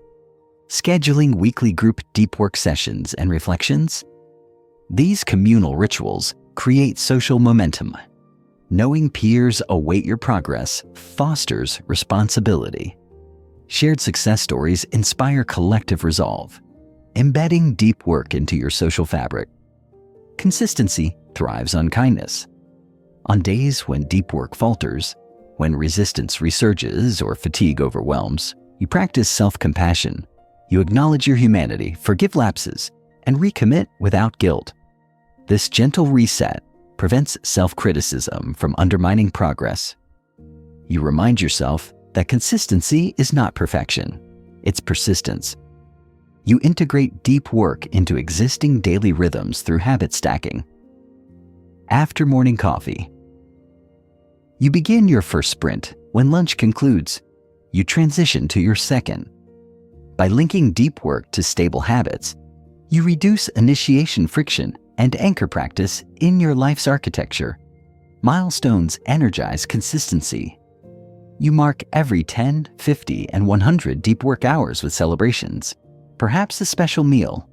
scheduling weekly group deep work sessions and reflections. These communal rituals create social momentum. Knowing peers await your progress fosters responsibility. Shared success stories inspire collective resolve, embedding deep work into your social fabric. Consistency thrives on kindness. On days when deep work falters, when resistance resurges or fatigue overwhelms, you practice self-compassion. You acknowledge your humanity, forgive lapses, and recommit without guilt. This gentle reset prevents self-criticism from undermining progress. You remind yourself that consistency is not perfection, it's persistence. You integrate deep work into existing daily rhythms through habit stacking. After morning coffee, you begin your first sprint. When lunch concludes, you transition to your second. By linking deep work to stable habits, you reduce initiation friction and anchor practice in your life's architecture. Milestones energize consistency. You mark every 10, 50, and 100 deep work hours with celebrations, perhaps a special meal,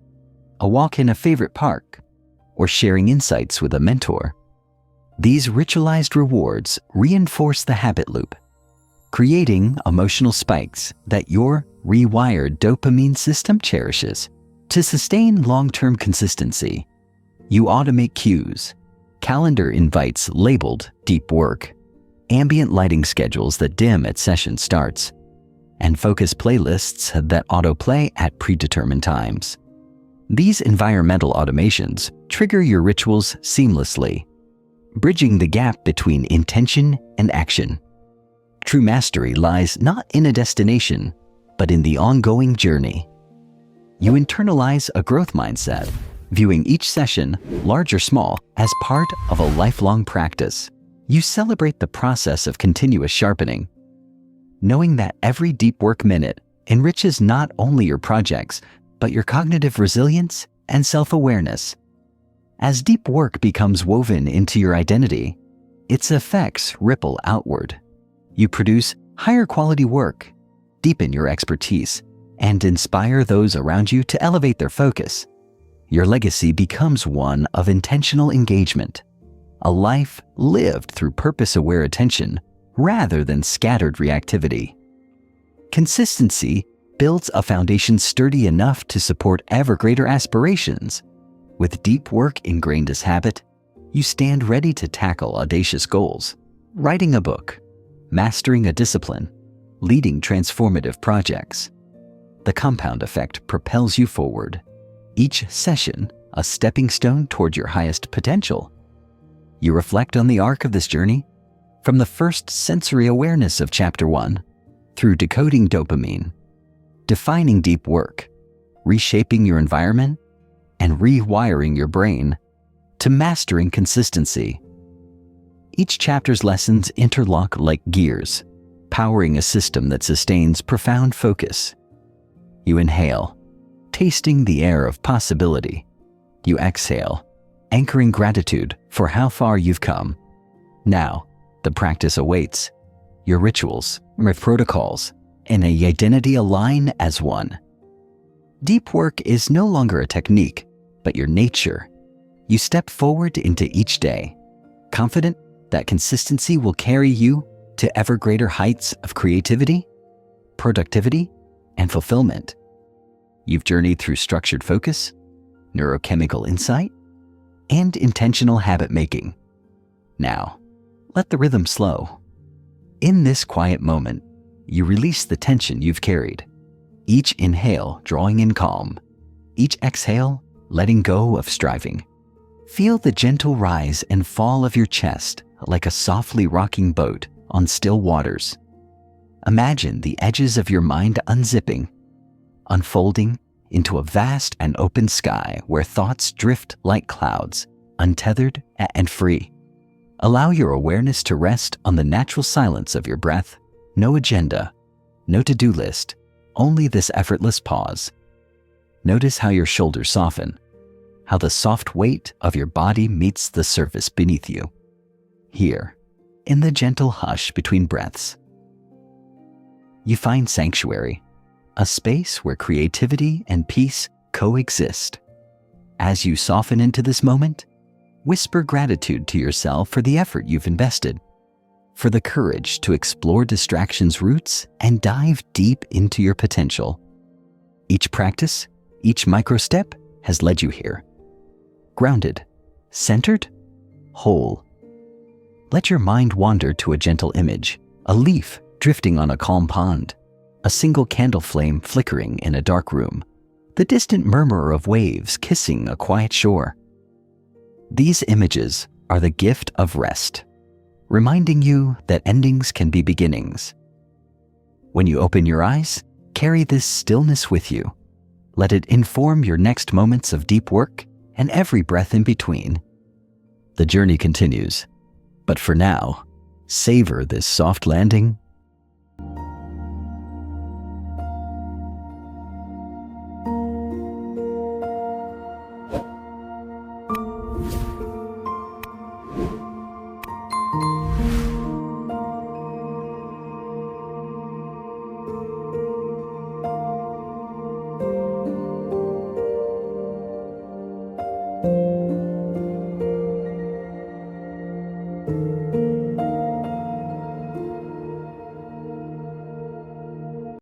a walk in a favorite park, or sharing insights with a mentor. These ritualized rewards reinforce the habit loop, creating emotional spikes that your rewired dopamine system cherishes. To sustain long-term consistency, you automate cues, calendar invites labeled deep work, ambient lighting schedules that dim at session starts, and focus playlists that autoplay at predetermined times. These environmental automations trigger your rituals seamlessly, bridging the gap between intention and action. True mastery lies not in a destination, but in the ongoing journey. You internalize a growth mindset, viewing each session, large or small, as part of a lifelong practice. You celebrate the process of continuous sharpening, knowing that every deep work minute enriches not only your projects, but your cognitive resilience and self-awareness. As deep work becomes woven into your identity, its effects ripple outward. You produce higher quality work, deepen your expertise, and inspire those around you to elevate their focus. Your legacy becomes one of intentional engagement, a life lived through purpose-aware attention rather than scattered reactivity. Consistency builds a foundation sturdy enough to support ever greater aspirations. With deep work ingrained as habit, you stand ready to tackle audacious goals, writing a book, mastering a discipline, leading transformative projects. The compound effect propels you forward, each session a stepping stone toward your highest potential. You reflect on the arc of this journey, from the first sensory awareness of Chapter 1, through decoding dopamine, defining deep work, reshaping your environment, and rewiring your brain, to mastering consistency. Each chapter's lessons interlock like gears, powering a system that sustains profound focus. You inhale, tasting the air of possibility. You exhale, anchoring gratitude for how far you've come. Now, the practice awaits. Your rituals, your protocols, and an identity align as one. Deep work is no longer a technique, but your nature. You step forward into each day, confident that consistency will carry you to ever greater heights of creativity, productivity, and fulfillment. You've journeyed through structured focus, neurochemical insight, and intentional habit making. Now, let the rhythm slow. In this quiet moment, you release the tension you've carried. Each inhale drawing in calm, each exhale letting go of striving. Feel the gentle rise and fall of your chest like a softly rocking boat on still waters. Imagine the edges of your mind unzipping, unfolding into a vast and open sky where thoughts drift like clouds, untethered and free. Allow your awareness to rest on the natural silence of your breath. No agenda, no to-do list, only this effortless pause. Notice how your shoulders soften, how the soft weight of your body meets the surface beneath you. Here, in the gentle hush between breaths, you find sanctuary, a space where creativity and peace coexist. As you soften into this moment, whisper gratitude to yourself for the effort you've invested, for the courage to explore distraction's roots and dive deep into your potential. Each practice, each micro step has led you here. Grounded, centered, whole. Let your mind wander to a gentle image, a leaf drifting on a calm pond, a single candle flame flickering in a dark room, the distant murmur of waves kissing a quiet shore. These images are the gift of rest, reminding you that endings can be beginnings. When you open your eyes, carry this stillness with you. Let it inform your next moments of deep work and every breath in between. The journey continues, but for now, savor this soft landing